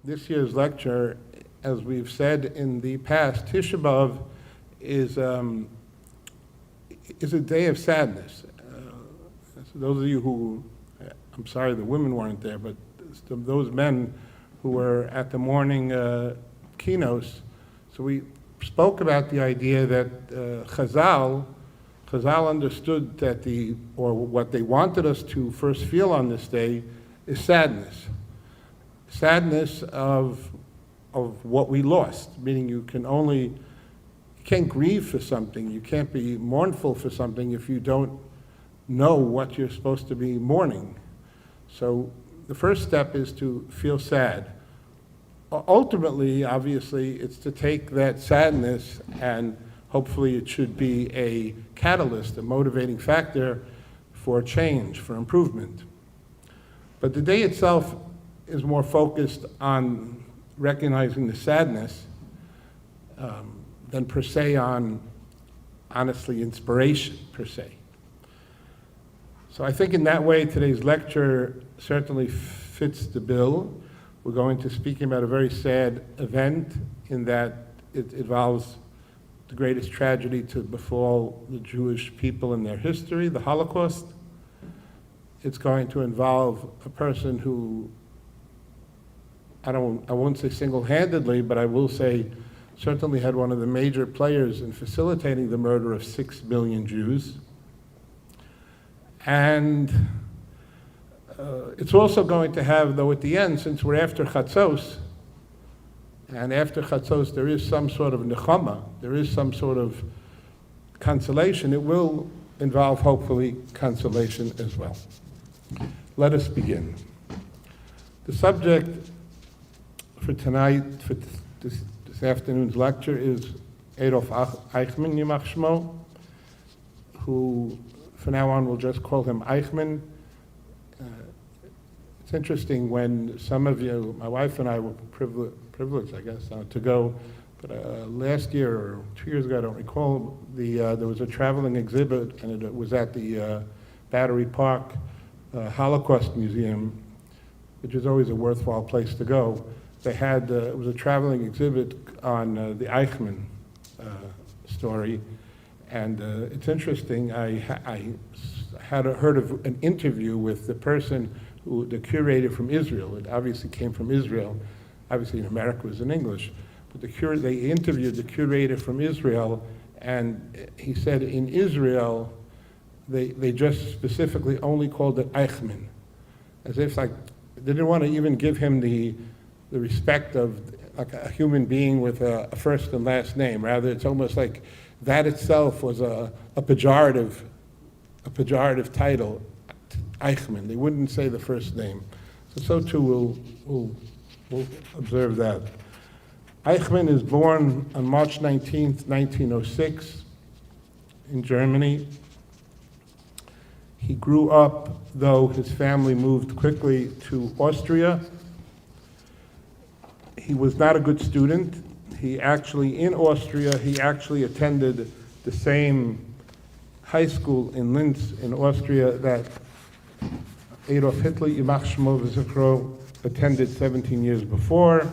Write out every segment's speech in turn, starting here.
this year's lecture, as we've said in the past, Tisha B'Av is a day of sadness. So those of you who, I'm sorry the women weren't there, but those men who were at the morning keynotes, so we spoke about the idea that Chazal understood that what they wanted us to first feel on this day is sadness. Sadness of what we lost, meaning you can't grieve for something, you can't be mournful for something if you don't know what you're supposed to be mourning. So the first step is to feel sad. Ultimately, obviously, it's to take that sadness and hopefully it should be a catalyst, a motivating factor for change, for improvement. But the day itself is more focused on recognizing the sadness than per se on, honestly, inspiration per se. So I think in that way today's lecture certainly fits the bill. We're going to speak about a very sad event in that it involves the greatest tragedy to befall the Jewish people in their history, the Holocaust. It's going to involve a person who, I won't say single-handedly, but I will say certainly had one of the major players in facilitating the murder of 6 million Jews. And it's also going to have, though at the end, since we're after Chatzos, and after Chatzos there is some sort of nechama, there is some sort of consolation, it will involve, hopefully, consolation as well. Let us begin. The subject for tonight, for this afternoon's lecture, is ADOLF EICHMANN, Yimach Shmo, who, from now on, we'll just call him Eichmann. It's interesting when some of you, my wife and I were privileged, I guess, to go, but last year or 2 years ago, I don't recall, there was a traveling exhibit, and it was at the Battery Park Holocaust Museum, which is always a worthwhile place to go. They had, it was a traveling exhibit on the Eichmann story, and it's interesting, I had heard of an interview with the person, the curator from Israel. It obviously came from Israel. Obviously in America it was in English. But they interviewed the curator from Israel, and he said in Israel, they just specifically only called it Eichmann, as if like, they didn't want to even give him the respect of like a human being with a first and last name. Rather, it's almost like that itself was a pejorative title, Eichmann. They wouldn't say the first name. So too we'll observe that. Eichmann is born on March 19th, 1906 in Germany. He grew up, though his family moved quickly to Austria. He was not a good student. In Austria, he actually attended the same high school in Linz in Austria that Adolf Hitler, Yimach Shmo v'Zichro, attended 17 years before.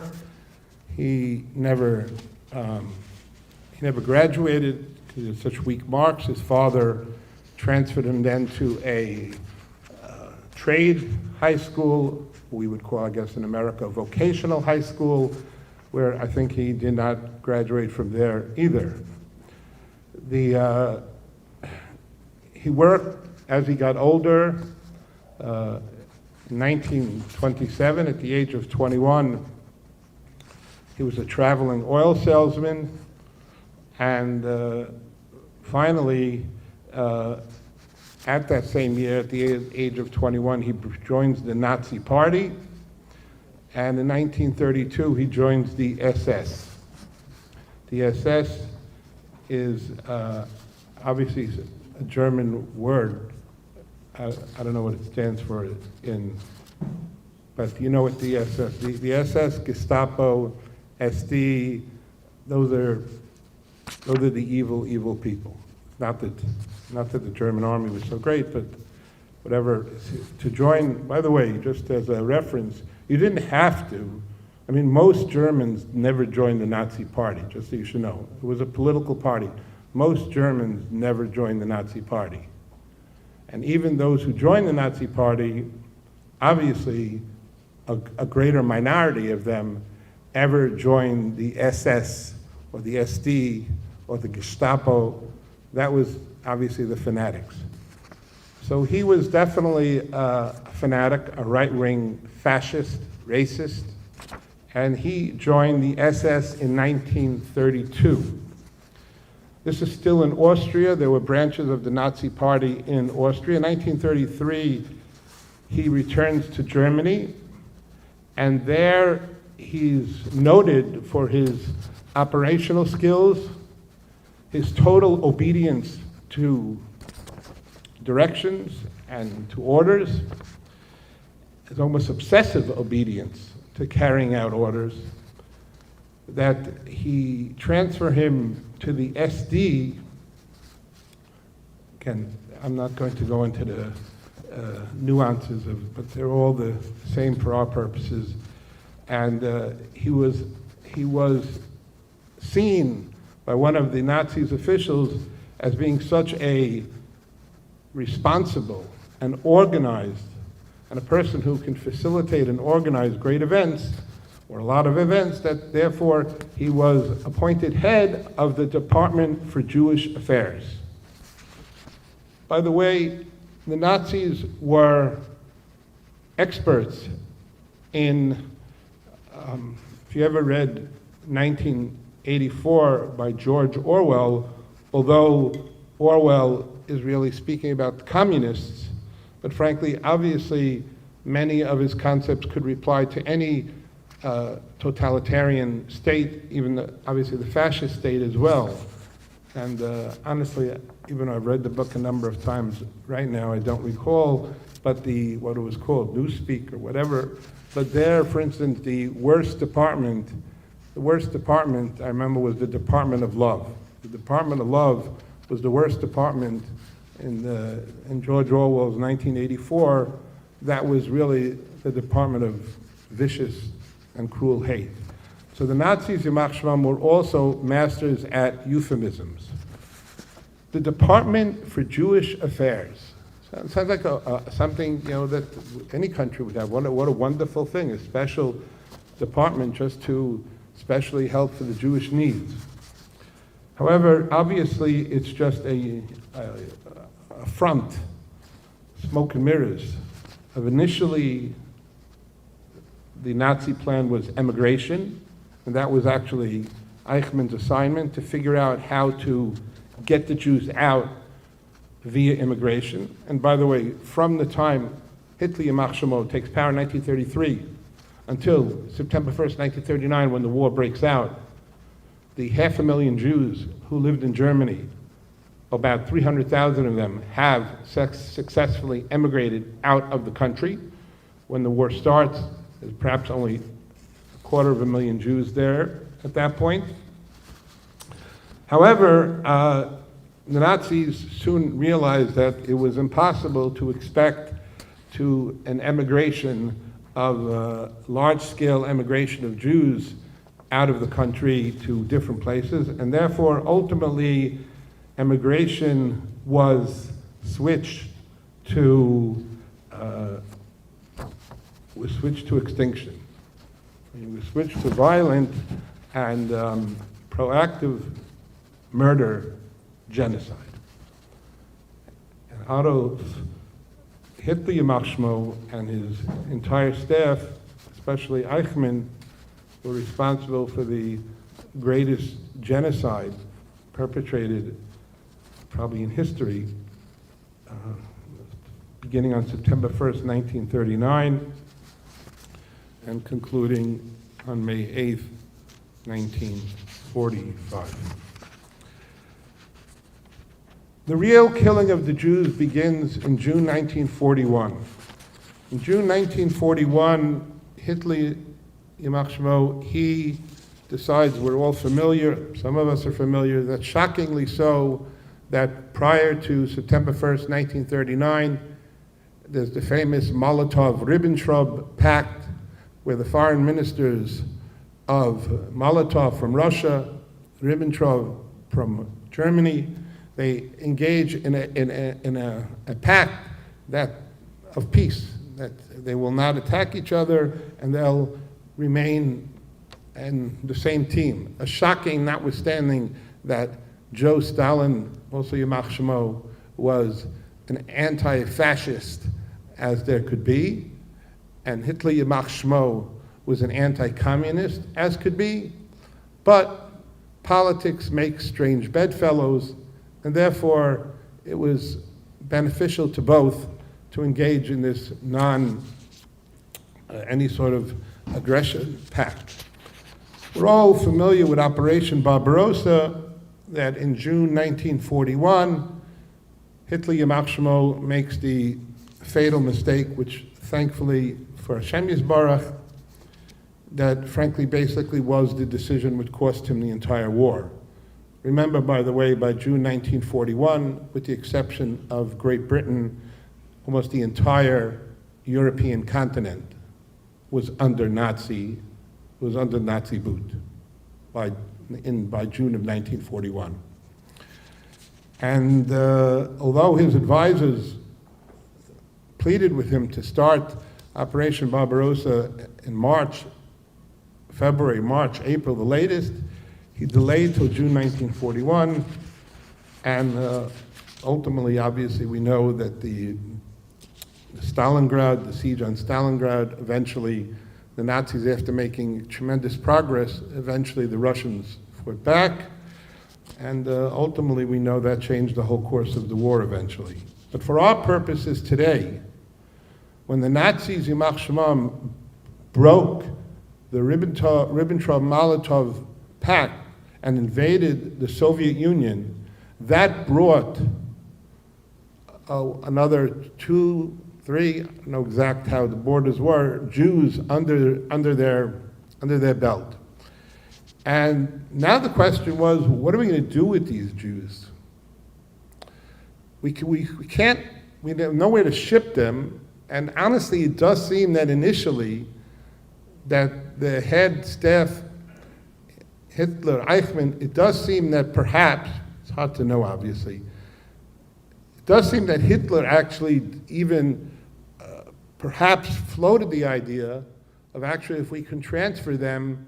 He never graduated because he had such weak marks. His father transferred him then to a trade high school, we would call, I guess in America, vocational high school, where I think he did not graduate from there either. He worked as he got older. In 1927, at the age of 21, he was a traveling oil salesman, and finally, at that same year, at the age of 21, he joins the Nazi Party, and in 1932, he joins the SS. The SS is obviously a German word. I don't know what it stands for but you know what the SS, the SS, Gestapo, SD, those are the evil people. Not that the German army was so great, but whatever. To join, by the way, just as a reference, you didn't have to I mean, most Germans never joined the Nazi Party, just so you should know. It was a political party. Most Germans never joined the Nazi Party. And even those who joined the Nazi Party, obviously, a greater minority of them ever joined the SS or the SD or the Gestapo. That was obviously the fanatics. So he was definitely a fanatic, a right-wing fascist, racist, and he joined the SS in 1932. This is still in Austria. There were branches of the Nazi Party in Austria. In 1933, he returns to Germany, and there he's noted for his operational skills, his total obedience to directions and to orders, his almost obsessive obedience to carrying out orders, that he transferred him to the SD. Again, I'm not going to go into the nuances of, but they're all the same for our purposes. And he was seen by one of the Nazis' officials as being such a responsible and organized, and a person who can facilitate and organize great events, or a lot of events, that therefore he was appointed head of the Department for Jewish Affairs. By the way, the Nazis were experts in, if you ever read 1984 by George Orwell, although Orwell is really speaking about the communists, but frankly, obviously, many of his concepts could apply to any totalitarian state, even obviously the fascist state as well. And honestly, even though I've read the book a number of times, right now I don't recall, but what it was called, Newspeak or whatever. But there, for instance, the worst department I remember was the Department of Love. The Department of Love was the worst department in George Orwell's 1984. That was really the Department of Vicious and Cruel Hate. So the Nazis, EICHMANN, were also masters at euphemisms. The Department for Jewish Affairs. Sounds like something, that any country would have. What a wonderful thing, a special department just to specially help for the Jewish needs. However, obviously, it's just a front, smoke and mirrors, of initially the Nazi plan was emigration, and that was actually Eichmann's assignment, to figure out how to get the Jews out via immigration. And by the way, from the time Hitler EICHMANN takes power in 1933 until September 1st, 1939, when the war breaks out, the 500,000 Jews who lived in Germany, about 300,000 of them have successfully emigrated out of the country. When the war starts, there's perhaps only 250,000 Jews there at that point. However, the Nazis soon realized that it was impossible to expect an emigration of large-scale emigration of Jews out of the country to different places, and therefore, ultimately, emigration was switched to extinction. It was switched to violent and proactive murder, genocide. And Adolf Hitler EICHMANN and his entire staff, especially Eichmann, were responsible for the greatest genocide perpetrated probably in history, beginning on September 1st, 1939, and concluding on May 8th, 1945. The real killing of the Jews begins in June 1941. In June 1941, Hitler EICHMANN, he decides, we're all familiar, some of us are familiar, that shockingly so, that prior to September 1st, 1939, there's the famous Molotov-Ribbentrop Pact, where the foreign ministers of Molotov from Russia, Ribbentrop from Germany. They engage in a pact of peace, that they will not attack each other and they'll remain in the same team. A shocking, notwithstanding that Joe Stalin, also Yamach Shemo, was an anti-fascist as there could be, and Hitler Yamach Shemo was an anti-communist as could be, but politics makes strange bedfellows, and therefore it was beneficial to both to engage in this any sort of aggression pact. We're all familiar with Operation Barbarossa, that in June 1941, Hitler Yamach Shemo makes the fatal mistake, which thankfully for Hashem Yisbarach, that frankly basically was the decision which cost him the entire war. Remember, by the way, by June 1941, with the exception of Great Britain, almost the entire European continent was under Nazi boot by June of 1941. And although his advisors pleaded with him to start Operation Barbarossa in February, March, April, the latest, he delayed till June 1941, and ultimately, obviously, we know that the siege on Stalingrad, eventually the Nazis, after making tremendous progress, eventually the Russians fought back, and ultimately we know that changed the whole course of the war eventually. But for our purposes today, when the Nazis, Yamach Shemam, broke the Ribbentrop-Molotov Pact and invaded the Soviet Union, that brought another 2, 3, I don't know exact how the borders were, Jews under their belt. And now the question was, what are we going to do with these Jews? We have nowhere to ship them, and honestly, it does seem that initially that the head staff, Hitler, Eichmann, it does seem that perhaps, it's hard to know obviously, it does seem that Hitler actually even perhaps floated the idea of actually if we can transfer them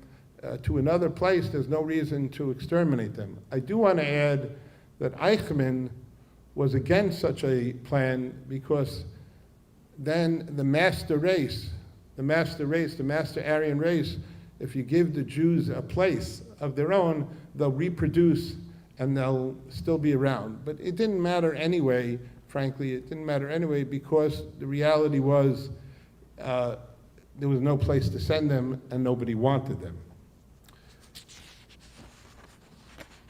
to another place, there's no reason to exterminate them. I do want to add that Eichmann was against such a plan because then the master Aryan race, if you give the Jews a place of their own, they'll reproduce and they'll still be around. But it didn't matter anyway, frankly, it didn't matter anyway because the reality was there was no place to send them and nobody wanted them.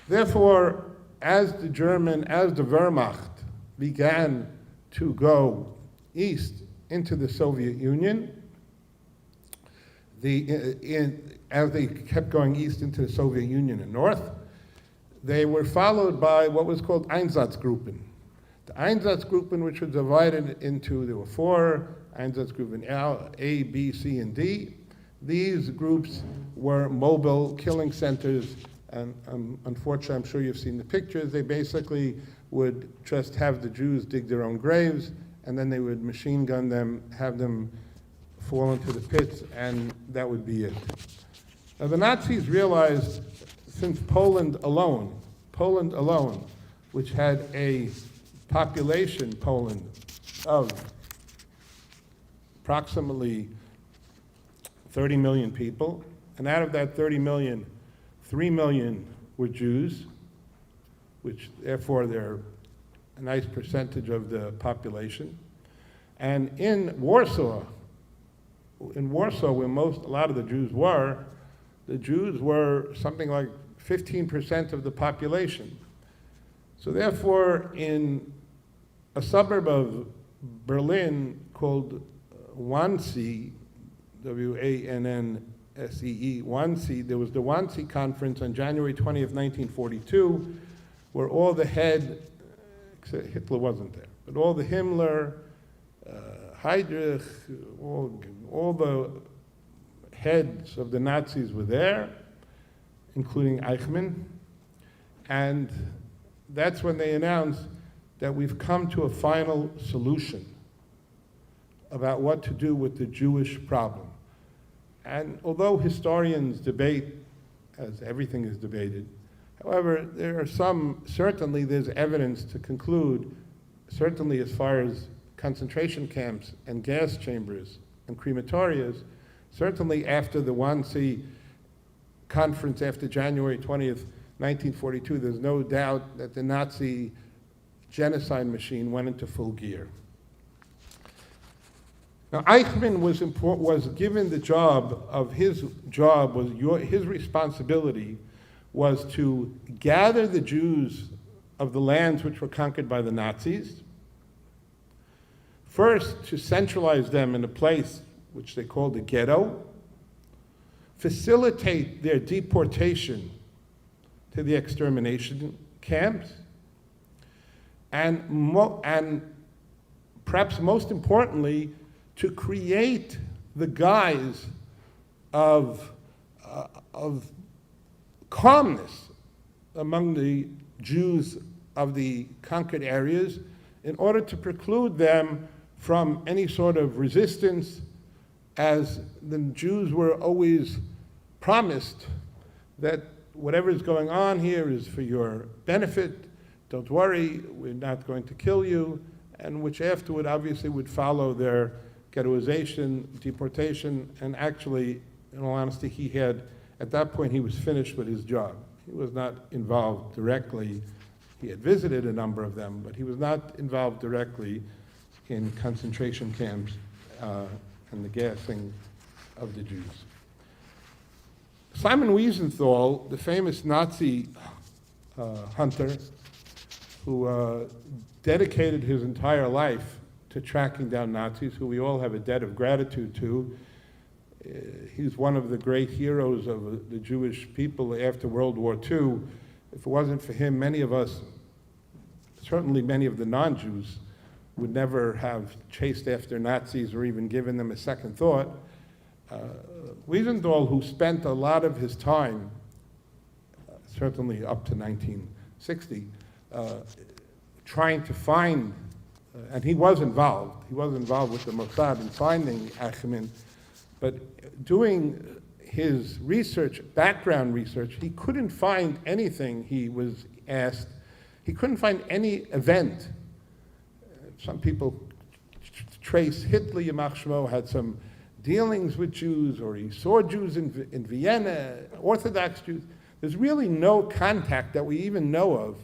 Therefore, as the Wehrmacht began to go east into the Soviet Union, as they kept going east into the Soviet Union and north, they were followed by what was called Einsatzgruppen. The Einsatzgruppen, which were divided into, there were 4 Einsatzgruppen, A, B, C, and D. These groups were mobile killing centers, and unfortunately, I'm sure you've seen the pictures. They basically would just have the Jews dig their own graves, and then they would machine gun them, have them fall into the pits, and that would be it. Now, the Nazis realized, since Poland alone, which had a population, Poland, of approximately 30 million people, and out of that 30 million, 3 million were Jews, which therefore they're a nice percentage of the population. And in Warsaw, where a lot of the Jews were something like 15% of the population. So therefore, in a suburb of Berlin called Wannsee, Wannsee, Wannsee, there was the Wannsee Conference on January 20th, 1942, where all the except Hitler wasn't there, but all the Himmler, Heydrich, all the heads of the Nazis were there, including Eichmann, and that's when they announced that we've come to a final solution about what to do with the Jewish problem. And although historians debate, as everything is debated, however, there are certainly there's evidence to conclude, certainly as far as concentration camps and gas chambers and crematorias, certainly after the Wannsee conference after January 20th, 1942, there's no doubt that the Nazi genocide machine went into full gear. Now, Eichmann was given the job of his responsibility was to gather the Jews of the lands which were conquered by the Nazis, first to centralize them in a place which they called the ghetto, facilitate their deportation to the extermination camps, and perhaps most importantly, to create the guise of calmness among the Jews of the conquered areas in order to preclude them from any sort of resistance, as the Jews were always promised that whatever is going on here is for your benefit, don't worry, we're not going to kill you, and which afterward obviously would follow their ghettoization, deportation, and actually, in all honesty, at that point he was finished with his job. He was not involved directly. He had visited a number of them, but he was not involved directly in concentration camps and the gassing of the Jews. Simon Wiesenthal, the famous Nazi hunter who dedicated his entire life to tracking down Nazis, who we all have a debt of gratitude to. He's one of the great heroes of the Jewish people after World War II. If it wasn't for him, many of us, certainly many of the non-Jews, would never have chased after Nazis or even given them a second thought. Wiesenthal, who spent a lot of his time, certainly up to 1960, trying to find, and he was involved with the Mossad in finding Eichmann, but doing his research, background research, he couldn't find anything he was asked. He couldn't find any event. Some people trace Hitler, Yimach Shmo, had some dealings with Jews, or he saw Jews in Vienna, Orthodox Jews. There's really no contact that we even know of,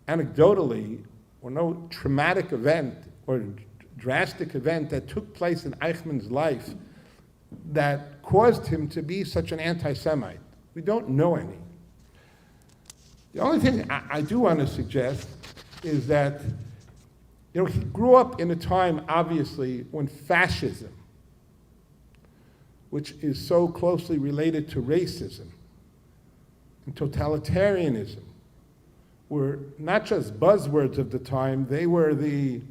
anecdotally, or no traumatic event or drastic event that took place in Eichmann's life that caused him to be such an anti-Semite. We don't know any. The only thing I do want to suggest is that, he grew up in a time, obviously, when fascism, which is so closely related to racism and totalitarianism, were not just buzzwords of the time, they were the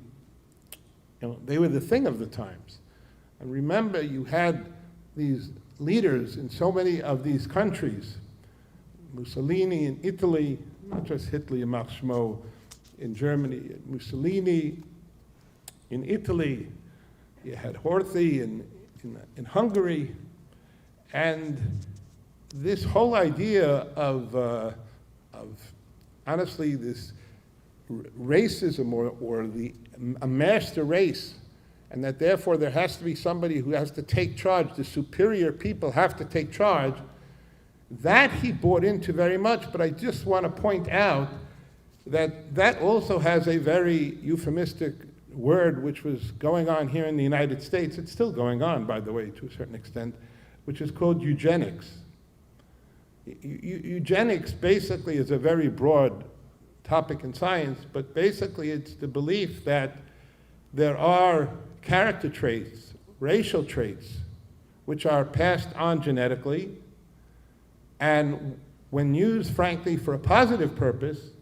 thing of the times. And remember, you had these leaders in so many of these countries, Mussolini in Italy, not just Hitler, Yimach Shmo, in Germany, Mussolini in Italy, you had Horthy in Hungary, and this whole idea of honestly this racism or a master race, and that therefore there has to be somebody who has to take charge, the superior people have to take charge, that he bought into very much. But I just want to point out that also has a very euphemistic word which was going on here in the United States. It's still going on, by the way, to a certain extent, which is called eugenics. Eugenics basically is a very broad topic in science, but basically it's the belief that there are character traits, racial traits, which are passed on genetically, and when used, frankly, for a positive purpose,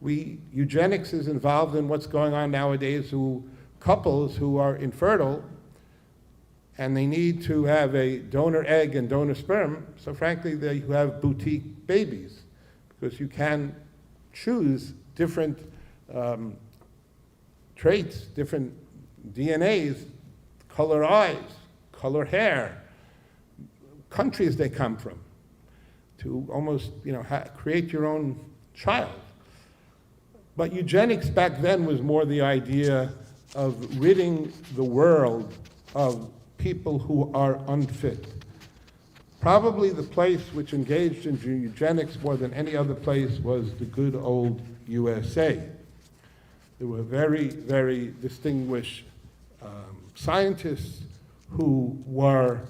eugenics is involved in what's going on nowadays, couples who are infertile, and they need to have a donor egg and donor sperm, so frankly, they have boutique babies, because you can choose different traits, different DNAs, color eyes, color hair, countries they come from, to almost, create your own child. But eugenics back then was more the idea of ridding the world of people who are unfit. Probably the place which engaged in eugenics more than any other place was the good old USA. There were very, very distinguished scientists who were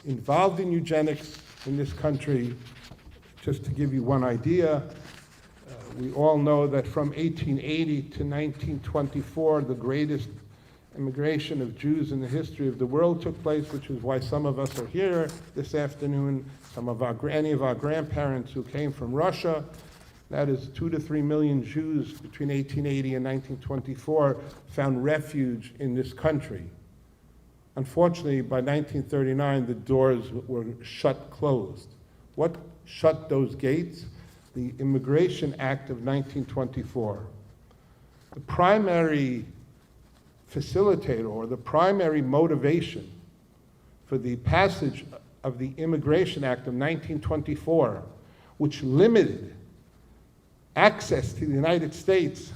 involved in eugenics in this country. Just to give you one idea, we all know that from 1880 to 1924, the greatest immigration of Jews in the history of the world took place, which is why some of us are here this afternoon. Any of our grandparents who came from Russia, that is 2 to 3 million Jews between 1880 and 1924 found refuge in this country. Unfortunately, by 1939, the doors were closed. What shut those gates? The Immigration Act of 1924. The primary facilitator, or the primary motivation for the passage of the Immigration Act of 1924, which limited access to the United States,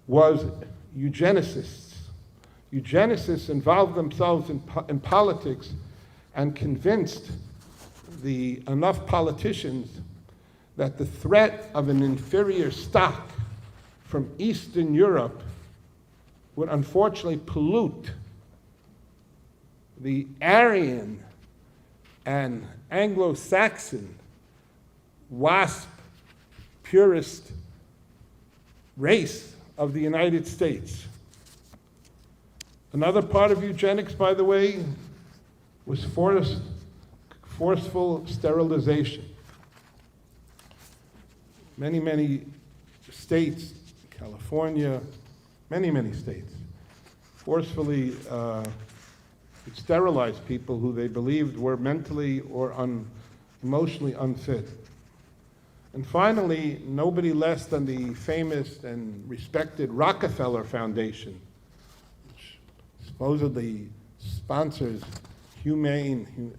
was eugenicists. Eugenicists involved themselves in politics and convinced enough politicians that the threat of an inferior stock from Eastern Europe would unfortunately pollute the Aryan and Anglo-Saxon WASP purist race of the United States. Another part of eugenics, by the way, was forceful sterilization. Many states, California, many states, forcefully sterilized people who they believed were mentally or emotionally unfit. And finally, nobody less than the famous and respected Rockefeller Foundation, which supposedly sponsors humane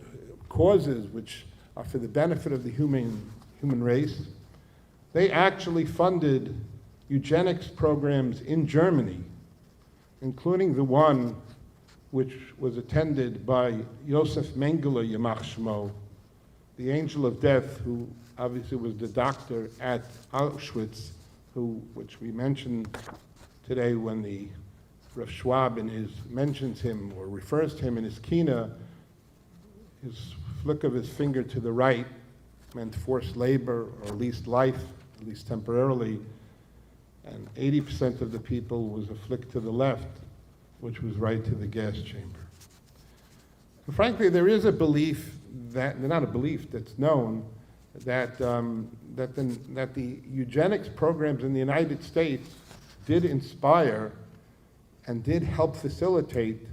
causes which are for the benefit of the human race. They actually funded eugenics programs in Germany, including the one which was attended by Josef Mengele, Yamach Shmo, the angel of death, who obviously was the doctor at Auschwitz, which we mentioned today when the Rav Schwab mentions him or refers to him in his kina. His flick of his finger to the right meant forced labor, or at least life, at least temporarily, and 80% of the people was a flick to the left, which was right to the gas chamber. And frankly, there is a belief not a belief that's known, that the eugenics programs in the United States did inspire and did help facilitate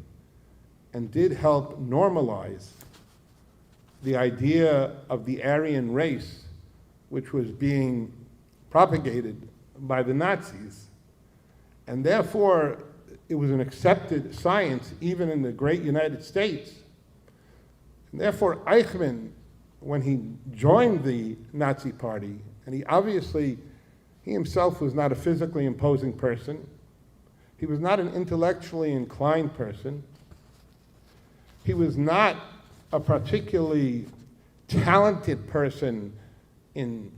and did help normalize the idea of the Aryan race, which was being propagated by the Nazis. And therefore, it was an accepted science even in the great United States. And therefore, Eichmann, when he joined the Nazi Party, and he himself was not a physically imposing person, he was not an intellectually inclined person, he was not a particularly talented person in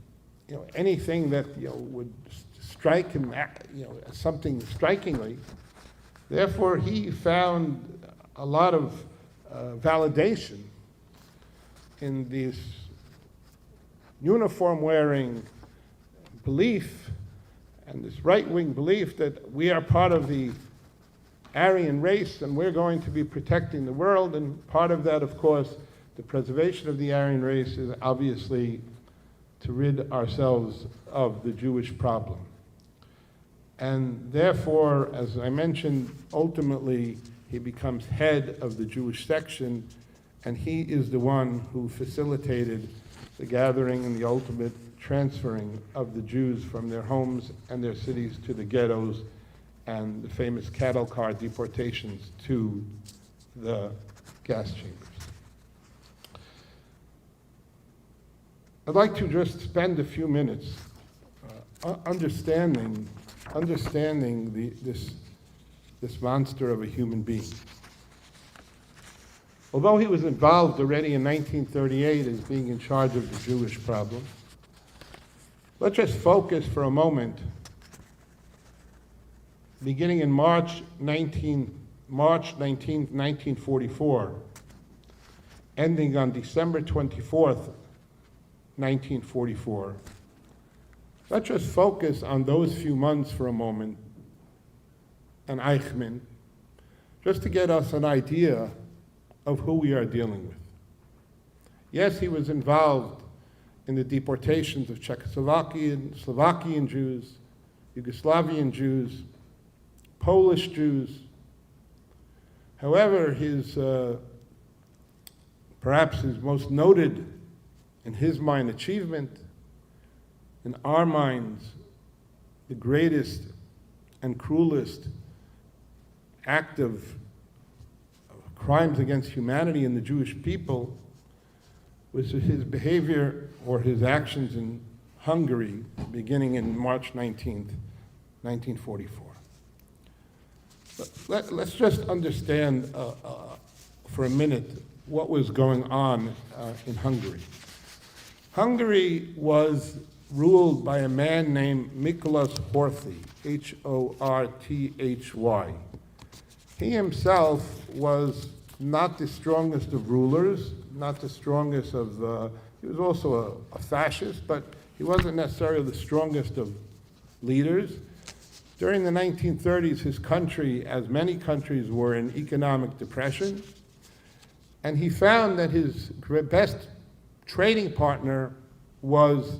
anything that would strike him something strikingly. Therefore, he found a lot of validation in this uniform-wearing belief and this right-wing belief that we are part of the Aryan race and we're going to be protecting the world. And part of that, of course, the preservation of the Aryan race is obviously to rid ourselves of the Jewish problem. And therefore, as I mentioned, ultimately, he becomes head of the Jewish section, and he is the one who facilitated the gathering and the ultimate transferring of the Jews from their homes and their cities to the ghettos and the famous cattle car deportations to the gas chambers. I'd like to just spend a few minutes understanding this monster of a human being. Although he was involved already in 1938 as being in charge of the Jewish problem, let's just focus for a moment, beginning in March 19th, 1944, ending on December 24th, 1944. Let's just focus on those few months for a moment, and Eichmann, just to get us an idea of who we are dealing with. Yes, he was involved in the deportations of Czechoslovakian, Slovakian Jews, Yugoslavian Jews, Polish Jews. However, perhaps his most noted, in his mind, achievement, in our minds, the greatest and cruelest act of crimes against humanity and the Jewish people was his behavior or his actions in Hungary beginning in March 19th, 1944. Let's just understand for a minute what was going on in Hungary. Hungary was ruled by a man named Miklos Horthy, Horthy. He himself was not the strongest of rulers, not the strongest of, he was also a fascist, but he wasn't necessarily the strongest of leaders. During the 1930s, his country, as many countries, were in economic depression, and he found that his best trading partner was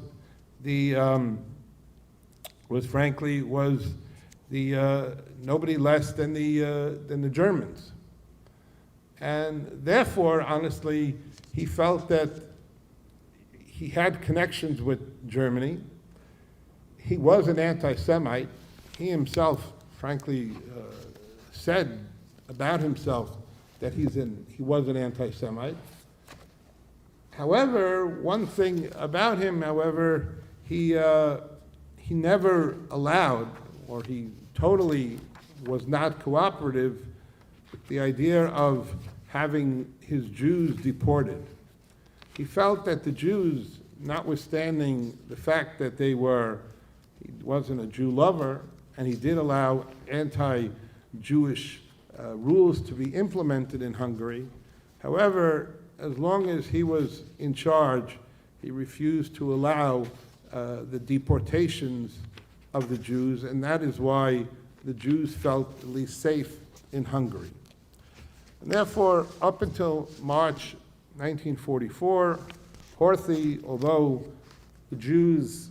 nobody less than the Germans. And therefore, honestly, he felt that he had connections with Germany. He was an anti-Semite. He himself, frankly, said about himself that he was an anti-Semite. However, one thing about him, however, he never allowed, or he totally was not cooperative with the idea of having his Jews deported. He felt that the Jews, notwithstanding the fact that he wasn't a Jew lover, and he did allow anti-Jewish rules to be implemented in Hungary. However, as long as he was in charge, he refused to allow the deportations of the Jews, and that is why the Jews felt at least safe in Hungary. And therefore, up until March 1944, Horthy, although the Jews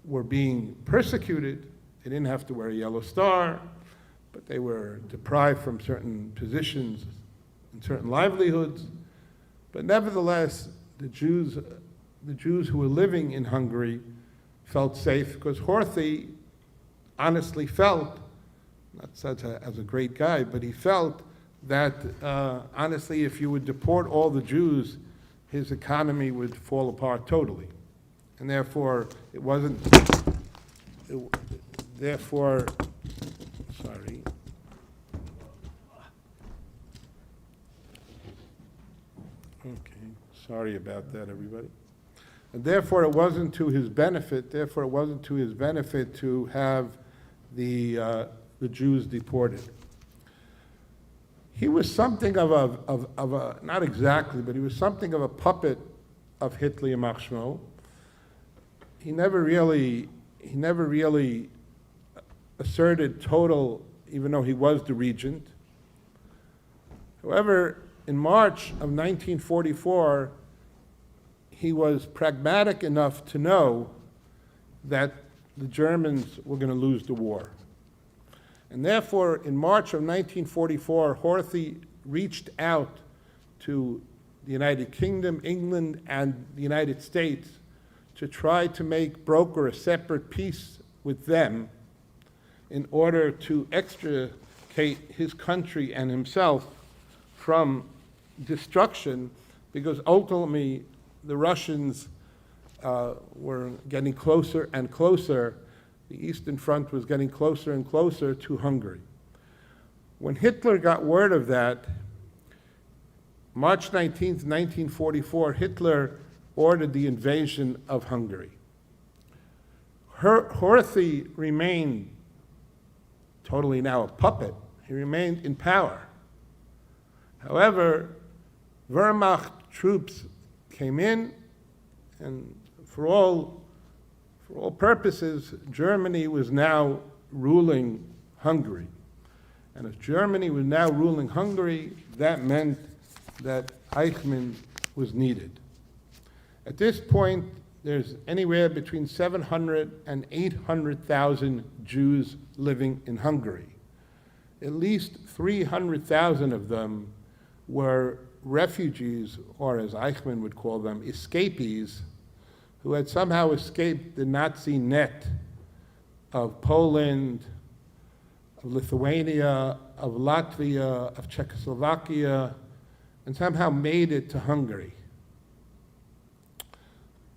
were being persecuted, they didn't have to wear a yellow star, but they were deprived from certain positions and certain livelihoods. But nevertheless, the Jews who were living in Hungary felt safe because Horthy honestly felt, not such as a great guy, but he felt that honestly, if you would deport all the Jews, his economy would fall apart totally. And therefore, sorry. Okay, sorry about that, everybody. And therefore, it wasn't to his benefit. Therefore, it wasn't to his benefit to have the Jews deported. He was something of a not exactly, but he was something of a puppet of Hitler Yitchok. He never really asserted total, even though he was the regent. However, in March of 1944, he was pragmatic enough to know that the Germans were going to lose the war. And therefore, in March of 1944, Horthy reached out to the United Kingdom, England, and the United States to try to broker a separate peace with them in order to extricate his country and himself from destruction, because ultimately the Russians were getting closer and closer. The Eastern Front was getting closer and closer to Hungary. When Hitler got word of that, March 19th, 1944, Hitler ordered the invasion of Hungary. Horthy remained totally now a puppet. He remained in power. However, Wehrmacht troops came in, and for all purposes, Germany was now ruling Hungary. And if Germany was now ruling Hungary, that meant that Eichmann was needed. At this point, there's anywhere between 700 and 800,000 Jews living in Hungary. At least 300,000 of them were refugees, or as Eichmann would call them, escapees, who had somehow escaped the Nazi net of Poland, of Lithuania, of Latvia, of Czechoslovakia, and somehow made it to Hungary.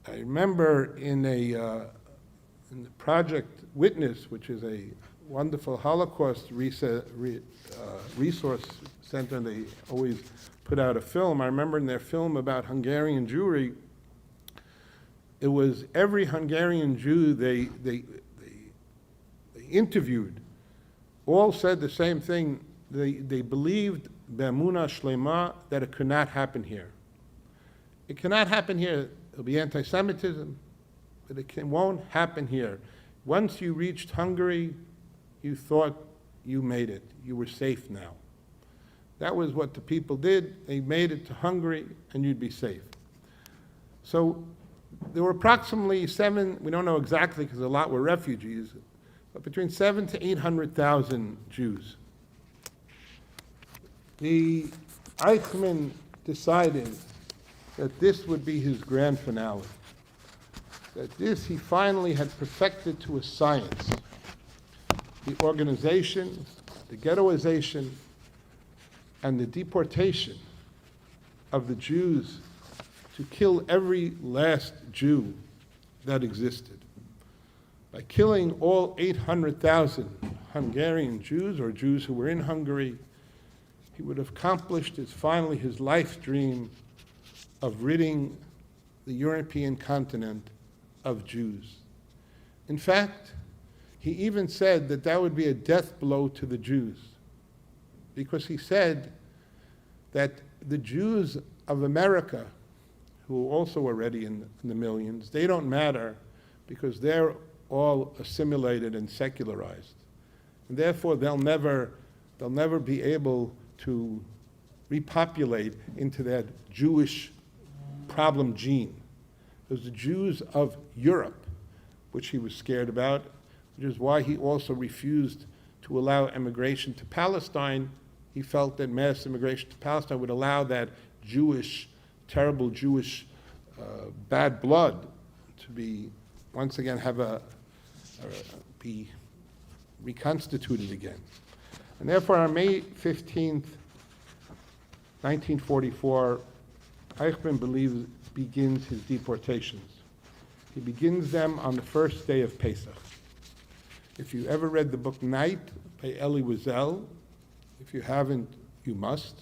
I remember in the Project Witness, which is a wonderful Holocaust resource center, and they always put out a film. I remember in their film about Hungarian Jewry, it was every Hungarian Jew they interviewed all said the same thing. They believed Be'emunah Shlema that it could not happen here. It cannot happen here. It'll be anti-Semitism, but it won't happen here. Once you reached Hungary, you thought you made it. You were safe now. That was what the people did. They made it to Hungary, and you'd be safe. So there were approximately we don't know exactly because a lot were refugees, but between 700,000 to 800,000 Jews. The Eichmann decided that this would be his grand finale, that this he finally had perfected to a science. The organization, the ghettoization, and the deportation of the Jews to kill every last Jew that existed. By killing all 800,000 Hungarian Jews, or Jews who were in Hungary, he would have accomplished finally his life dream of ridding the European continent of Jews. In fact, he even said that that would be a death blow to the Jews, because he said that the Jews of America, who also are already in the millions, they don't matter because they're all assimilated and secularized. And therefore, they'll never be able to repopulate into that Jewish problem gene. It was the Jews of Europe, which he was scared about, which is why he also refused to allow immigration to Palestine. He felt that mass immigration to Palestine would allow that Jewish, terrible Jewish bad blood to be, once again, be reconstituted again. And therefore, on May 15th, 1944, Eichmann begins his deportations. He begins them on the first day of Pesach. If you ever read the book Night by Elie Wiesel, if you haven't, you must.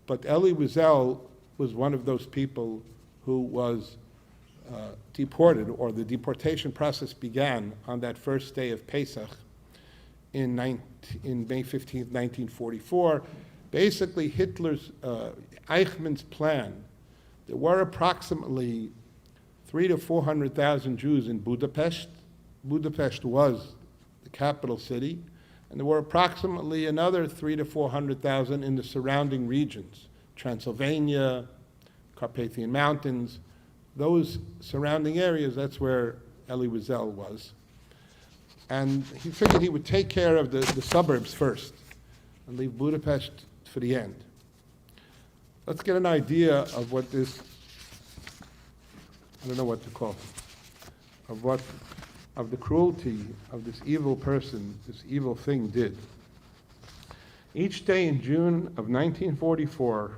But Elie Wiesel was one of those people who was deported, or the deportation process began on that first day of Pesach in May 15th, 1944. Basically, Eichmann's plan, there were approximately 300,000 to 400,000 Jews in Budapest. Budapest was the capital city, and there were approximately another 300,000 to 400,000 in the surrounding regions, Transylvania, Carpathian Mountains, those surrounding areas. That's where Elie Wiesel was. And he figured he would take care of the suburbs first and leave Budapest for the end. Let's get an idea of what this, I don't know what to call it, of the cruelty of this evil person, this evil thing did. Each day in June of 1944,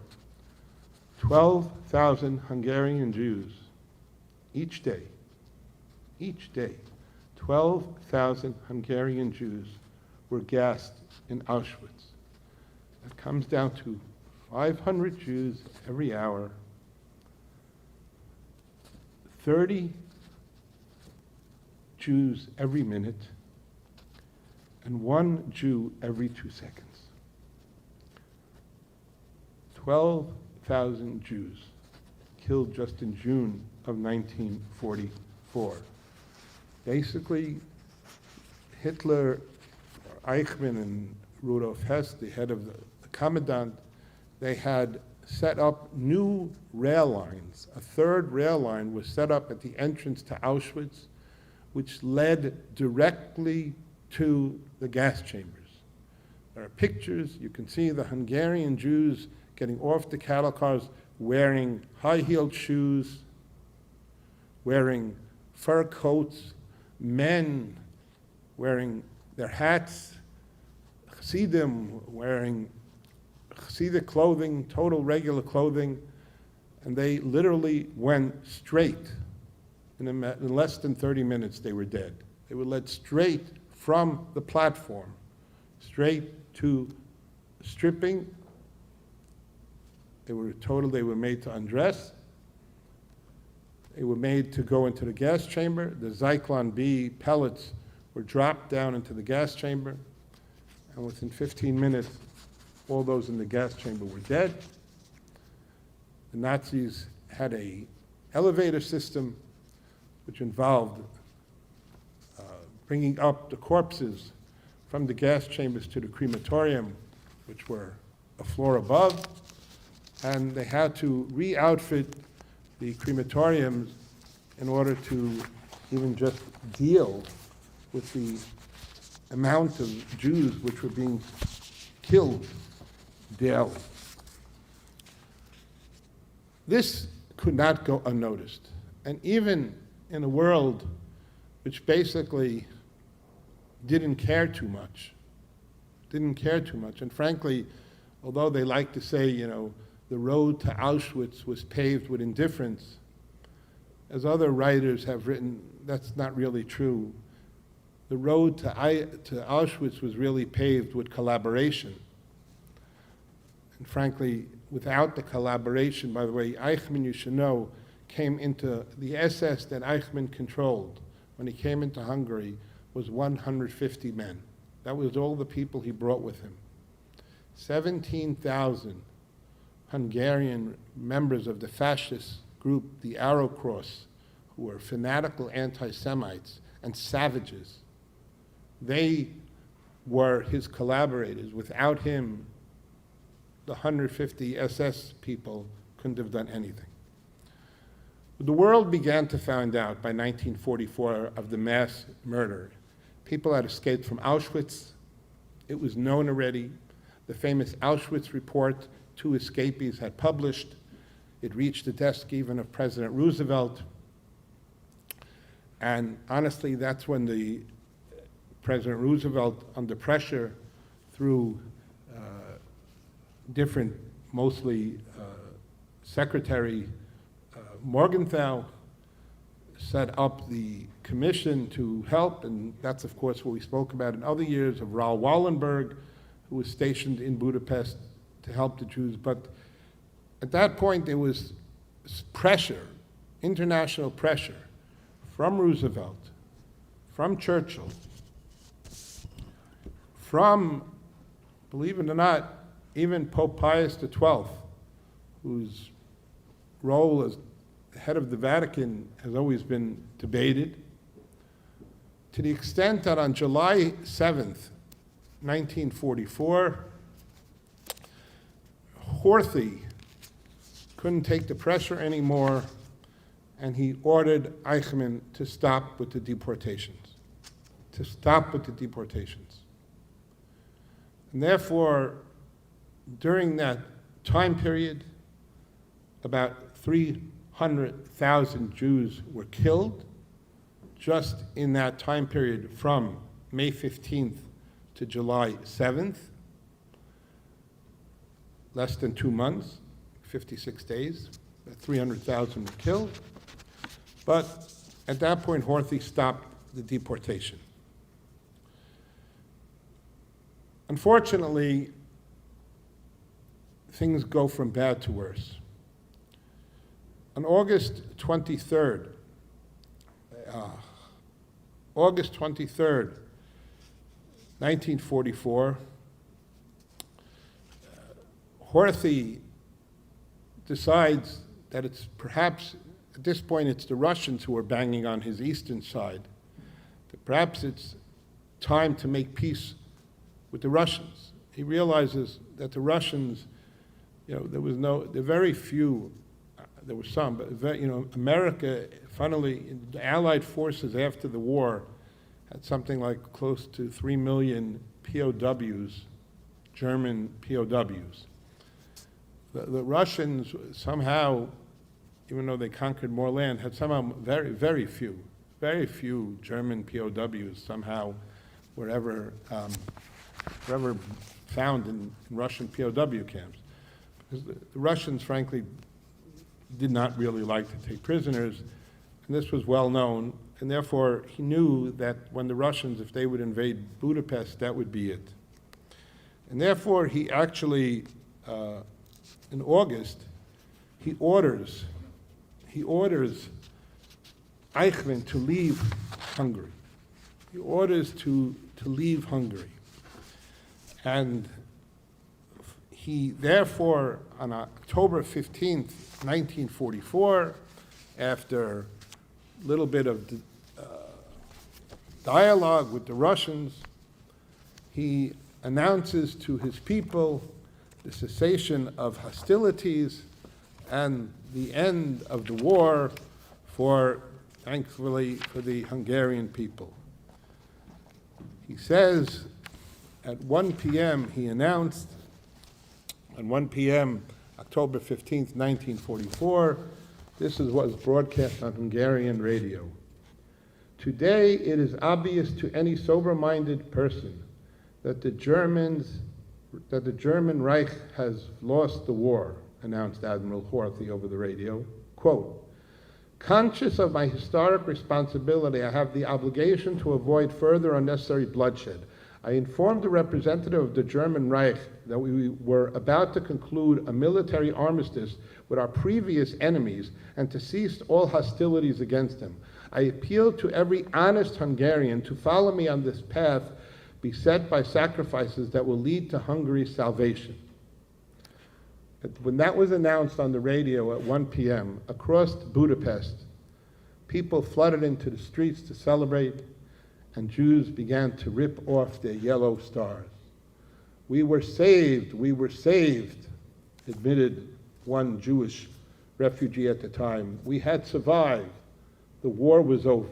12,000 Hungarian Jews, each day, 12,000 Hungarian Jews were gassed in Auschwitz. That comes down to 500 Jews every hour, 30 Jews every minute, and 1 Jew every 2 seconds. 12,000 Jews killed just in June of 1944. Basically, Hitler, Eichmann, and Rudolf Hess, the head of the commandant, they had set up new rail lines. A third rail line was set up at the entrance to Auschwitz, which led directly to the gas chambers. There are pictures. You can see the Hungarian Jews getting off the cattle cars wearing high-heeled shoes, wearing fur coats, men wearing their hats, Chassidim wearing Chassidic clothing, total regular clothing, and they literally went straight. In less than 30 minutes, they were dead. They were led straight from the platform, straight to stripping. They were made to undress. They were made to go into the gas chamber. The Zyklon B pellets were dropped down into the gas chamber, and within 15 minutes, all those in the gas chamber were dead. The Nazis had an elevator system which involved bringing up the corpses from the gas chambers to the crematorium, which were a floor above, and they had to re-outfit the crematoriums in order to even just deal with the amount of Jews which were being killed daily. This could not go unnoticed. And even in a world which basically didn't care too much, and frankly, although they like to say, the road to Auschwitz was paved with indifference, as other writers have written, that's not really true. The road to Auschwitz was really paved with collaboration. And frankly, without the collaboration, by the way, Eichmann, you should know, came into the SS that Eichmann controlled when he came into Hungary was 150 men. That was all the people he brought with him. 17,000 Hungarian members of the fascist group, the Arrow Cross, who were fanatical anti-Semites and savages. They were his collaborators. Without him, the 150 SS people couldn't have done anything. The world began to find out by 1944 of the mass murder. People had escaped from Auschwitz. It was known already. The famous Auschwitz report 2 escapees had published. It reached the desk even of President Roosevelt. And honestly, that's when President Roosevelt, under pressure through different, mostly Secretary Morgenthau, set up the commission to help, and that's of course what we spoke about in other years of Raoul Wallenberg, who was stationed in Budapest to help the Jews. But at that point there was pressure, international pressure, from Roosevelt, from Churchill, from, believe it or not, even Pope Pius XII, whose role as head of the Vatican has always been debated, to the extent that on July 7th, 1944, Horthy couldn't take the pressure anymore, and he ordered Eichmann to stop with the deportations. to stop with the deportations. And therefore, during that time period, about 300,000 Jews were killed just in that time period from May 15th to July 7th. Less than 2 months, 56 days, 300,000 were killed. But at that point, Horthy stopped the deportation. Unfortunately, things go from bad to worse. On August 23rd, 1944, Horthy decides that it's perhaps, at this point, it's the Russians who are banging on his eastern side, that perhaps it's time to make peace with the Russians. He realizes that the Russians, there were very few, there were some, but America, funnily, the Allied forces after the war had something like close to 3 million POWs, German POWs. The Russians somehow, even though they conquered more land, had somehow very few German POWs somehow were ever found in Russian POW camps. Because the Russians, frankly, did not really like to take prisoners, and this was well known, and therefore he knew that when the Russians, if they would invade Budapest, that would be it. And therefore he actually, in August, he orders Eichmann to leave Hungary. He orders to leave Hungary. And he therefore, on October 15th, 1944, after a little bit of dialogue with the Russians, he announces to his people the cessation of hostilities and the end of the war thankfully, for the Hungarian people. He says at 1 p.m., he announced, at 1 p.m., October 15th, 1944, this is what was broadcast on Hungarian radio. Today, it is obvious to any sober-minded person that the German Reich has lost the war, announced Admiral Horthy over the radio. Quote, conscious of my historic responsibility, I have the obligation to avoid further unnecessary bloodshed. I informed the representative of the German Reich that we were about to conclude a military armistice with our previous enemies and to cease all hostilities against them. I appeal to every honest Hungarian to follow me on this path beset by sacrifices that will lead to Hungary's salvation. When that was announced on the radio at 1 p.m., across Budapest, people flooded into the streets to celebrate, and Jews began to rip off their yellow stars. We were saved, admitted one Jewish refugee at the time. We had survived. The war was over.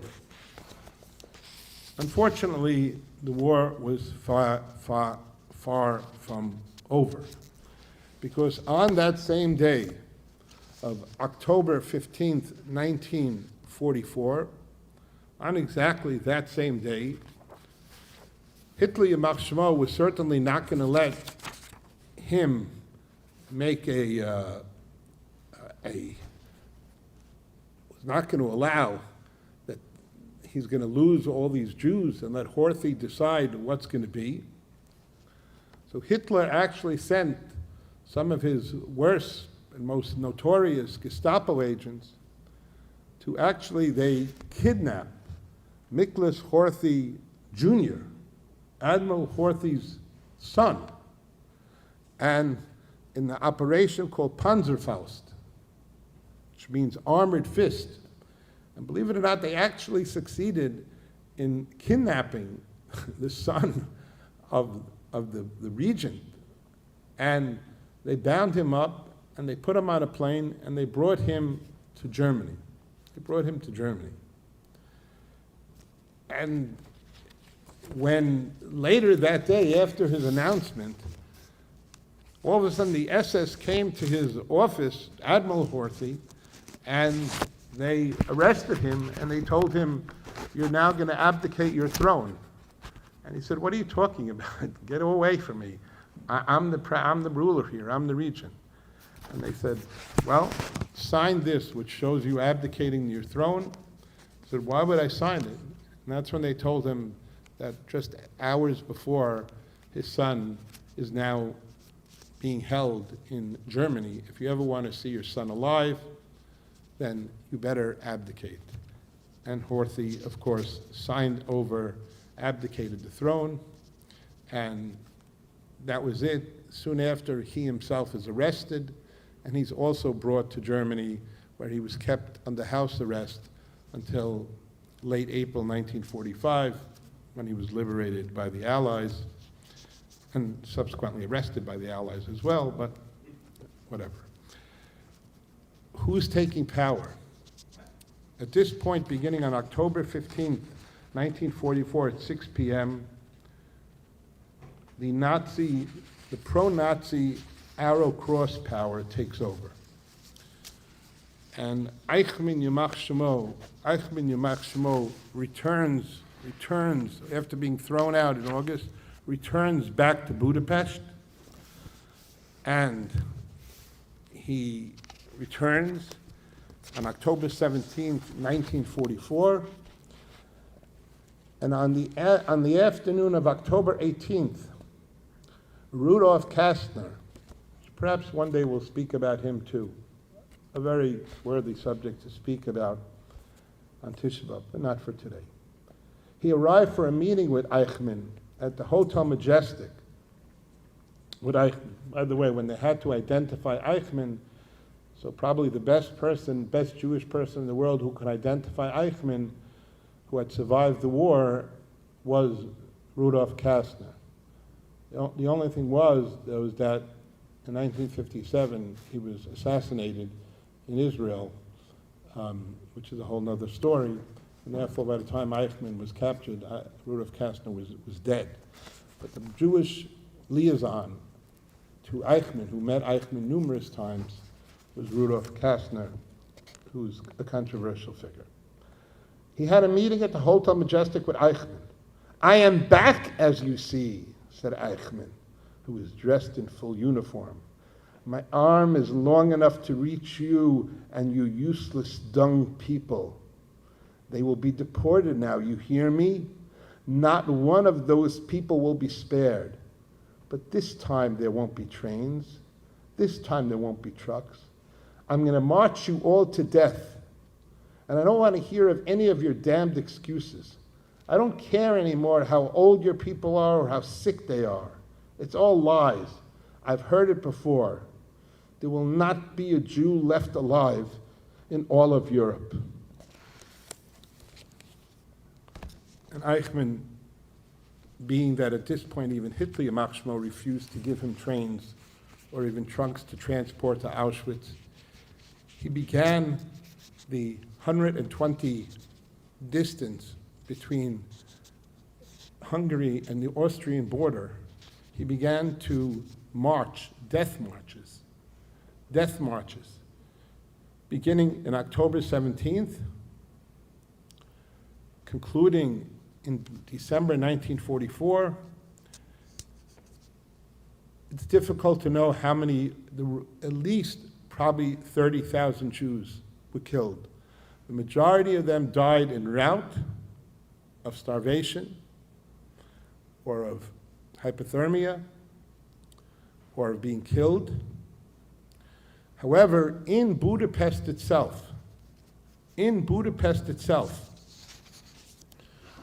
Unfortunately, the war was far from over, because on that same day of October 15th, 1944, on exactly that same day, Hitler Yimach Shmo was certainly not going to let him make was not going to allow that he's going to lose all these Jews and let Horthy decide what's going to be. So Hitler actually sent some of his worst and most notorious Gestapo agents to they kidnap Miklas Horthy Jr., Admiral Horthy's son, and in the operation called Panzerfaust, which means armored fist. And believe it or not, they actually succeeded in kidnapping the son of the regent. And they bound him up, and they put him on a plane, and they brought him to Germany. And when later that day, after his announcement, all of a sudden the SS came to his office, Admiral Horthy, and they arrested him and they told him, "You're now going to abdicate your throne." And he said, "What are you talking about? Get away from me. I'm the ruler here. I'm the regent." And they said, "Well, sign this, which shows you abdicating your throne." He said, "Why would I sign it?" And that's when they told him that just hours before, his son is now being held in Germany. If you ever want to see your son alive, then you better abdicate. And Horthy, of course, signed over, abdicated the throne, and that was it. Soon after, he himself is arrested, and he's also brought to Germany, where he was kept under house arrest until late April 1945, when he was liberated by the Allies, and subsequently arrested by the Allies as well, but whatever. Who's taking power? At this point, beginning on October 15th, 1944 at 6 p.m., the pro-Nazi Arrow Cross power takes over. And Eichmann Yamach Shemo returns after being thrown out in August, returns back to Budapest, and he returns on October 17th, 1944, and on the afternoon of October 18th, Rudolf Kastner, perhaps one day we'll speak about him too, a very worthy subject to speak about on Tisha B'Av, but not for today. He arrived for a meeting with Eichmann at the Hotel Majestic with Eichmann. By the way, when they had to identify Eichmann, so probably the best Jewish person in the world who could identify Eichmann, who had survived the war, was Rudolf Kastner. The only thing was that in 1957 he was assassinated in Israel, which is a whole other story. And therefore, by the time Eichmann was captured, Rudolf Kastner was dead. But the Jewish liaison to Eichmann, who met Eichmann numerous times, was Rudolf Kastner, who's a controversial figure. He had a meeting at the Hotel Majestic with Eichmann. "I am back, as you see," said Eichmann, who was dressed in full uniform. "My arm is long enough to reach you and you useless dung people. They will be deported now, you hear me? Not one of those people will be spared. But this time there won't be trains. This time there won't be trucks. I'm going to march you all to death. And I don't want to hear of any of your damned excuses. I don't care anymore how old your people are or how sick they are. It's all lies. I've heard it before. There will not be a Jew left alive in all of Europe." And Eichmann, being that at this point even Hitler Yamach Shemo refused to give him trains or even trunks to transport to Auschwitz, he began the 120 distance between Hungary and the Austrian border. He began to march, death marches, beginning in October 17th, concluding in December 1944. It's difficult to know how many, at least probably 30,000 Jews were killed. The majority of them died en route of starvation or of hypothermia or of being killed. However, in Budapest itself,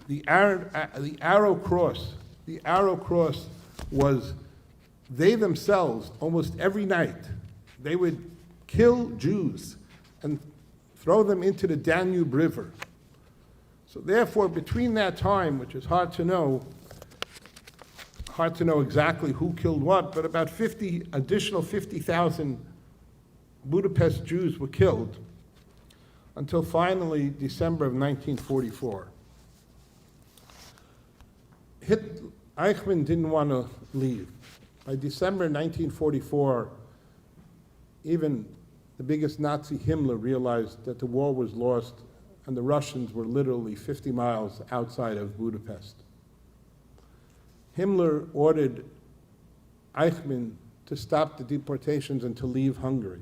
the Arrow Cross was, they themselves, almost every night, they would kill Jews and throw them into the Danube River. So therefore, between that time, which is hard to know exactly who killed what, but about 50,000 Budapest Jews were killed until finally December of 1944. Eichmann didn't want to leave. By December 1944, even the biggest Nazi, Himmler, realized that the war was lost and the Russians were literally 50 miles outside of Budapest. Himmler ordered Eichmann to stop the deportations and to leave Hungary.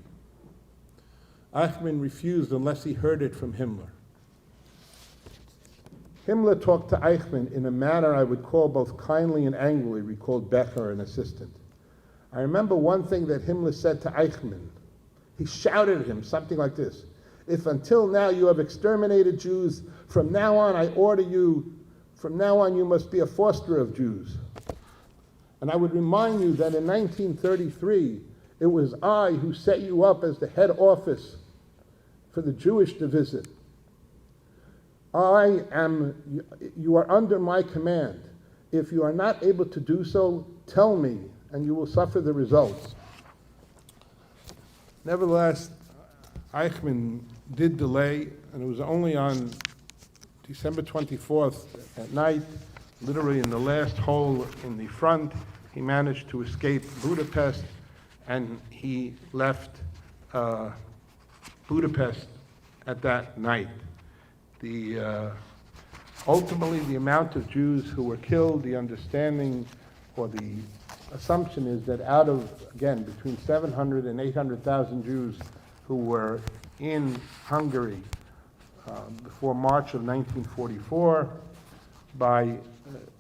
Eichmann refused unless he heard it from Himmler. Himmler talked to Eichmann in a manner I would call both kindly and angrily, recalled Becker, an assistant. I remember one thing that Himmler said to Eichmann. He shouted at him something like this: "If until now you have exterminated Jews, from now on I order you, from now on you must be a fosterer of Jews." And I would remind you that in 1933, it was I who set you up as the head office for the Jewish division. You are under my command. If you are not able to do so, tell me, and you will suffer the results. Nevertheless, Eichmann did delay, and it was only on December 24th at night, literally in the last hole in the front, he managed to escape Budapest, and he left Budapest at that night. Ultimately, the amount of Jews who were killed, the understanding or the assumption is that out of, again, between 700 and 800,000 Jews who were in Hungary before March of 1944, by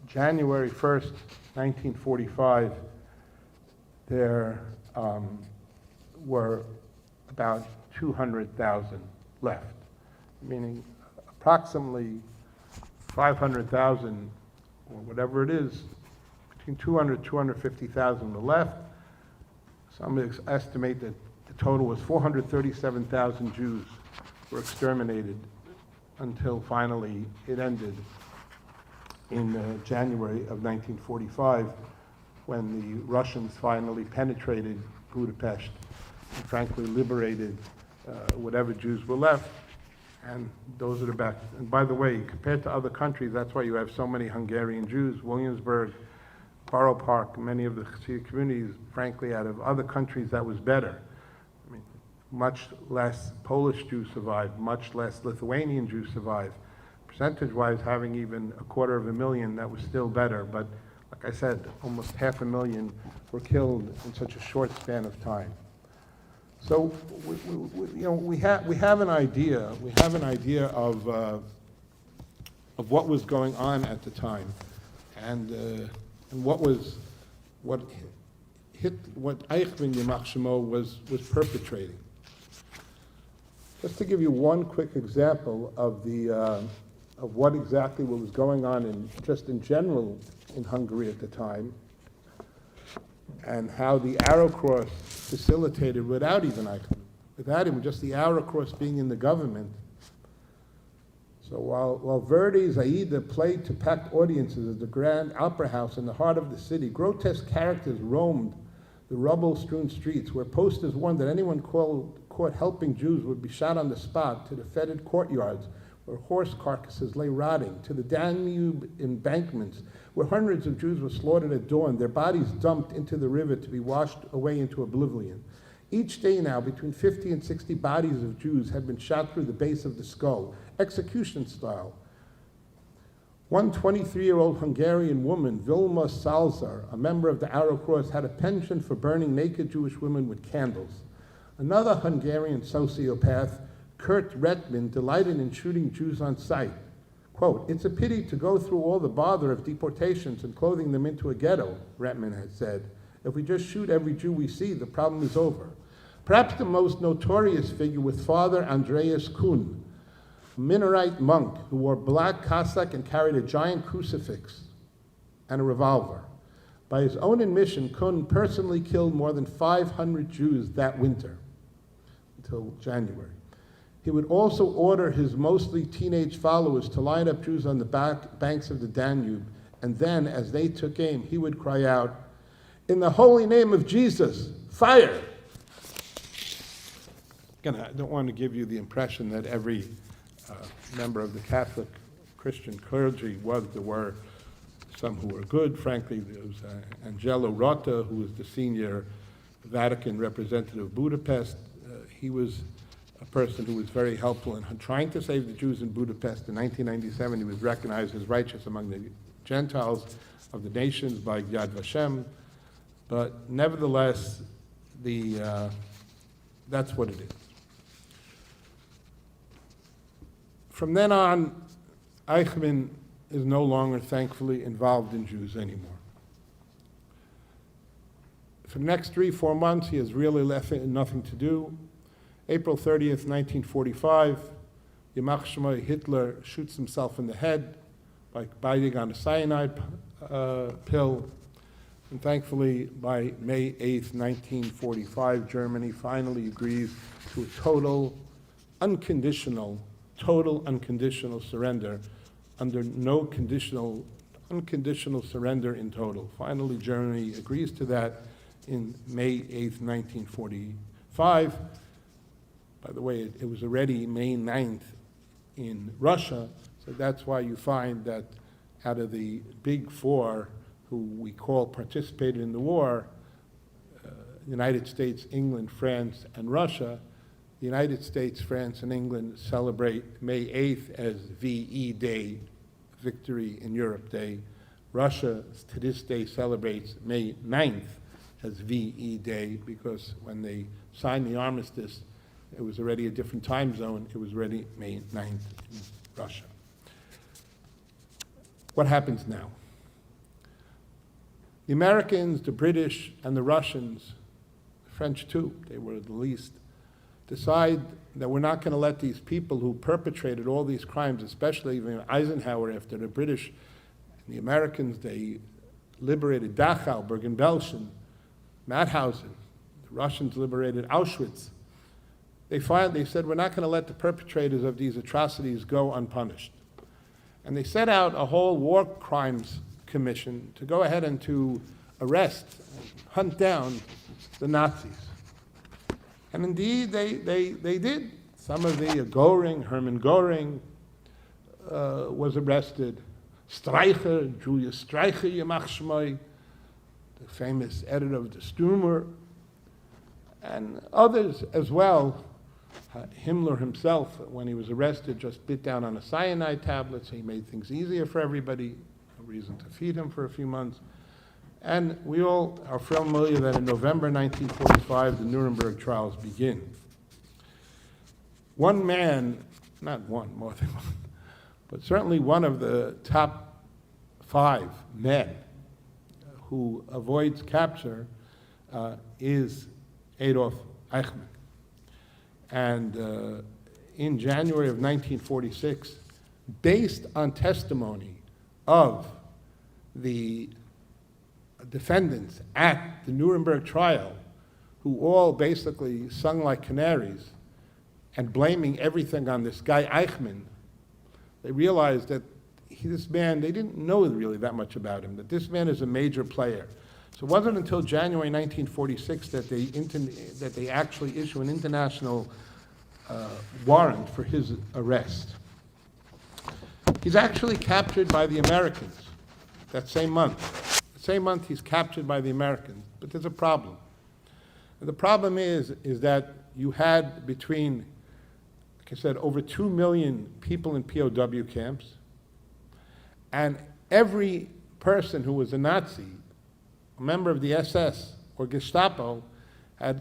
January 1st, 1945, there were about 200,000 left, meaning approximately 500,000, or whatever it is, between 200 and 250,000 were left. Some estimate that the total was 437,000 Jews were exterminated until finally it ended in January of 1945, when the Russians finally penetrated Budapest and frankly liberated whatever Jews were left. And those are the best. And by the way, compared to other countries, that's why you have so many Hungarian Jews. Williamsburg, Borough Park, many of the Hasidic communities, frankly, out of other countries, that was better. I mean, much less Polish Jews survived, much less Lithuanian Jews survived. Percentage-wise, having even 250,000, that was still better. But like I said, almost 500,000 were killed in such a short span of time. So we have an idea. We have an idea of what was going on at the time, and what Eichmann Yimach Shemo was perpetrating. Just to give you one quick example of what exactly was going on just in general in Hungary at the time, and how the Arrow Cross facilitated without even Eichmann, without him, just the Arrow Cross being in the government. So while Verdi's Aida played to packed audiences at the Grand Opera House in the heart of the city, grotesque characters roamed the rubble-strewn streets where posters warned that anyone caught helping Jews would be shot on the spot, to the fetid courtyards where horse carcasses lay rotting, to the Danube embankments where hundreds of Jews were slaughtered at dawn, their bodies dumped into the river to be washed away into oblivion. Each day now, between 50 and 60 bodies of Jews had been shot through the base of the skull, execution style. One 23-year-old Hungarian woman, Vilma Salzar, a member of the Arrow Cross, had a penchant for burning naked Jewish women with candles. Another Hungarian sociopath, Kurt Retman, delighted in shooting Jews on sight. Quote, "It's a pity to go through all the bother of deportations and clothing them into a ghetto," Retman had said. "If we just shoot every Jew we see, the problem is over." Perhaps the most notorious figure was Father Andreas Kuhn, a Mennonite monk who wore black cassock and carried a giant crucifix and a revolver. By his own admission, Kuhn personally killed more than 500 Jews that winter, until January. He would also order his mostly teenage followers to line up Jews on the banks of the Danube, and then, as they took aim, he would cry out, "In the holy name of Jesus, fire!" Again, I don't want to give you the impression that every member of the Catholic Christian clergy was. There were some who were good. Frankly, there was Angelo Rota, who was the senior Vatican representative of Budapest. He was a person who was very helpful in trying to save the Jews in Budapest. In 1997, he was recognized as righteous among the Gentiles of the nations by Yad Vashem. But nevertheless, that's what it is. From then on, Eichmann is no longer, thankfully, involved in Jews anymore. For the next 3-4 months, he has really left nothing to do. April 30th, 1945, EICHMANN, Hitler shoots himself in the head by biting on a cyanide pill. And thankfully, by May 8th, 1945, Germany finally agrees to a total unconditional surrender, under no unconditional surrender in total. Finally, Germany agrees to that in May 8th, 1945. By the way, it was already May 9th in Russia, so that's why you find that out of the big four who we call participated in the war, United States, England, France, and Russia, the United States, France, and England celebrate May 8th as VE Day, Victory in Europe Day. Russia, to this day, celebrates May 9th as VE Day because when they signed the armistice, it was already a different time zone. It was already May 9th in Russia. What happens now? The Americans, the British, and the Russians, the French too, they were the least, decide that we're not going to let these people who perpetrated all these crimes, especially even Eisenhower after the British and the Americans, they liberated Dachau, Bergen-Belsen, Mauthausen. The Russians liberated Auschwitz. They said, we're not going to let the perpetrators of these atrocities go unpunished. And they set out a whole war crimes commission to go ahead and to arrest, hunt down the Nazis. And indeed, they did. Some of the Hermann Göring was arrested. Streicher, Julius Streicher, EICHMANN, the famous editor of the Stürmer, and others as well. Himmler himself, when he was arrested, just bit down on a cyanide tablet, so he made things easier for everybody, no reason to feed him for a few months. And we all are familiar that in November 1945, the Nuremberg trials begin. One man, not one, more than one, but certainly one of the top 5 men who avoids capture is Adolf Eichmann. And in January of 1946, based on testimony of the defendants at the Nuremberg trial, who all basically sung like canaries and blaming everything on this guy Eichmann, they realized that this man, they didn't know really that much about him, that this man is a major player. So it wasn't until January 1946 that they actually issue an international warrant for his arrest. He's actually captured by the Americans that same month. The same month he's captured by the Americans, but there's a problem. And the problem is that you had between, like I said, over 2 million people in POW camps, and every person who was a Nazi, a member of the SS or Gestapo, has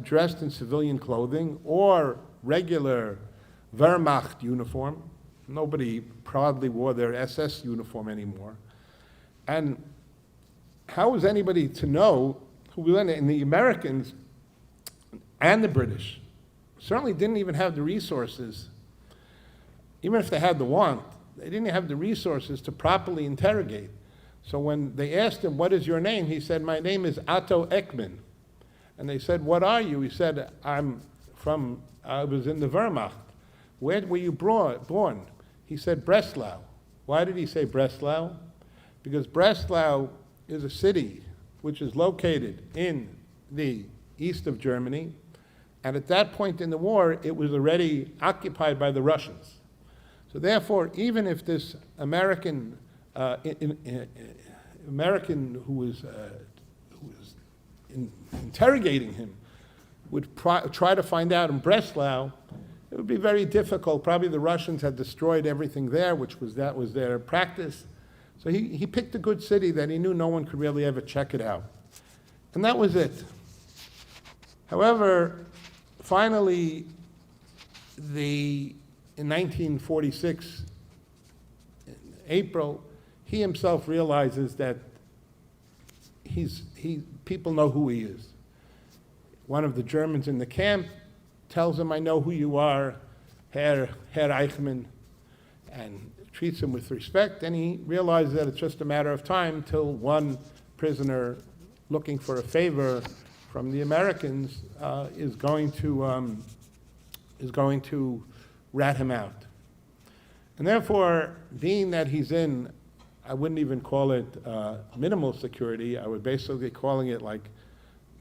dressed in civilian clothing or regular Wehrmacht uniform. Nobody proudly wore their SS uniform anymore. And how was anybody to know who we went? And the Americans and the British certainly didn't even have the resources, even if they had the want, they didn't have the resources to properly interrogate. So when they asked him, "What is your name?" he said, "My name is Otto Eichmann." And they said, "What are you?" He said, I was in the Wehrmacht. Where were you born? He said, Breslau. Why did he say Breslau? Because Breslau is a city which is located in the east of Germany, and at that point in the war, it was already occupied by the Russians. So therefore, even if this American American who was interrogating him would try to find out in Breslau, it would be very difficult. Probably the Russians had destroyed everything there, that was their practice. So he picked a good city that he knew no one could really ever check it out. And that was it. However, finally, in 1946, in April, he himself realizes that people know who he is. One of the Germans in the camp tells him, "I know who you are, Herr Eichmann," and treats him with respect, and he realizes that it's just a matter of time till one prisoner looking for a favor from the Americans is going to rat him out. And therefore, being that he's in, I wouldn't even call it minimal security, I would basically calling it like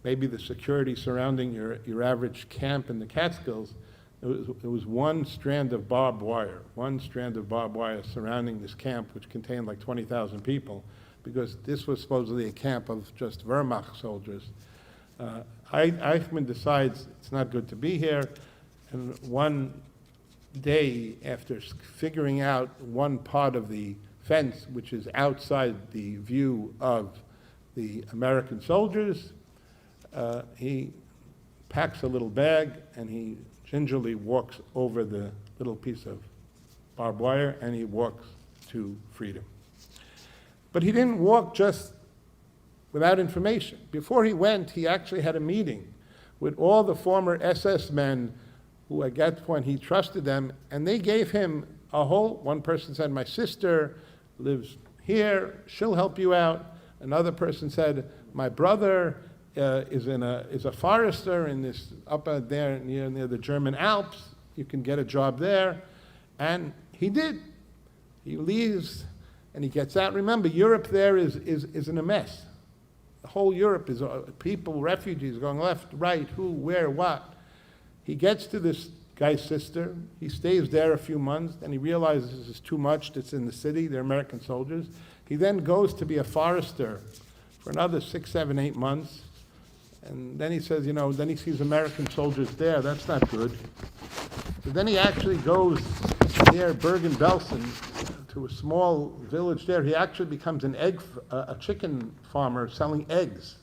maybe the security surrounding your average camp in the Catskills. It was one strand of barbed wire surrounding this camp, which contained like 20,000 people, because this was supposedly a camp of just Wehrmacht soldiers. Eichmann decides it's not good to be here, and one day, after figuring out one part of the fence, which is outside the view of the American soldiers, he packs a little bag and he gingerly walks over the little piece of barbed wire and he walks to freedom. But he didn't walk just without information. Before he went, he actually had a meeting with all the former SS men who at that point he trusted them, and they gave him one person said, "My sister lives here, she'll help you out." Another person said, "My brother is a forester in this up there near the German Alps. You can get a job there." And he did. He leaves and he gets out. Remember, Europe there is in a mess. The whole Europe is people, refugees going left, right, who, where, what. He gets to this guy's sister. He stays there a few months, and he realizes this is too much that's in the city. They're American soldiers. He then goes to be a forester for another 6, 7, 8 months. And then he says, then he sees American soldiers there. That's not good. So then he actually goes near Bergen-Belsen to a small village there. He actually becomes a chicken farmer selling eggs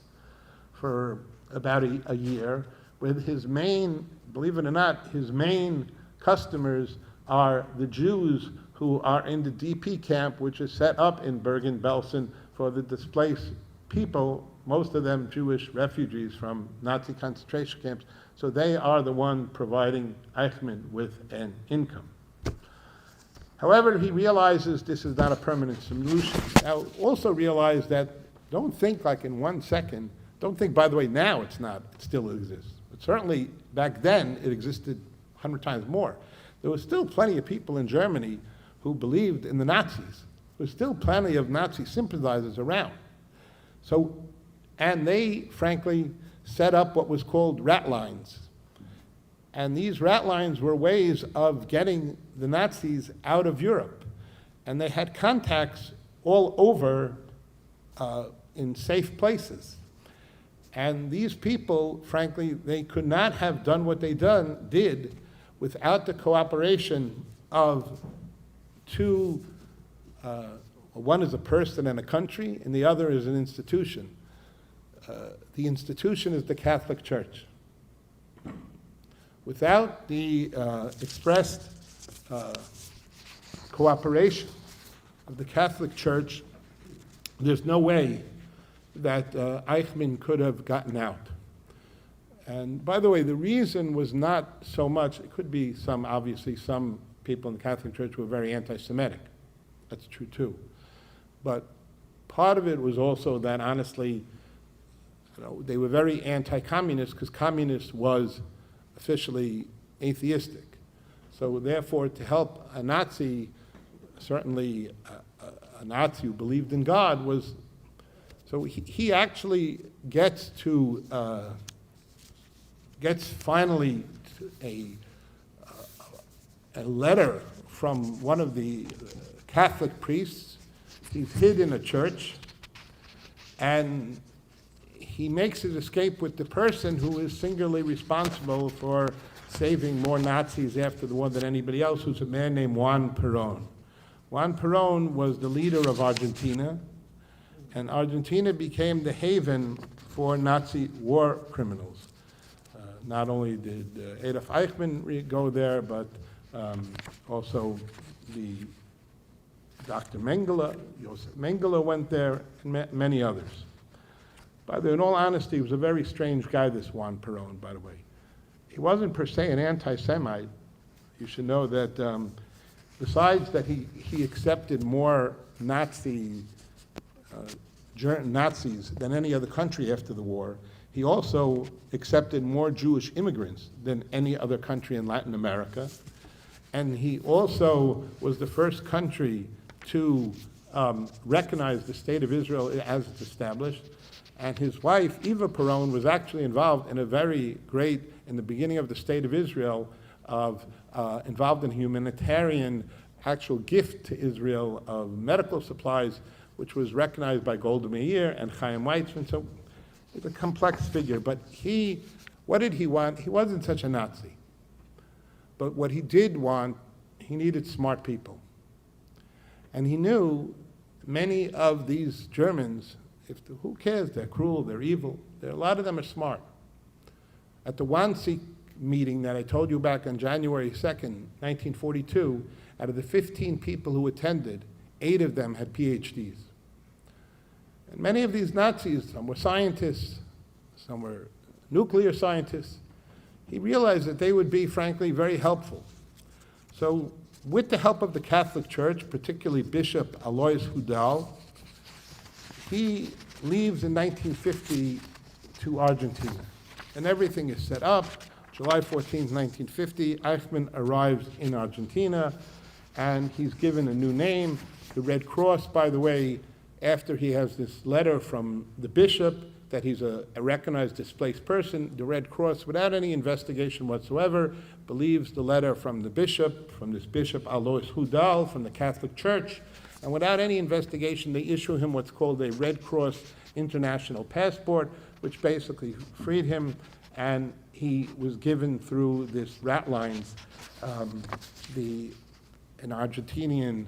for about a year, with his main, believe it or not, his main customers are the Jews who are in the DP camp, which is set up in Bergen-Belsen for the displaced people, most of them Jewish refugees from Nazi concentration camps. So they are the one providing Eichmann with an income. However, he realizes this is not a permanent solution. Now, also realize that, don't think like in 1 second, don't think, by the way, now it's not, it still exists. But certainly back then it existed 100 times more. There was still plenty of people in Germany who believed in the Nazis. There was still plenty of Nazi sympathizers around. So, and they, frankly, set up what was called rat lines. And these rat lines were ways of getting the Nazis out of Europe. And they had contacts all over in safe places. And these people, frankly, they could not have done what they did without the cooperation of two, one is a person and a country, and the other is an institution. The institution is the Catholic Church. Without the expressed cooperation of the Catholic Church, there's no way that Eichmann could have gotten out. And by the way, the reason was not so much, it could be obviously some people in the Catholic Church were very anti-Semitic. That's true too. But part of it was also that honestly, they were very anti-communist because communist was officially atheistic. So therefore, to help a Nazi, certainly a Nazi who believed in God was, so he actually gets finally a letter from one of the Catholic priests He's hid in a church, and he makes his escape with the person who is singularly responsible for saving more Nazis after the war than anybody else, who's a man named Juan Perón. Juan Perón was the leader of Argentina, and Argentina became the haven for Nazi war criminals. Not only did Adolf Eichmann go there, but also the Dr. Mengele, Josef Mengele went there, and many others. By the way, in all honesty, he was a very strange guy, this Juan Perón, by the way. He wasn't per se an anti-Semite. You should know that besides that he accepted more Nazis than any other country after the war, he also accepted more Jewish immigrants than any other country in Latin America. And he also was the first country to recognize the State of Israel as it's established. And his wife, Eva Perón, was actually involved in a very great, in the beginning of the State of Israel, involved in humanitarian actual gift to Israel of medical supplies, which was recognized by Golda Meir and Chaim Weizmann. So it's a complex figure. But what did he want? He wasn't such a Nazi. But what he did want, he needed smart people. And he knew many of these Germans, who cares? They're cruel, they're evil. A lot of them are smart. At the Wannsee meeting that I told you back on January 2nd, 1942, out of the 15 people who attended, 8 of them had PhDs. And many of these Nazis, some were scientists, some were nuclear scientists. He realized that they would be, frankly, very helpful. So with the help of the Catholic Church, particularly Bishop Alois Hudal, he leaves in 1950 to Argentina. And everything is set up. July 14, 1950, Eichmann arrives in Argentina, and he's given a new name. The Red Cross, by the way, after he has this letter from the bishop that he's a recognized displaced person, the Red Cross, without any investigation whatsoever, believes the letter from the bishop, from this Bishop Alois Hudal from the Catholic Church, and without any investigation, they issue him what's called a Red Cross International Passport, which basically freed him, and he was given through this Ratlines, an Argentinian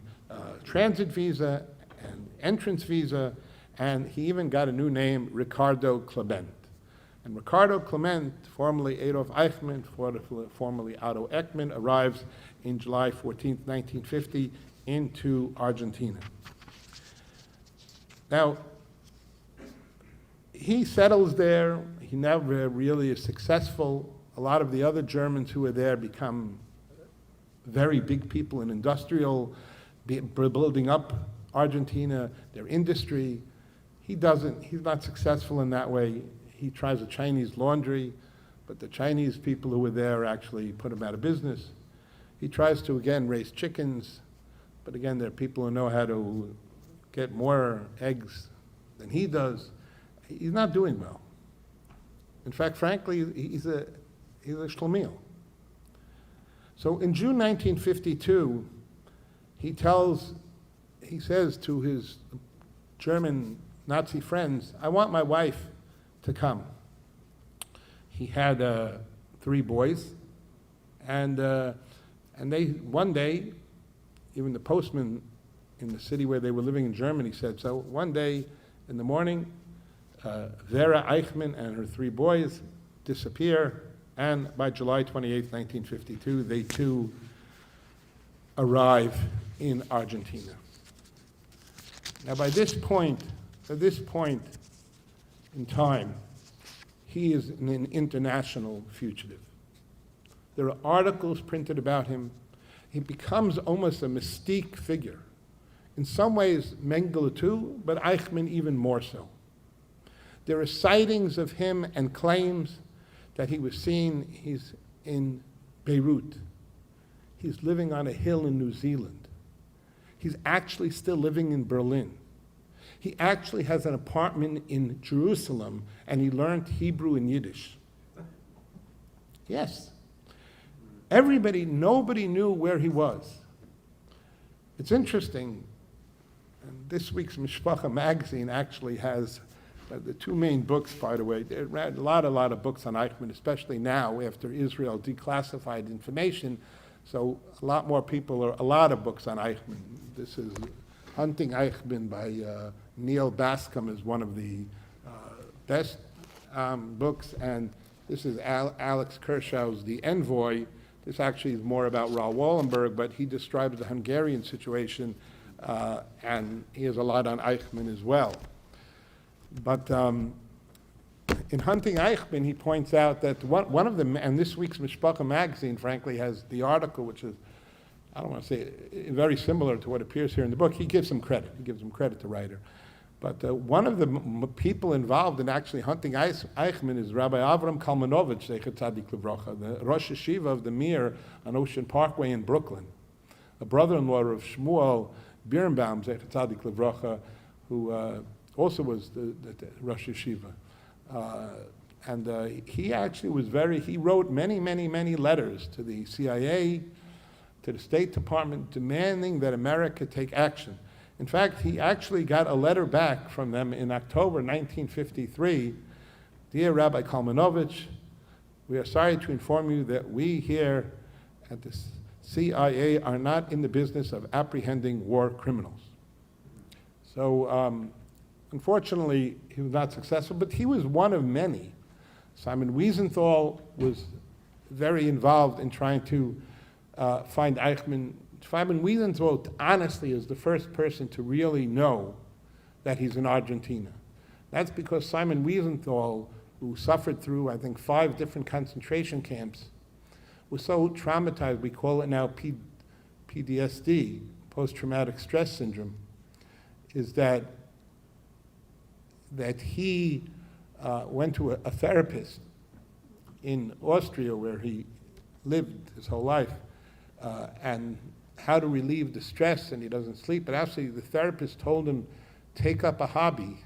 transit visa and entrance visa, and he even got a new name, Ricardo Clement. And Ricardo Clement, formerly Adolf Eichmann, formerly Otto Eckmann, arrives in July 14, 1950, into Argentina. Now, he settles there. He never really is successful. A lot of the other Germans who are there become very big people in industrial, building up Argentina, their industry. He's not successful in that way. He tries a Chinese laundry, but the Chinese people who were there actually put him out of business. He tries to, again, raise chickens, but again, there are people who know how to get more eggs than he does. He's not doing well. In fact, frankly, he's a schlemiel. So in June 1952, he says to his German Nazi friends, I want my wife to come. He had 3 boys, and they, one day, even the postman in the city where they were living in Germany said, so one day in the morning, Vera Eichmann and her 3 boys disappear, and by July 28, 1952, they too arrive in Argentina. Now, at this point in time, he is an international fugitive. There are articles printed about him. He becomes almost a mystique figure. In some ways, Mengele too, but Eichmann even more so. There are sightings of him and claims that he was seen. He's in Beirut. He's living on a hill in New Zealand. He's actually still living in Berlin. He actually has an apartment in Jerusalem, and he learned Hebrew and Yiddish. Yes. Nobody knew where he was. It's interesting. And this week's Mishpacha magazine actually has the two main books, by the way. There are a lot of books on Eichmann, especially now after Israel declassified information. So a lot more people, a lot of books on Eichmann. This is Hunting Eichmann by Neil Bascom is one of the best books, and this is Alex Kershaw's The Envoy. This actually is more about Raoul Wallenberg, but he describes the Hungarian situation, and he has a lot on Eichmann as well. But in Hunting Eichmann, he points out that one of them, and this week's Mishpacha magazine, frankly, has the article, which is, I don't want to say, very similar to what appears here in the book. He gives him credit. He gives him credit, the writer. But one of the people involved in actually hunting Eichmann is Rabbi Avram Kalmanovich, Zecher Tzadik Livrocha, the Rosh Yeshiva of the Mir on Ocean Parkway in Brooklyn, a brother-in-law of Shmuel Birnbaum, Zecher Tzadik Livrocha, who also was the Rosh Yeshiva. And he actually was he wrote many letters to the CIA, to the State Department, demanding that America take action. In fact, he actually got a letter back from them in October 1953. Dear Rabbi Kalmanovich, we are sorry to inform you that we here at the CIA are not in the business of apprehending war criminals. So unfortunately, he was not successful, but he was one of many. Simon Wiesenthal was very involved in trying to find Eichmann. Simon Wiesenthal, honestly, is the first person to really know that he's in Argentina. That's because Simon Wiesenthal, who suffered through, I think, 5 different concentration camps, was so traumatized, we call it now PTSD, post-traumatic stress syndrome, is that he went to a therapist in Austria where he lived his whole life, and how to relieve the stress, and he doesn't sleep. But actually, the therapist told him, take up a hobby,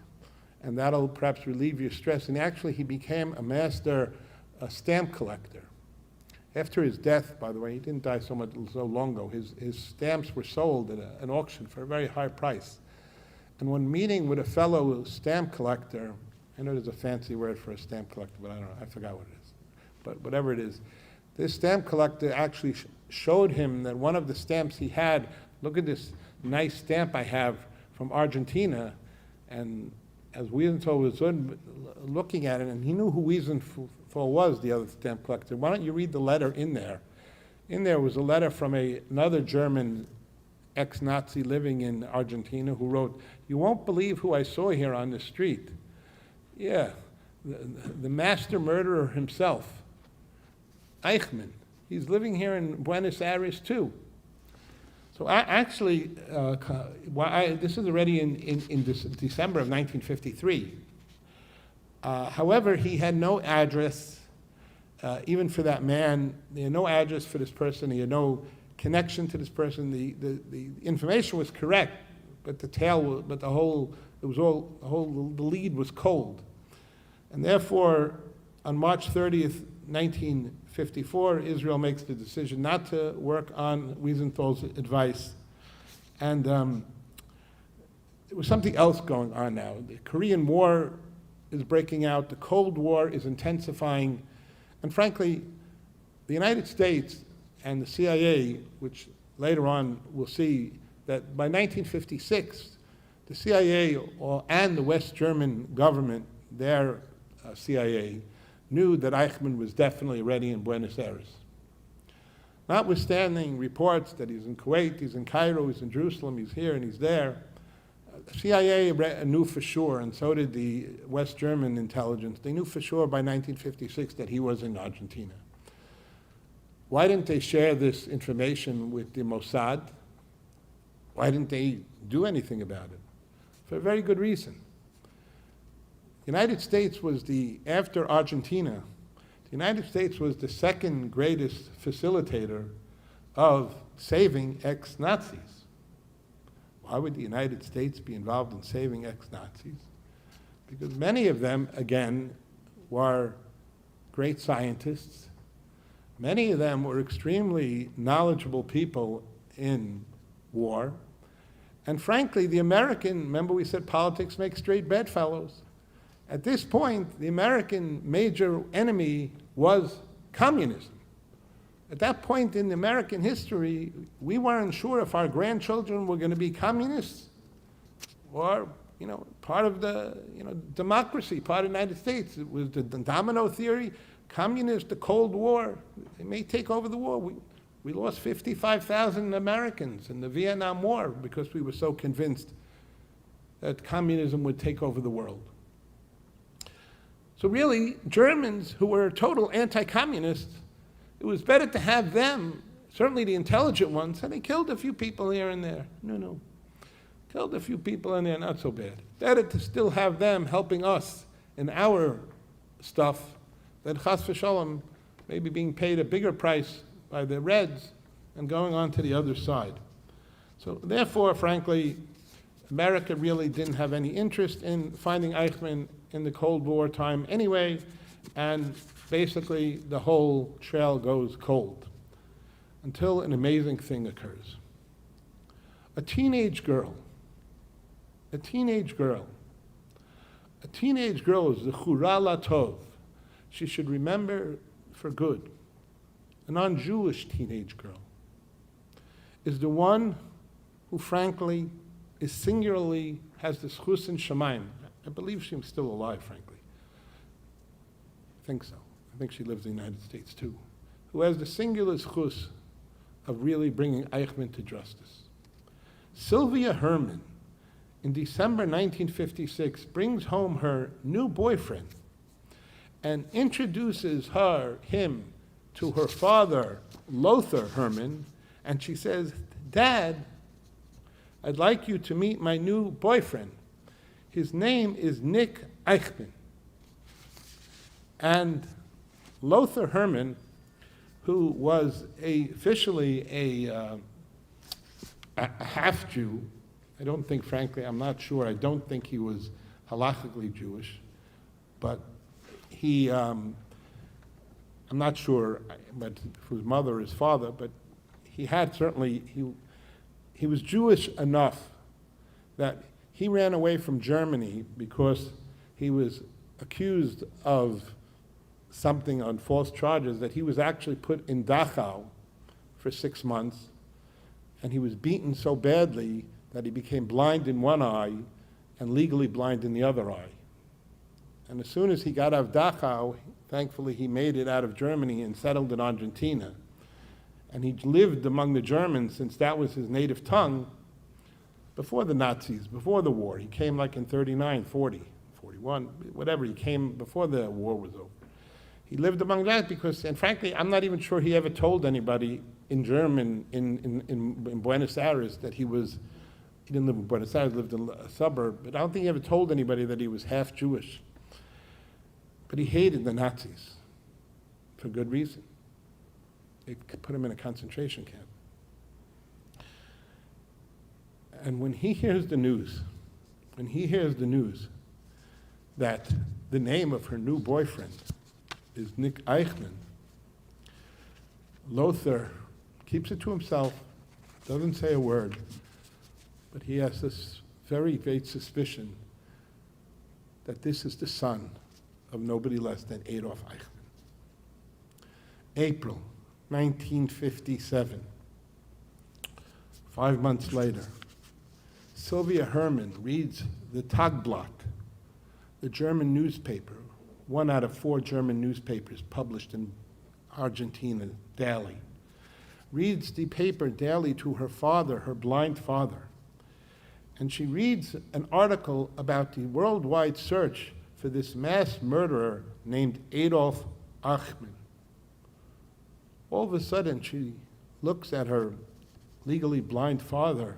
and that'll perhaps relieve your stress. And actually, he became a master stamp collector. After his death, by the way, he didn't die so long ago, his stamps were sold at an auction for a very high price. And when meeting with a fellow stamp collector, I know there's a fancy word for a stamp collector, but I don't know, I forgot what it is. But whatever it is, this stamp collector actually showed him that one of the stamps he had, look at this nice stamp I have from Argentina, and as Wiesenthal was looking at it, and he knew who Wiesenthal was, the other stamp collector. Why don't you read the letter in there? In there was a letter from another German ex-Nazi living in Argentina who wrote, you won't believe who I saw here on the street. Yeah, the master murderer himself, Eichmann. He's living here in Buenos Aires too. So actually, this is already in December of 1953. However, he had no address, even for that man. He had no address for this person. He had no connection to this person. The information was correct, but the lead was cold. And therefore, on March 30th, 1954, Israel makes the decision not to work on Wiesenthal's advice. And there was something else going on now. The Korean War is breaking out. The Cold War is intensifying. And frankly, the United States and the CIA, which later on we'll see that by 1956, the CIA and the West German government, their CIA, knew that Eichmann was definitely ready in Buenos Aires. Notwithstanding reports that he's in Kuwait, he's in Cairo, he's in Jerusalem, he's here and he's there, the CIA knew for sure, and so did the West German intelligence. They knew for sure by 1956 that he was in Argentina. Why didn't they share this information with the Mossad? Why didn't they do anything about it? For a very good reason. The United States was after Argentina, the United States was the second greatest facilitator of saving ex-Nazis. Why would the United States be involved in saving ex-Nazis? Because many of them, again, were great scientists. Many of them were extremely knowledgeable people in war. And frankly, the American, remember we said politics makes straight bedfellows. At this point, the American major enemy was communism. At that point in American history, we weren't sure if our grandchildren were going to be communists or, part of the, democracy, part of the United States. It was the domino theory, communists, the Cold War. They may take over the war. We lost 55,000 Americans in the Vietnam War because we were so convinced that communism would take over the world. So really, Germans who were total anti-communists, it was better to have them, certainly the intelligent ones, and they killed a few people here and there. No. Killed a few people in there, not so bad. Better to still have them helping us in our stuff than chas v'shalom, maybe being paid a bigger price by the Reds and going on to the other side. So therefore, frankly, America really didn't have any interest in finding Eichmann in the Cold War time anyway, and basically the whole trail goes cold until an amazing thing occurs. A teenage girl is the Chura Latov. She should remember for good. A non-Jewish teenage girl is the one who, frankly, is singularly has the schus in Shemaim. I believe she's still alive, frankly. I think so. I think she lives in the United States too. Who has the singular schus of really bringing Eichmann to justice. Sylvia Herman, in December 1956, brings home her new boyfriend and introduces him to her father, Lothar Herman, and she says, "Dad, I'd like you to meet my new boyfriend. His name is Nick Eichmann." And Lothar Herman, who was officially a half-Jew, I don't think, frankly, I'm not sure, I don't think he was halachically Jewish, but he, I'm not sure, but his mother or his father, but he had certainly, he was Jewish enough that he ran away from Germany because he was accused of something on false charges, that he was actually put in Dachau for 6 months, and he was beaten so badly that he became blind in one eye and legally blind in the other eye. And as soon as he got out of Dachau, thankfully he made it out of Germany and settled in Argentina. And he lived among the Germans, since that was his native tongue, before the Nazis, before the war. He came like in 39, 40, 41, whatever. He came before the war was over. He lived among that because, and frankly, I'm not even sure he ever told anybody in German, in Buenos Aires, that he didn't live in Buenos Aires, lived in a suburb, but I don't think he ever told anybody that he was half Jewish. But he hated the Nazis for good reason. They put him in a concentration camp. And when he hears the news that the name of her new boyfriend is Nick Eichmann, Lothar keeps it to himself, doesn't say a word, but he has this very vague suspicion that this is the son of nobody less than Adolf Eichmann. April 1957, 5 months later, Sylvia Herman reads the Tagblatt, the German newspaper, 1 out of 4 German newspapers published in Argentina daily. Reads the paper daily to her father, her blind father. And she reads an article about the worldwide search for this mass murderer named Adolf Eichmann. All of a sudden, she looks at her legally blind father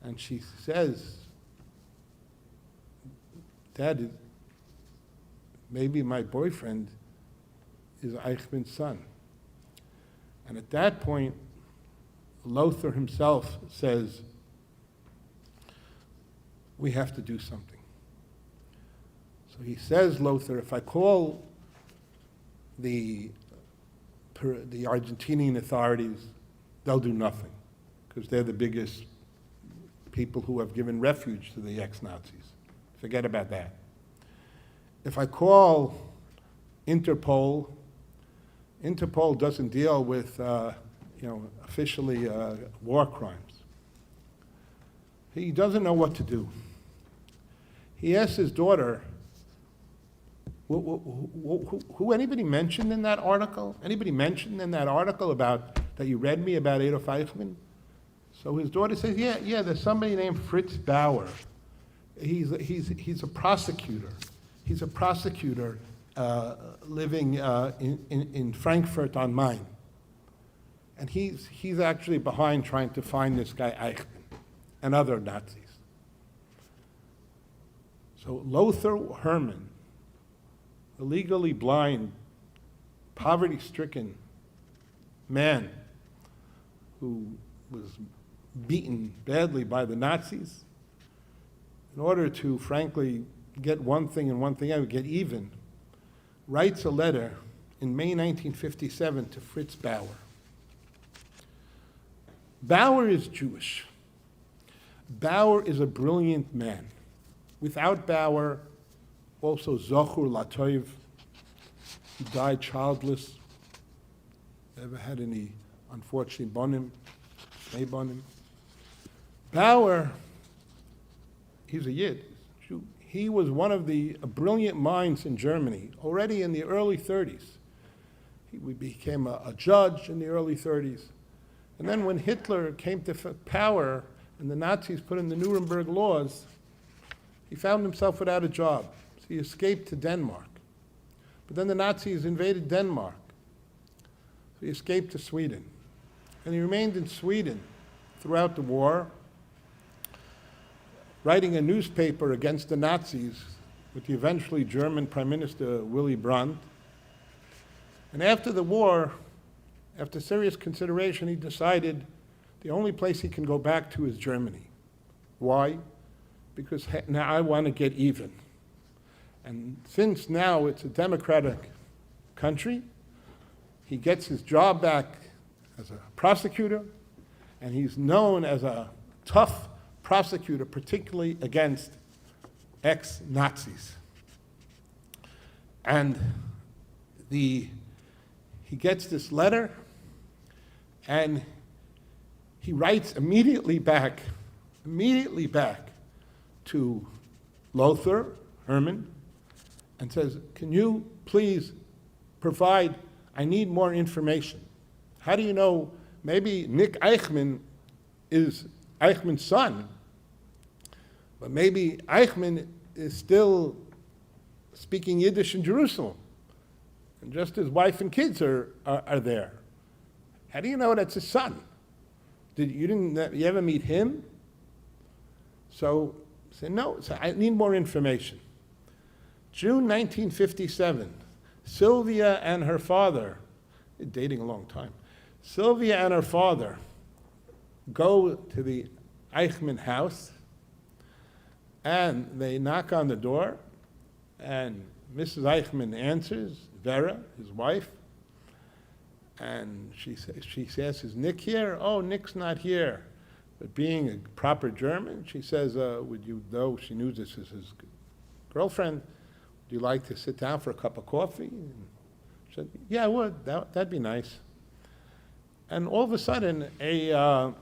and she says, "Dad, maybe my boyfriend is Eichmann's son." And at that point, Lothar himself says, "We have to do something." So he says, Lothar, if I call the Argentinian authorities, they'll do nothing, because they're the biggest people who have given refuge to the ex-Nazis. Forget about that. If I call Interpol, Interpol doesn't deal with, officially war crimes. He doesn't know what to do. He asked his daughter, who anybody mentioned in that article? Anybody mentioned in that article about, that you read me about Adolf Eichmann? So his daughter says, yeah, there's somebody named Fritz Bauer. He's a prosecutor. He's a prosecutor living in Frankfurt on Main. And he's actually behind trying to find this guy Eichmann and other Nazis. So Lothar Herman, a legally blind, poverty-stricken man who was beaten badly by the Nazis, in order to, frankly, get one thing and one thing out, get even, writes a letter in May 1957 to Fritz Bauer. Bauer is Jewish. Bauer is a brilliant man. Without Bauer, also Zochur Latoiv, he died childless, never had any, unfortunately, bonim, may bonim. Bauer, he's a Yid. He was one of the brilliant minds in Germany, already in the early 30s. He became a judge in the early 30s. And then when Hitler came to power and the Nazis put in the Nuremberg laws, he found himself without a job. So he escaped to Denmark. But then the Nazis invaded Denmark. So he escaped to Sweden. And he remained in Sweden throughout the war, writing a newspaper against the Nazis with the eventually German Prime Minister Willy Brandt. And after the war, after serious consideration, he decided the only place he can go back to is Germany. Why? Because now I want to get even. And since now it's a democratic country, he gets his job back as a prosecutor, and he's known as a tough prosecutor, particularly against ex-Nazis. And he gets this letter, and he writes immediately back to Lothar Herman and says, can you please provide, I need more information. How do you know, maybe Nick Eichmann is Eichmann's son, but maybe Eichmann is still speaking Yiddish in Jerusalem, and just his wife and kids are there. How do you know that's his son? You ever meet him? So say no. So I need more information. June 1957, Sylvia and her father, they're dating a long time. Sylvia and her father go to the Eichmann house, and they knock on the door, and Mrs. Eichmann answers, Vera, his wife, and she says, is Nick here? Oh, Nick's not here. But being a proper German, she says, would you, though she knew this is his girlfriend, would you like to sit down for a cup of coffee? And she said, yeah, I would. That'd be nice. And all of a sudden, a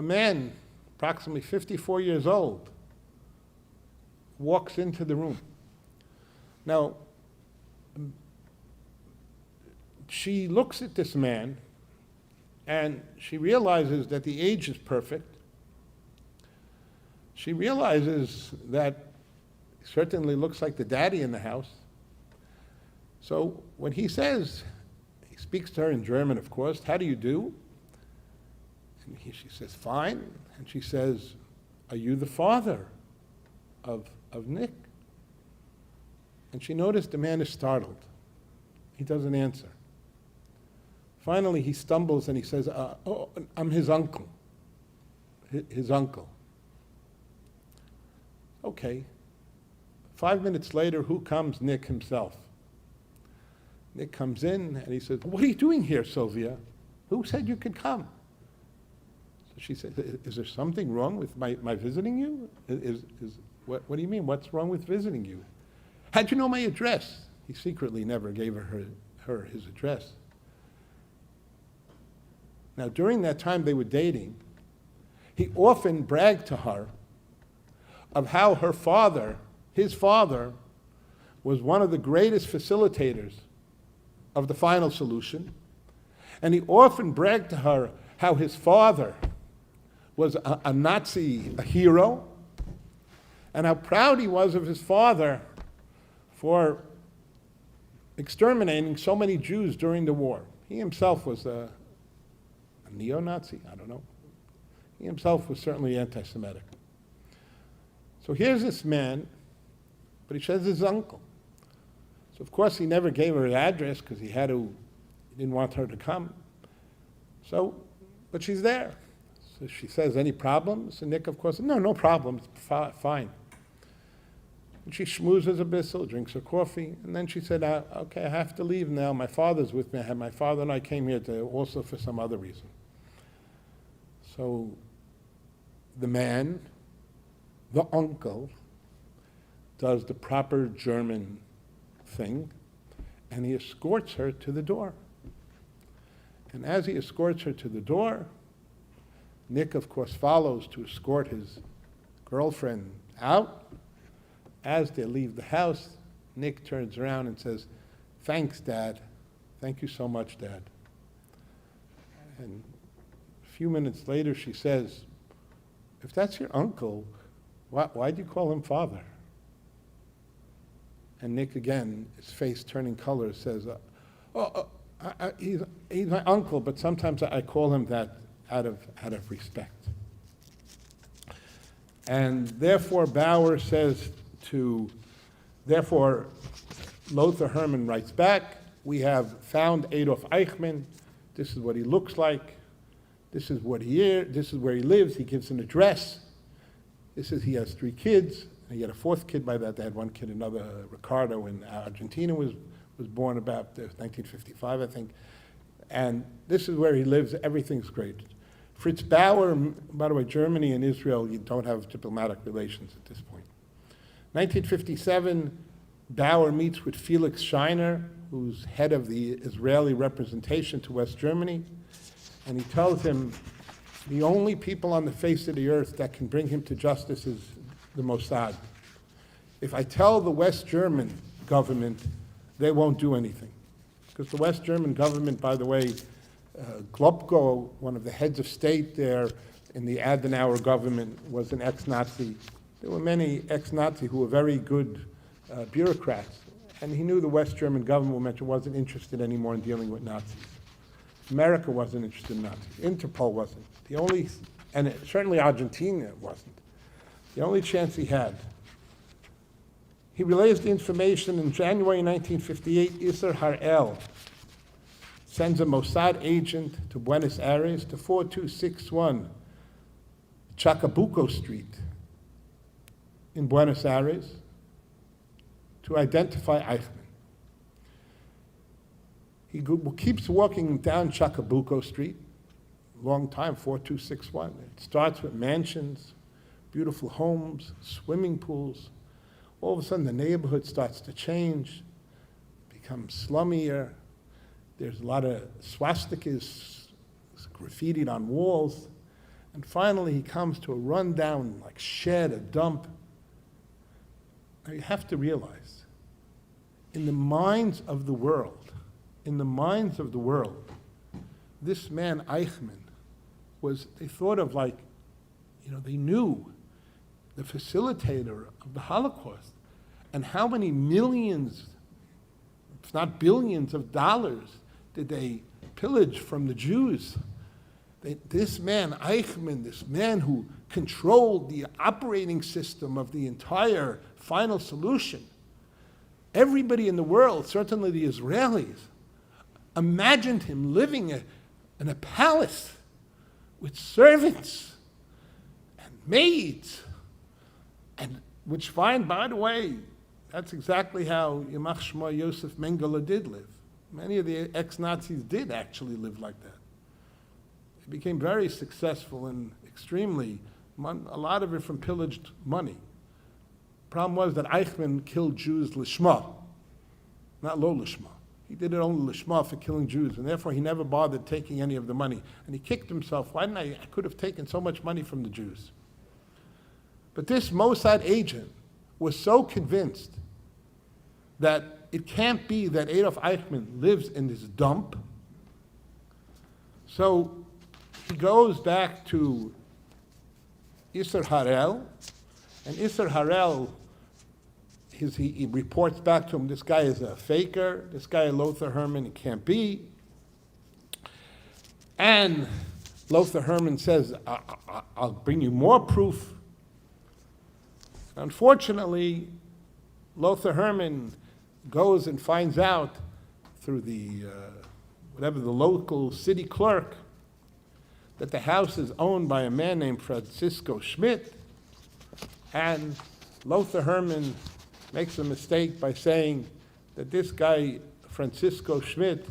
man, approximately 54 years old, walks into the room. Now, she looks at this man, and she realizes that the age is perfect. She realizes that he certainly looks like the daddy in the house. So when he says, he speaks to her in German, of course, how do you do? And she says, fine. And she says, are you the father of Nick? And she noticed the man is startled. He doesn't answer. Finally, he stumbles and he says, oh, I'm his uncle. His uncle. Okay. 5 minutes later, who comes? Nick himself. Nick comes in and he says, what are you doing here, Sylvia? Who said you could come? So She said, is there something wrong with my visiting you? What do you mean? What's wrong with visiting you? How'd you know my address? He secretly never gave her his address. Now, during that time they were dating, he often bragged to her of how his father, was one of the greatest facilitators of the final solution. And he often bragged to her how his father was a Nazi, a hero, and how proud he was of his father for exterminating so many Jews during the war. He himself was a neo-Nazi, I don't know. He himself was certainly anti-Semitic. So here's this man, but he says his uncle. So of course he never gave her his address because he didn't want her to come. So, but she's there. So she says, any problems? And Nick, of course, no problems, fine. And she schmoozes a bissel, drinks her coffee, and then she said, okay, I have to leave now. My father's with me. My father and I came here also for some other reason. So the man, the uncle, does the proper German thing, and he escorts her to the door. And as he escorts her to the door, Nick, of course, follows to escort his girlfriend out. As they leave the house, Nick turns around and says, thanks, Dad. Thank you so much, Dad. And a few minutes later, she says, if that's your uncle, why'd you call him father? And Nick, again, his face turning color, says, he's my uncle, but sometimes I call him that out of respect. And therefore, Bauer says therefore, Lothar Hermann writes back, we have found Adolf Eichmann. This is what he looks like. This is what he is. This is where he lives. He gives an address. He has 3 kids. He had a 4th kid by that. They had 1 kid, another Ricardo in Argentina was born about 1955, I think. And this is where he lives. Everything's great. Fritz Bauer, by the way, Germany and Israel, you don't have diplomatic relations at this point. 1957, Bauer meets with Felix Scheiner, who's head of the Israeli representation to West Germany, and he tells him the only people on the face of the earth that can bring him to justice is the Mossad. If I tell the West German government, they won't do anything. Because the West German government, by the way, Globko, one of the heads of state there in the Adenauer government, was an ex-Nazi. There were many ex-Nazi who were very good bureaucrats, and he knew the West German government wasn't interested anymore in dealing with Nazis. America wasn't interested in Nazis. Interpol wasn't. And certainly Argentina wasn't. The only chance he had. He relays the information in January 1958. Isser Harel sends a Mossad agent to Buenos Aires to 4261 Chacabuco Street in Buenos Aires to identify Eichmann. He keeps walking down Chacabuco Street, long time, 4261. It starts with mansions, beautiful homes, swimming pools. All of a sudden, the neighborhood starts to change, becomes slummier. There's a lot of swastikas graffitied on walls. And finally, he comes to a rundown, like shed, a dump. Now, you have to realize, in the minds of the world, this man, Eichmann, they thought of like, they knew the facilitator of the Holocaust, and how many millions, if not billions of dollars did they pillage from the Jews. This man, Eichmann, this man who controlled the operating system of the entire final solution, everybody in the world, certainly the Israelis, imagined him living in a palace with servants and maids, and which find, by the way, that's exactly how Yamach Shema Yosef Mengele did live. Many of the ex-Nazis did actually live like that. He became very successful and extremely, a lot of it from pillaged money. Problem was that Eichmann killed Jews lishma, not lo lishma. He did it only lishma, for killing Jews, and therefore he never bothered taking any of the money. And he kicked himself, why didn't I could have taken so much money from the Jews. But this Mossad agent was so convinced that it can't be that Adolf Eichmann lives in this dump. So he goes back to Isser Harel, and Isser Harel, he reports back to him, this guy is a faker, this guy Lothar Herman, it can't be. And Lothar Herman says, I'll bring you more proof. Unfortunately, Lothar Herman goes and finds out through the, the local city clerk, that the house is owned by a man named Francisco Schmidt, and Lothar Herman makes a mistake by saying that this guy, Francisco Schmidt,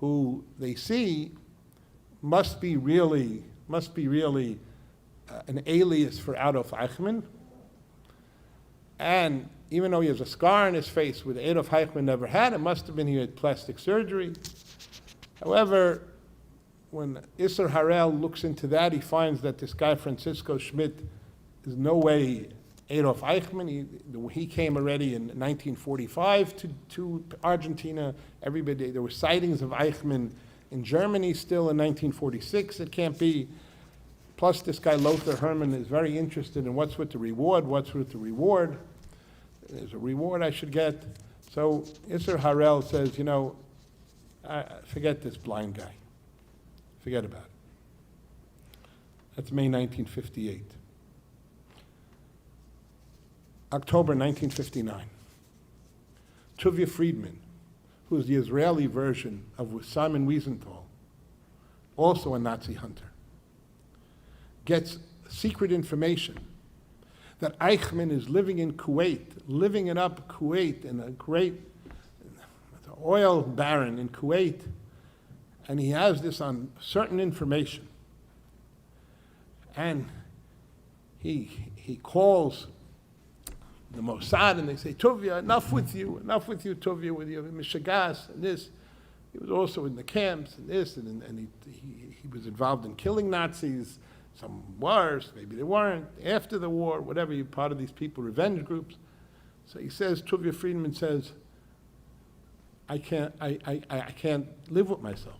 who they see must be really an alias for Adolf Eichmann. And even though he has a scar on his face, which Adolf Eichmann never had, it must have been he had plastic surgery. However, when Isser Harel looks into that, he finds that this guy, Francisco Schmidt, is no way Adolf Eichmann. He came already in 1945 to Argentina. Everybody, there were sightings of Eichmann in Germany still in 1946. It can't be. Plus, this guy Lothar Herman is very interested in what's with the reward, There's a reward I should get. So Isser Harel says, forget this blind guy. Forget about it. That's May 1958. October 1959. Tuvia Friedman, who is the Israeli version of Simon Wiesenthal, also a Nazi hunter, gets secret information that Eichmann is living in Kuwait, living it up Kuwait, in a great oil baron in Kuwait, and he has this on certain information. And he calls the Mossad, and they say, Tuvia, enough with you, Tuvia, with your Mishagas, and this. He was also in the camps, and this, and he was involved in killing Nazis. Some were, maybe they weren't, after the war, whatever, you're part of these people, revenge groups. So he says, Tuvia Friedman says, I can't live with myself.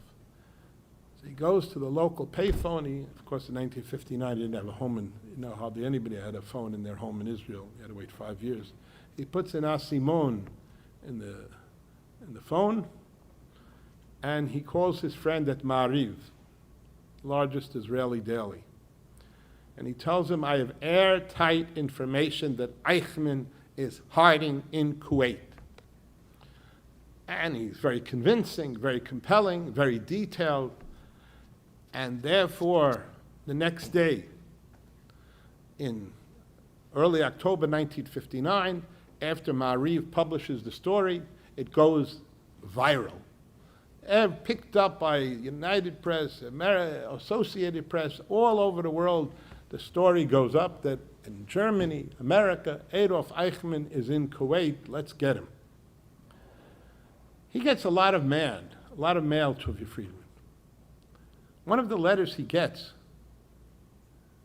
So he goes to the local payphone. Of course, in 1959, he didn't have a home, hardly anybody had a phone in their home in Israel. He had to wait 5 years. He puts an Eisenman in the phone, and he calls his friend at Ma'ariv, largest Israeli daily. And he tells him, I have airtight information that Eichmann is hiding in Kuwait. And he's very convincing, very compelling, very detailed. And therefore, the next day, in early October 1959, after Ma'ariv publishes the story, it goes viral. Picked up by United Press, Associated Press, all over the world. The story goes up that in Germany, America, Adolf Eichmann is in Kuwait, let's get him. He gets a lot of mail, Tuvia Friedman. One of the letters he gets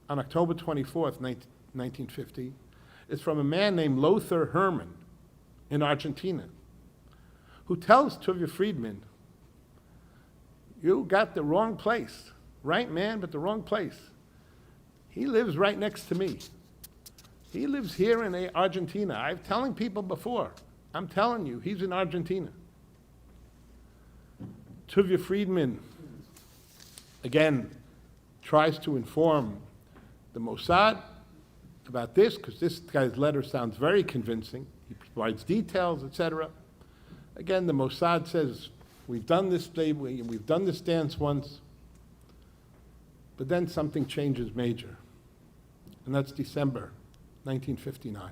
on October 24th, 1950, is from a man named Lothar Herman in Argentina, who tells Tuvia Friedman, you got the wrong place. Right man, but the wrong place. He lives right next to me. He lives here in Argentina. I'm telling people before. I'm telling you, he's in Argentina. Tuvia Friedman, again, tries to inform the Mossad about this, because this guy's letter sounds very convincing. He provides details, etc. Again, the Mossad says, we've done this dance once, but then something changes major, and that's December 1959.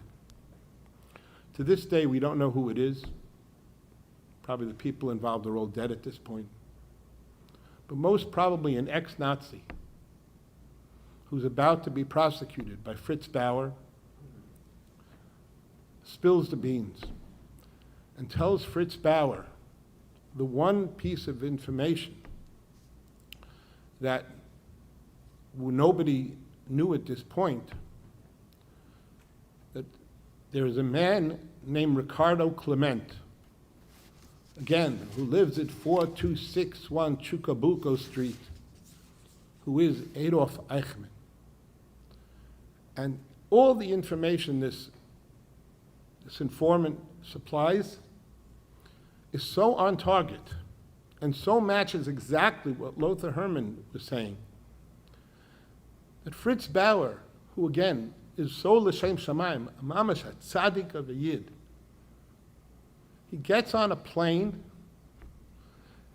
To this day, we don't know who it is. Probably the people involved are all dead at this point. but most probably an ex-Nazi, who's about to be prosecuted by Fritz Bauer, spills the beans and tells Fritz Bauer the one piece of information that nobody knew at this point, that there is a man named Ricardo Clement, again, who lives at 4261 Chucabuco Street, who is Adolf Eichmann. And all the information this informant supplies is so on target and so matches exactly what Lothar Hermann was saying, that Fritz Bauer, who again is so l'shem shamayim, a mamash, a tzaddik of a yid, he gets on a plane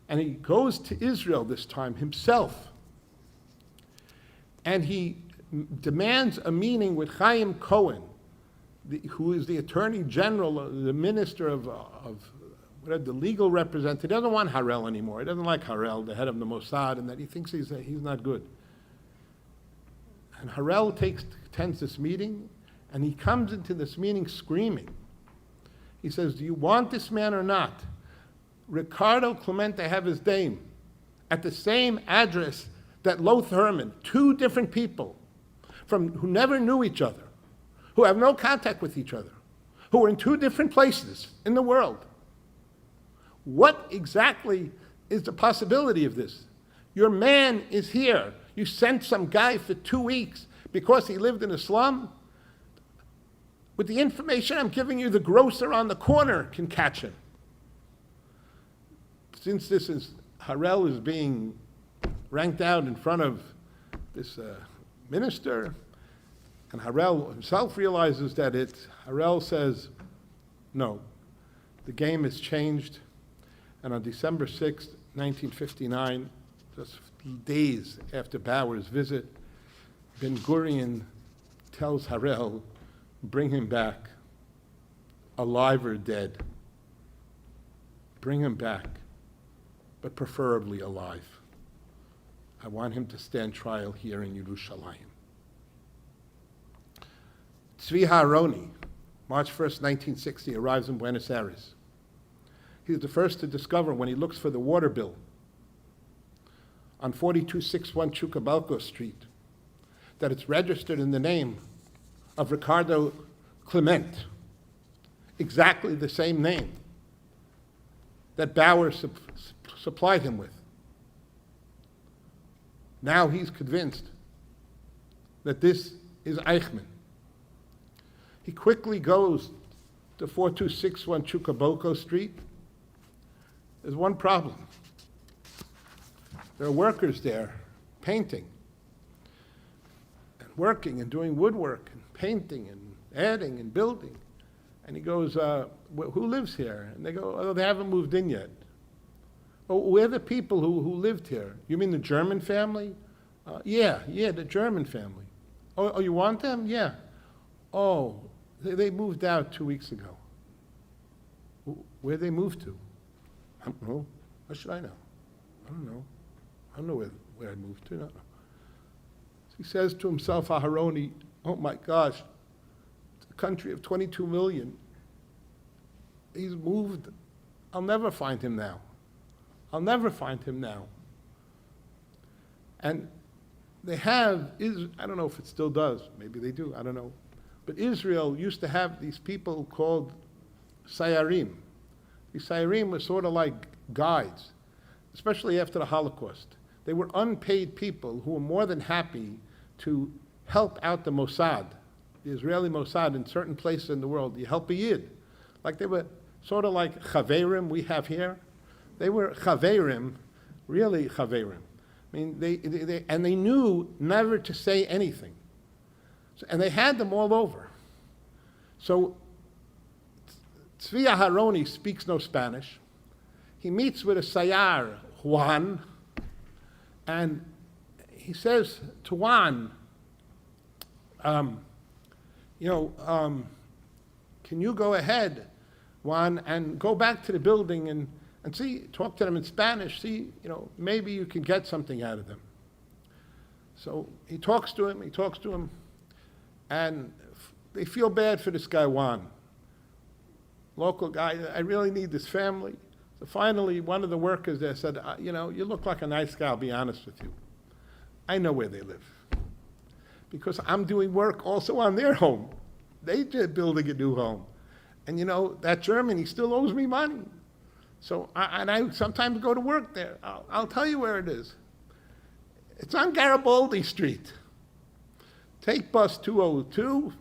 and he goes to Israel this time himself, and he demands a meeting with Chaim Cohen, who is the Attorney General, the Minister of whatever, the legal representative. He doesn't want Harel anymore. He doesn't like Harel, the head of the Mossad, and that he thinks he's not good. And Harel attends this meeting, and he comes into this meeting screaming. He says, do you want this man or not? Ricardo Clemente have his name at the same address that Lothar Hermann, two different people who never knew each other, who have no contact with each other, who are in two different places in the world. What exactly is the possibility of this? Your man is here. You sent some guy for 2 weeks because he lived in a slum? With the information I'm giving you, the grocer on the corner can catch him. Since Harel is being ranked out in front of this minister, and Harel himself realizes that Harel says, no, the game has changed. And on December 6th, 1959, just days after Bauer's visit, Ben Gurion tells Harel, bring him back, alive or dead. Bring him back, but preferably alive. I want him to stand trial here in Yerushalayim. Tzvi Haroni, March 1st, 1960, arrives in Buenos Aires. He's the first to discover, when he looks for the water bill on 4261 Chucabuco Street, that it's registered in the name of Ricardo Clement, exactly the same name that Bauer supplied him with. Now he's convinced that this is Eichmann. He quickly goes to 4261 Chucabuco Street. There's one problem. There are workers there painting and working and doing woodwork and painting and adding and building. And he goes, who lives here? And they go, oh, they haven't moved in yet. Oh, we're the people who lived here. You mean the German family? Yeah, the German family. Oh, you want them? Yeah. Oh, they moved out 2 weeks ago. Where they moved to? I don't know. How should I know? I don't know. I don't know where I moved to. No. So he says to himself, Aharoni, oh my gosh, it's a country of 22 million. He's moved. I'll never find him now. I'll never find him now. And they have, I don't know if it still does, maybe they do, I don't know. But Israel used to have these people called Sayarim. These Sayarim were sort of like guides, especially after the Holocaust. They were unpaid people who were more than happy to help out the Mossad, the Israeli Mossad in certain places in the world. You help a Yid. Like they were sort of like Chaverim we have here. They were Chaverim, really Chaverim. I mean, they knew never to say anything. And they had them all over. So Tzvi Aharoni speaks no Spanish. He meets with a Sayar, Juan, and he says to Juan, can you go ahead, Juan, and go back to the building and and see, talk to them in Spanish, see, maybe you can get something out of them. So he talks to him, and they feel bad for this guy, Juan. Local guy, I really need this family. So finally, one of the workers there said, you look like a nice guy, I'll be honest with you. I know where they live. Because I'm doing work also on their home. They're building a new home. And that German, he still owes me money. So, I sometimes go to work there. I'll tell you where it is. It's on Garibaldi Street. Take bus 202,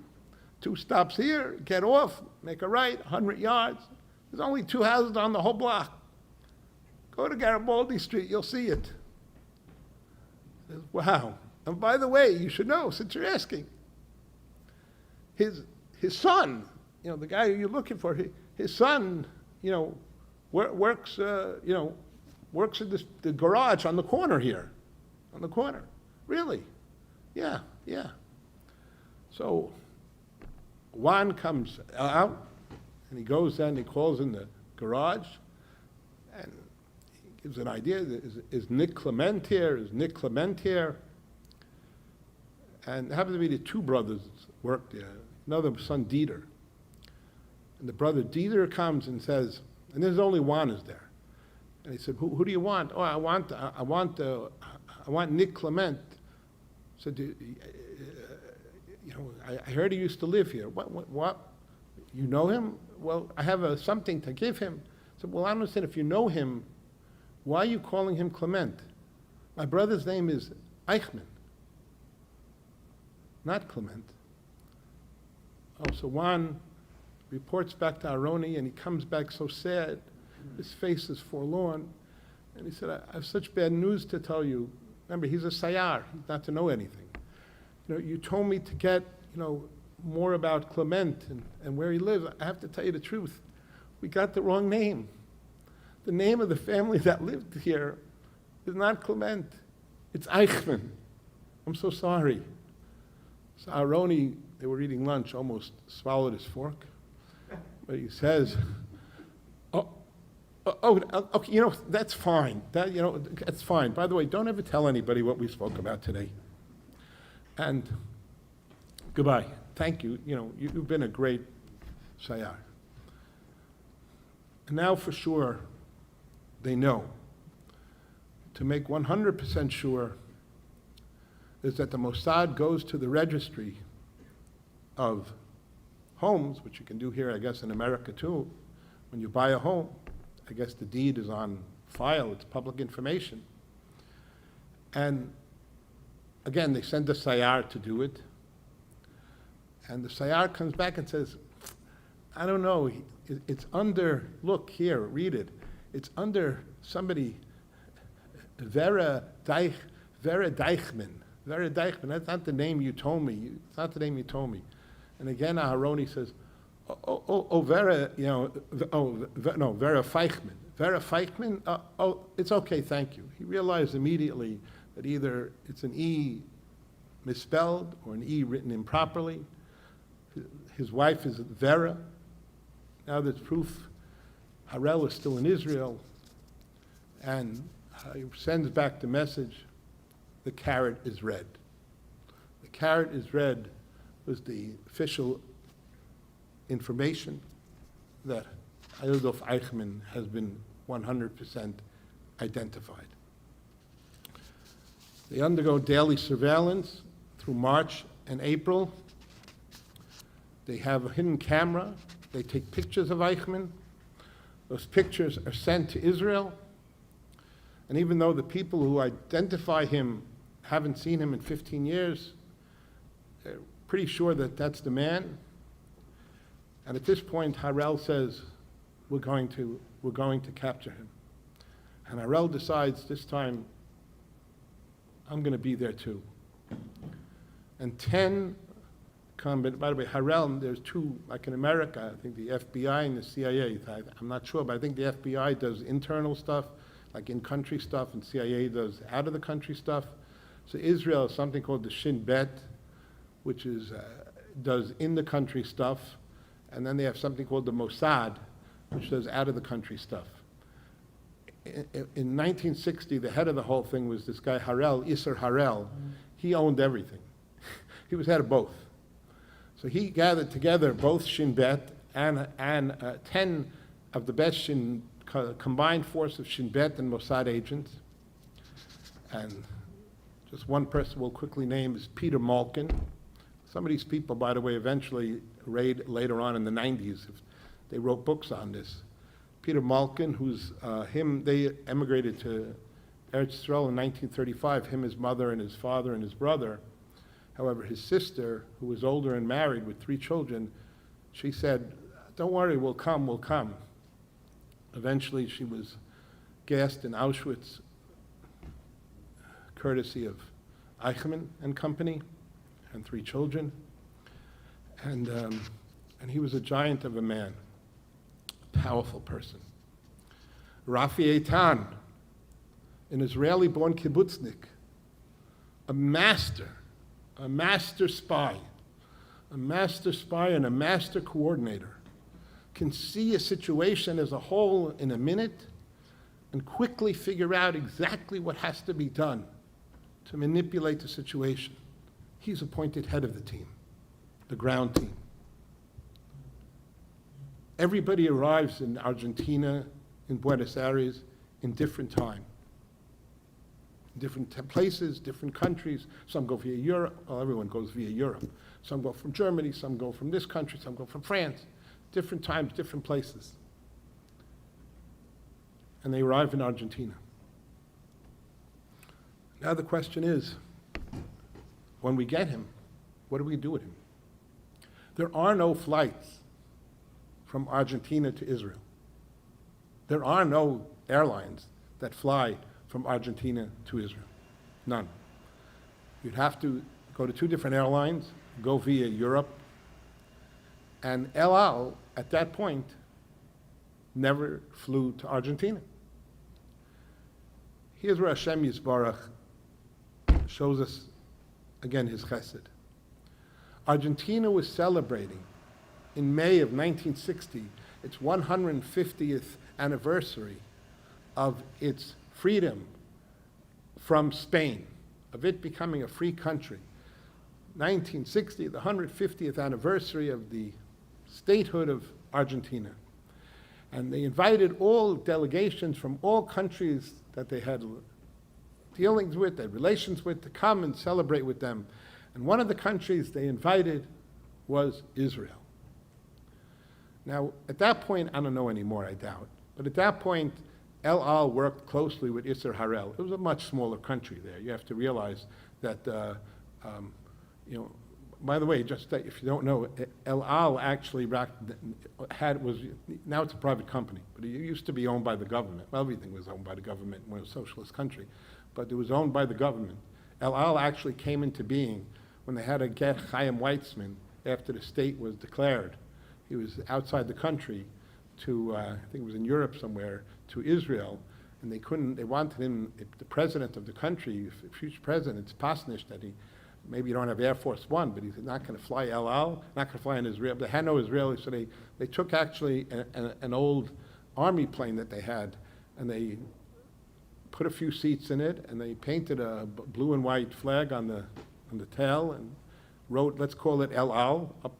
2 stops here, get off, make a right, 100 yards. There's only 2 houses on the whole block. Go to Garibaldi Street, you'll see it. Says, wow. And by the way, you should know, since you're asking, his son, the guy you're looking for, his son, works in the garage on the corner here. On the corner. Really? Yeah. So Juan comes out, and he goes down, he calls in the garage, and he gives an idea. Is Nick Clement here? Is Nick Clement here? And it happens to be the 2 brothers work there. Another son, Dieter. And the brother Dieter comes and says, and there's only Juan is there. And he said, who do you want? Oh, I want Nick Clement. So, I heard he used to live here. What? You know him? Well, I have something to give him. So, well, I don't understand. If you know him, why are you calling him Clement? My brother's name is Eichmann, not Clement. Oh, so Juan reports back to Aroni, and he comes back so sad. His face is forlorn. And he said, I have such bad news to tell you. Remember, he's a sayar. He's not to know anything. You told me to get, more about Clement and where he lives. I have to tell you the truth. We got the wrong name. The name of the family that lived here is not Clement. It's Eichmann. I'm so sorry. So Aroni, they were eating lunch, almost swallowed his fork. But he says, okay, that's fine. That's fine. By the way, don't ever tell anybody what we spoke about today. And goodbye. Thank you. You've been a great sayar. And now for sure, they know. To make 100% sure is that the Mossad goes to the registry of homes, which you can do here, I guess, in America too. When you buy a home, I guess the deed is on file, it's public information. And again, they send a sayar to do it. And the sayar comes back and says, I don't know, it's under, look here, read it. It's under somebody, Vera Deichmann. Vera Deichmann, that's not the name you told me. It's not the name you told me. And again, Aharoni says, Vera, Vera Feichmann. Vera Feichmann, it's okay, thank you. He realized immediately that either it's an E misspelled or an E written improperly. His wife is Vera. Now there's proof Harel is still in Israel. And he sends back the message, the carrot is red. The carrot is red was the official information that ADOLF EICHMANN has been 100% identified. They undergo daily surveillance through March and April. They have a hidden camera. They take pictures of Eichmann. Those pictures are sent to Israel. And even though the people who identify him haven't seen him in 15 years, they're pretty sure that that's the man. And at this point, Harel says, we're going to capture him. And Harel decides this time, I'm going to be there too. And 10 come, by the way, Harel, there's 2, like in America, I think the FBI and the CIA, I'm not sure, but I think the FBI does internal stuff, like in-country stuff, and CIA does out-of-the-country stuff. So Israel is something called the Shin Bet, which is, does in-the-country stuff, and then they have something called the Mossad, which does out-of-the-country stuff. in 1960, the head of the whole thing was this guy Harel, Isser Harel. He owned everything. He was head of both. So he gathered together both Shin Bet and 10 of the best combined force of Shin Bet and Mossad agents. And just one person we'll quickly name is Peter Malkin. Some of these people, by the way, eventually later on in the 90s, they wrote books on this. Peter Malkin, they emigrated to Eretz Yisrael in 1935, him, his mother, and his father, and his brother. However, his sister, who was older and married with 3 children, she said, "Don't worry, we'll come, we'll come." Eventually, she was gassed in Auschwitz, courtesy of EICHMANN and company, and 3 children. And he was a giant of a man, a powerful person. Rafi Eitan, an Israeli-born kibbutznik, a master spy and a master coordinator, can see a situation as a whole in a minute and quickly figure out exactly what has to be done to manipulate the situation. He's appointed head of the team, the ground team. Everybody arrives in Argentina, in Buenos Aires, in different time. Different places, different countries. Some go via Europe. Well, everyone goes via Europe. Some go from Germany, some go from this country, some go from France. Different times, different places. And they arrive in Argentina. Now the question is, when we get him, what do we do with him? There are no flights from Argentina to Israel. There are no airlines that fly from Argentina to Israel. None. You'd have to go to 2 different airlines, go via Europe, and El Al, at that point, never flew to Argentina. Here's where Hashem Yisbarach shows us, again, his chesed. Argentina was celebrating, in May of 1960, its 150th anniversary of its freedom from Spain, of it becoming a free country. 1960, the 150th anniversary of the statehood of Argentina. And they invited all delegations from all countries that they had dealings with, they had relations with, to come and celebrate with them. And one of the countries they invited was Israel. Now, at that point, I don't know anymore, I doubt, but at that point, El Al worked closely with Isser Harel. It was a much smaller country there. You have to realize that, by the way, just if you don't know, El Al actually now it's a private company, but it used to be owned by the government. Well, everything was owned by the government when it was a socialist country, but it was owned by the government. El Al actually came into being when they had to get Chaim Weitzman after the state was declared. He was outside the country to, I think it was in Europe somewhere, to Israel, and they wanted him, the president of the country, future president, it's Pasnish, that maybe you don't have Air Force One, but he's not going to fly El Al, not going to fly in Israel. They had no Israeli, so they took actually an old army plane that they had, and they put a few seats in it, and they painted a blue and white flag on the tail, and wrote, let's call it El Al, up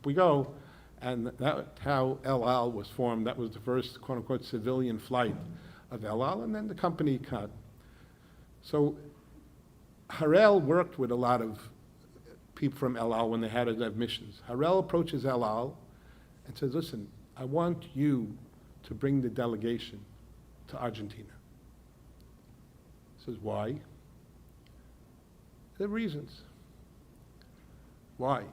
we go. And that's how El Al was formed. That was the first, quote-unquote, civilian flight of El Al, and then the company cut. So Harel worked with a lot of people from El Al when they had to have missions. Harel approaches El Al and says, listen, I want you to bring the delegation to Argentina. He says, why? There are reasons. Why?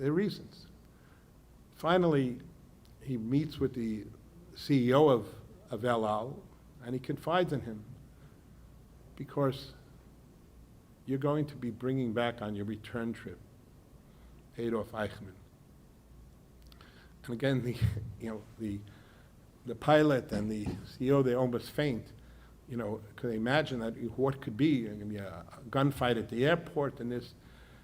There are reasons. Finally, he meets with the CEO of El Al, and he confides in him, because you're going to be bringing back on your return trip ADOLF EICHMANN. And again, the pilot and the CEO, they almost faint. Could they imagine that what could be? There's going to be a gunfight at the airport and this.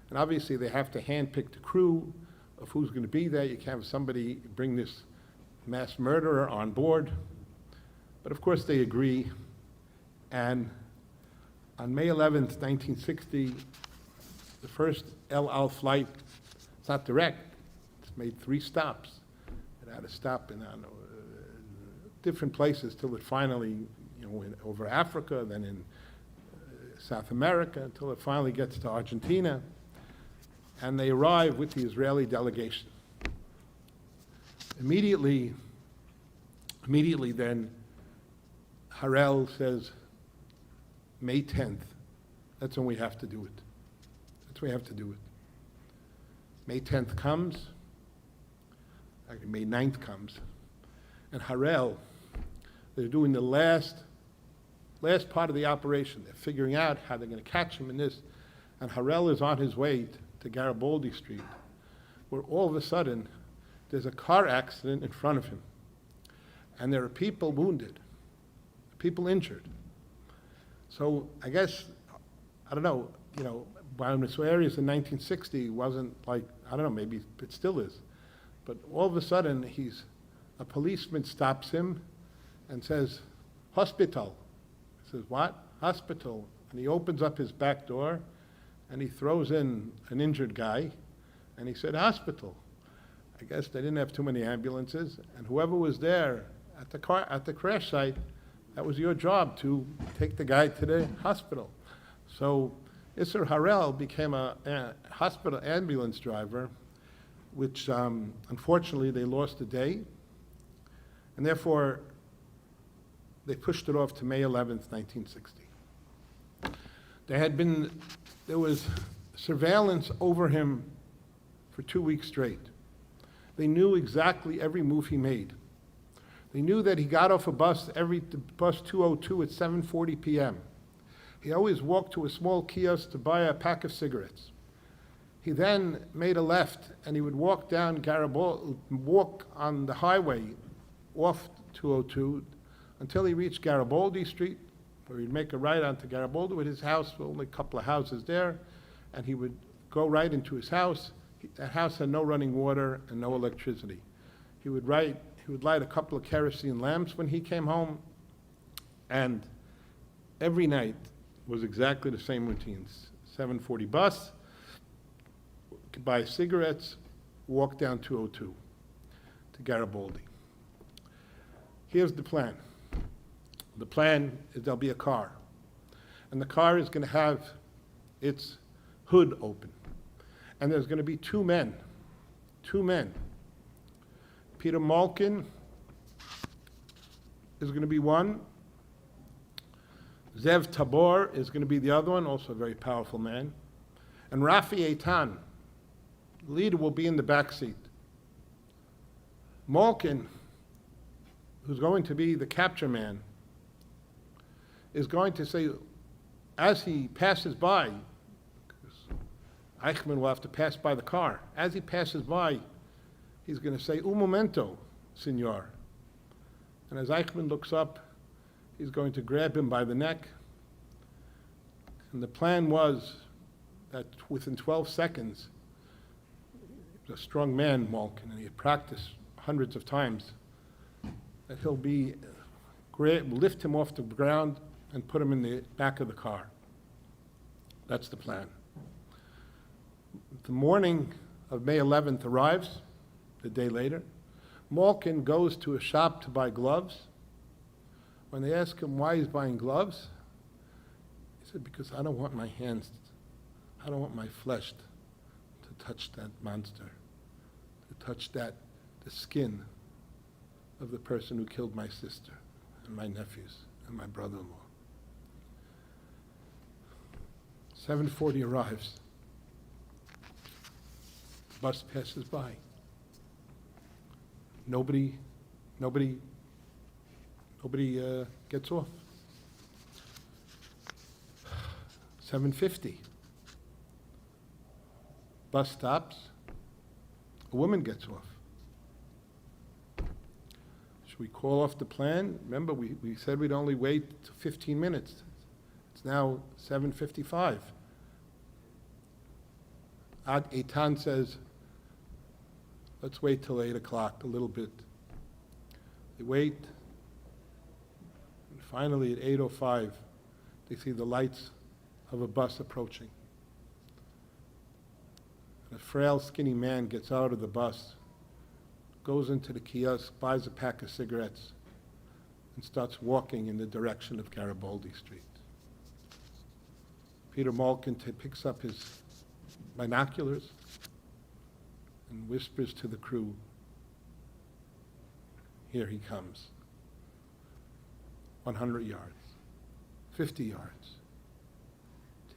And obviously they have to handpick the crew of who's going to be there. You can't have somebody bring this mass murderer on board. But of course they agree, and on May 11th, 1960, the first El Al flight, it's not direct, it's made 3 stops. It had to stop in different places till it finally, went over Africa, then in South America, until it finally gets to Argentina. And they arrive with the Israeli delegation. Immediately then, Harel says, May 10th, that's when we have to do it. That's when we have to do it. May 10th comes, actually May 9th comes, and Harel, they're doing the last part of the operation. They're figuring out how they're going to catch him in this, and Harel is on his way to Garibaldi Street, where all of a sudden, there's a car accident in front of him, and there are people wounded, people injured. So I guess, I don't know, Buenos Aires in 1960 wasn't like, I don't know, maybe it still is. But all of a sudden, a policeman stops him and says, hospital. He says, what? Hospital. And he opens up his back door and he throws in an injured guy and he said, hospital. I guess they didn't have too many ambulances, and whoever was there at the crash site, that was your job to take the guy to the hospital. So Isser Harel became a hospital ambulance driver, which unfortunately they lost a day, and therefore they pushed it off to May 11th, 1960. There was surveillance over him for 2 weeks straight. They knew exactly every move he made. They knew that he got off a bus, bus 202 at 7:40 p.m. He always walked to a small kiosk to buy a pack of cigarettes. He then made a left, and he would walk down walk on the highway off 202 until he reached Garibaldi Street, where he'd make a right onto Garibaldi with his house, only a couple of houses there, and he would go right into his house. That house had no running water and no electricity. He would light a couple of kerosene lamps when he came home, and every night was exactly the same routines. 7:40 bus, buy cigarettes, walk down 202 to Garibaldi. Here's the plan. The plan is there'll be a car, and the car is going to have its hood open, and there's going to be two men. Peter Malkin is going to be one. Zev Tabor is going to be the other one, also a very powerful man. And Rafi Eitan, the leader, will be in the back seat. Malkin, who's going to be the capture man, is going to say, as he passes by, because Eichmann will have to pass by the car, as he passes by, he's going to say, un momento, senor. And as Eichmann looks up, he's going to grab him by the neck. And the plan was that within 12 seconds, he was a strong man, Malkin, and he had practiced hundreds of times, that he'll lift him off the ground and put him in the back of the car. That's the plan. The morning of May 11th arrives, the day later. Malkin goes to a shop to buy gloves. When they ask him why he's buying gloves, he said, because I don't want my hands, I don't want my flesh to touch that monster, to touch the skin of the person who killed my sister and my nephews and my brother-in-law. 7:40 arrives. The bus passes by. Nobody gets off. 7:50. Bus stops. A woman gets off. Should we call off the plan? Remember, we said we'd only wait 15 minutes. It's now 7:55. Eitan says, let's wait till 8 o'clock, a little bit. They wait. Finally, at 8:05, they see the lights of a bus approaching. And a frail, skinny man gets out of the bus, goes into the kiosk, buys a pack of cigarettes, and starts walking in the direction of Garibaldi Street. Peter Malkin picks up his binoculars and whispers to the crew, "Here he comes." 100 yards, 50 yards,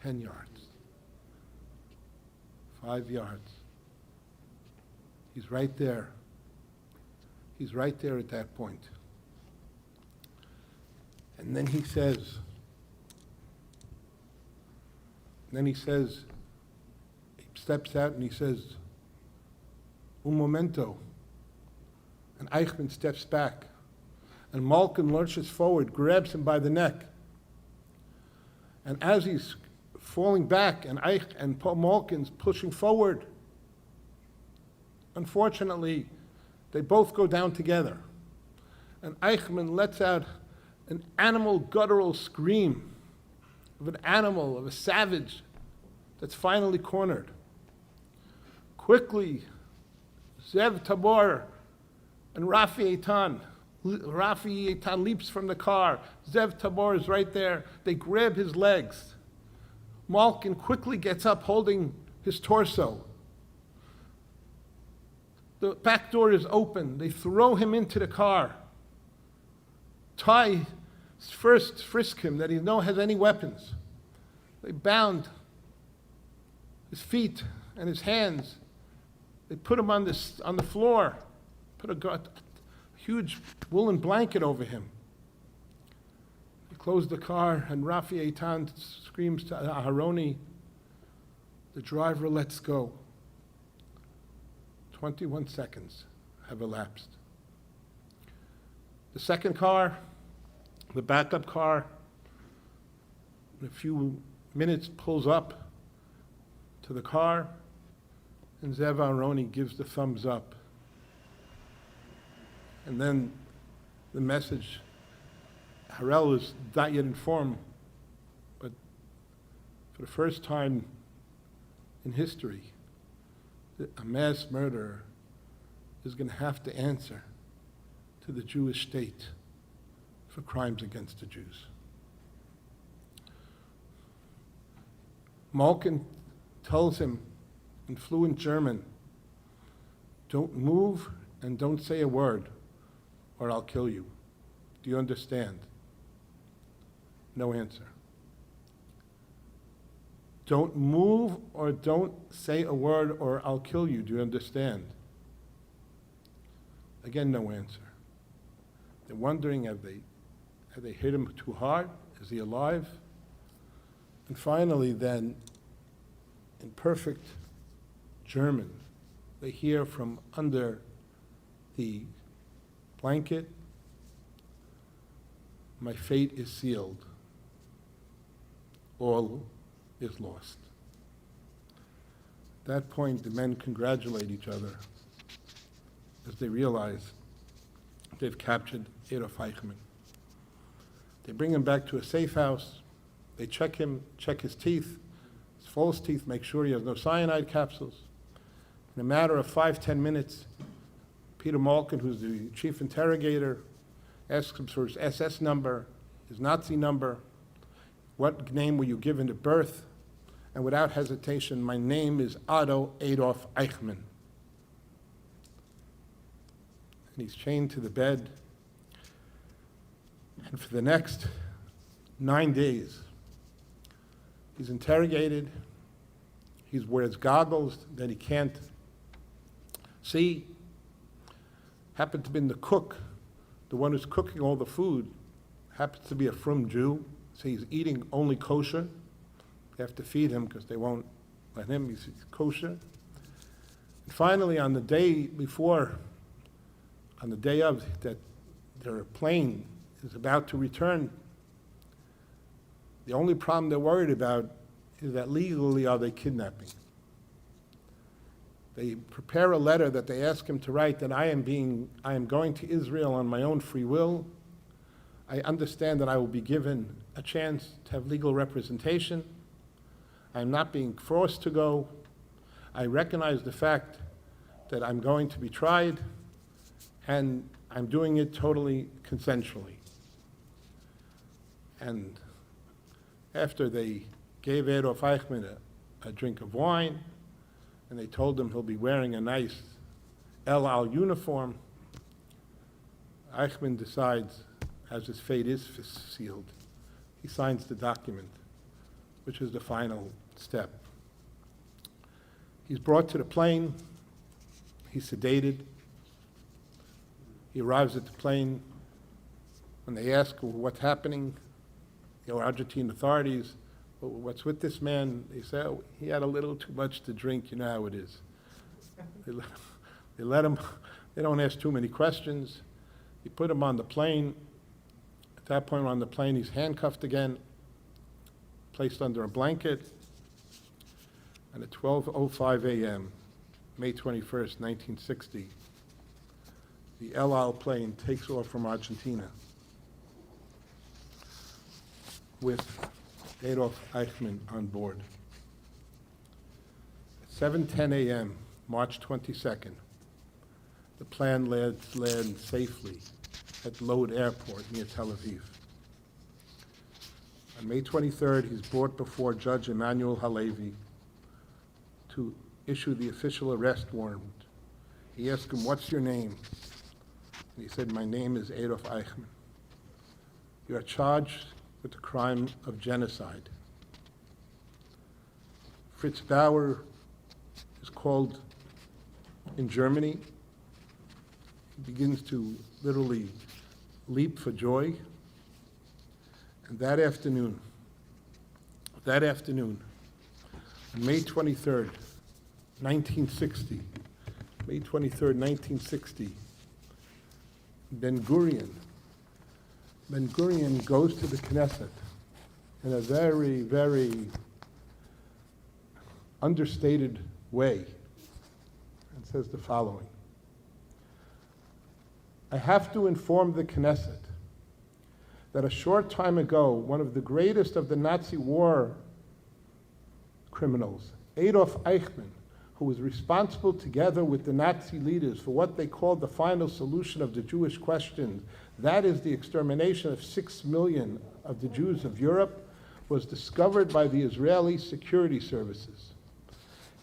10 yards, 5 yards. He's right there. He's right there at that point. And then he says, he steps out and he says, "Un momento." And Eichmann steps back. And Malkin lurches forward, grabs him by the neck. And as he's falling back and Malkin's pushing forward, unfortunately, they both go down together. And Eichmann lets out an animal guttural scream of an animal, of a savage that's finally cornered. Quickly, Zev Tabor and Rafi Eitan leaps from the car. Zev Tabor is right there. They grab his legs. Malkin quickly gets up holding his torso. The back door is open. They throw him into the car. Ty first frisk him that he has any weapons. They bound his feet and his hands. They put him on the floor, put a huge woolen blanket over him. They close the car, and Rafi Eitan screams to Aharoni, "The driver lets go." 21 seconds have elapsed. The second car, the backup car, in a few minutes pulls up to the car, and Zev Aharoni gives the thumbs up. And then the message, Harel is not yet informed, but for the first time in history, a mass murderer is going to have to answer to the Jewish state for crimes against the Jews. Malkin tells him in fluent German, "Don't move and don't say a word, or I'll kill you. Do you understand?" No answer. "Don't move or don't say a word, or I'll kill you. Do you understand?" Again, no answer. They're wondering, have they hit him too hard? Is he alive? And finally, then, in perfect German, they hear from under the blanket, "My fate is sealed. All is lost." At that point, the men congratulate each other as they realize they've captured ADOLF Eichmann. They bring him back to a safe house. They check his teeth, his false teeth, make sure he has no cyanide capsules. In a matter of 5-10 minutes, Peter Malkin, who's the chief interrogator, asks him for his SS number, his Nazi number, what name were you given at birth, and without hesitation, "My name is Otto Adolf Eichmann." And he's chained to the bed. And for the next 9 days, he's interrogated. He wears goggles that he can't see. Happened to be the cook, the one who's cooking all the food, happens to be a frum Jew, so he's eating only kosher. They have to feed him because they won't let him, he's kosher. And finally, on the day of that their plane is about to return, the only problem they're worried about is that legally are they kidnapping. They prepare a letter that they ask him to write that I am going to Israel on my own free will. I understand that I will be given a chance to have legal representation. I'm not being forced to go. I recognize the fact that I'm going to be tried, and I'm doing it totally consensually. And after they gave Adolf Eichmann a drink of wine, and they told him he'll be wearing a nice El Al uniform, Eichmann decides, as his fate is sealed, he signs the document, which is the final step. He's brought to the plane, he's sedated, he arrives at the plane. When they ask what's happening, Argentine authorities, well, what's with this man? They say, oh, he had a little too much to drink, you know how it is. They let him, they don't ask too many questions. You put him on the plane. At that point on the plane, he's handcuffed again, placed under a blanket, and at 12:05 a.m., May 21st, 1960, the El Al plane takes off from Argentina with Adolf Eichmann on board. At 7:10 a.m., March 22nd, the plane lands safely at Lod Airport near Tel Aviv. On May 23rd, he's brought before Judge Emmanuel Halevi to issue the official arrest warrant. He asked him, what's your name? And he said, my name is Adolf Eichmann. You are charged with the crime of genocide. Fritz Bauer is called in Germany. He begins to literally leap for joy. And that afternoon, on May 23rd, 1960, May 23rd, 1960, Ben Gurion goes to the Knesset in a very, very understated way and says the following: I have to inform the Knesset that a short time ago, one of the greatest of the Nazi war criminals, Adolf Eichmann, who was responsible together with the Nazi leaders for what they called the final solution of the Jewish question, that is the extermination of 6 million of the Jews of Europe, was discovered by the Israeli security services.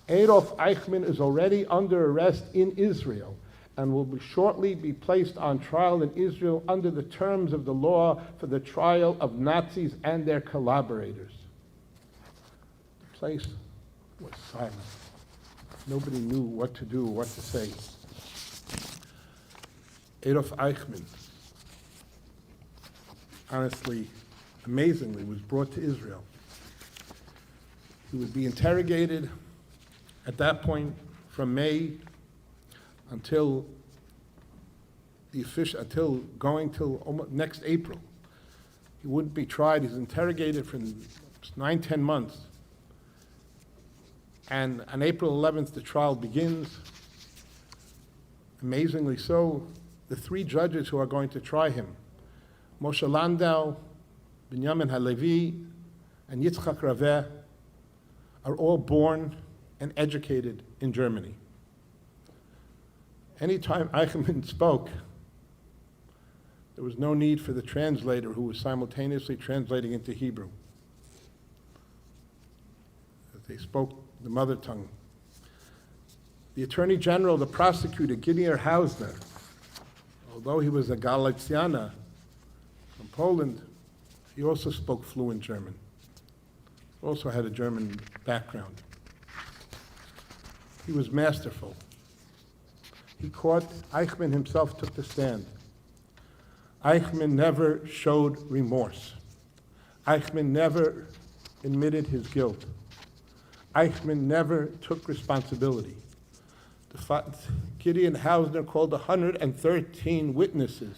Adolf Eichmann is already under arrest in Israel and will shortly be placed on trial in Israel under the terms of the law for the trial of Nazis and their collaborators. The place was silent. Nobody knew what to do, what to say. Adolf Eichmann, honestly, amazingly, was brought to Israel. He would be interrogated at that point from May until going till almost next April. He wouldn't be tried. He's interrogated for 9-10 months. And on April 11th, the trial begins. Amazingly so, the 3 judges who are going to try him, Moshe Landau, Binyamin Halevi, and Yitzchok Rabbi, are all born and educated in Germany. Anytime Eichmann spoke, there was no need for the translator who was simultaneously translating into Hebrew. They spoke the mother tongue. The Attorney General, the prosecutor, Gideon Hausner, although he was a Galiciana from Poland, he also spoke fluent German. Also had a German background. He was masterful. Eichmann himself took the stand. Eichmann never showed remorse. Eichmann never admitted his guilt. Eichmann never took responsibility. Gideon Hausner called 113 witnesses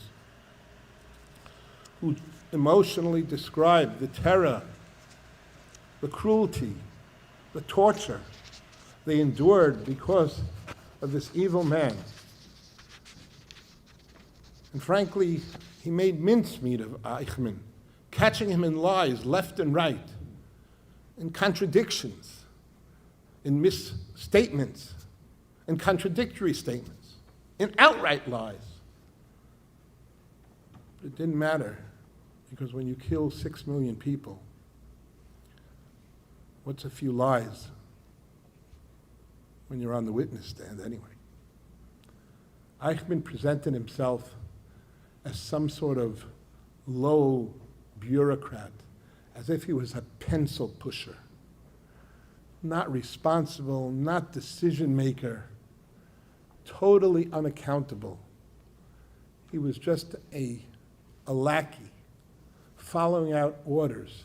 who emotionally described the terror, the cruelty, the torture they endured because of this evil man. And frankly, he made mincemeat of Eichmann, catching him in lies left and right, in contradictions, in misstatements, in contradictory statements, in outright lies. But it didn't matter, because when you kill 6 million people, what's a few lies when you're on the witness stand anyway? Eichmann presented himself as some sort of low bureaucrat, as if he was a pencil pusher, not responsible, not decision maker, totally unaccountable. He was just a lackey, following out orders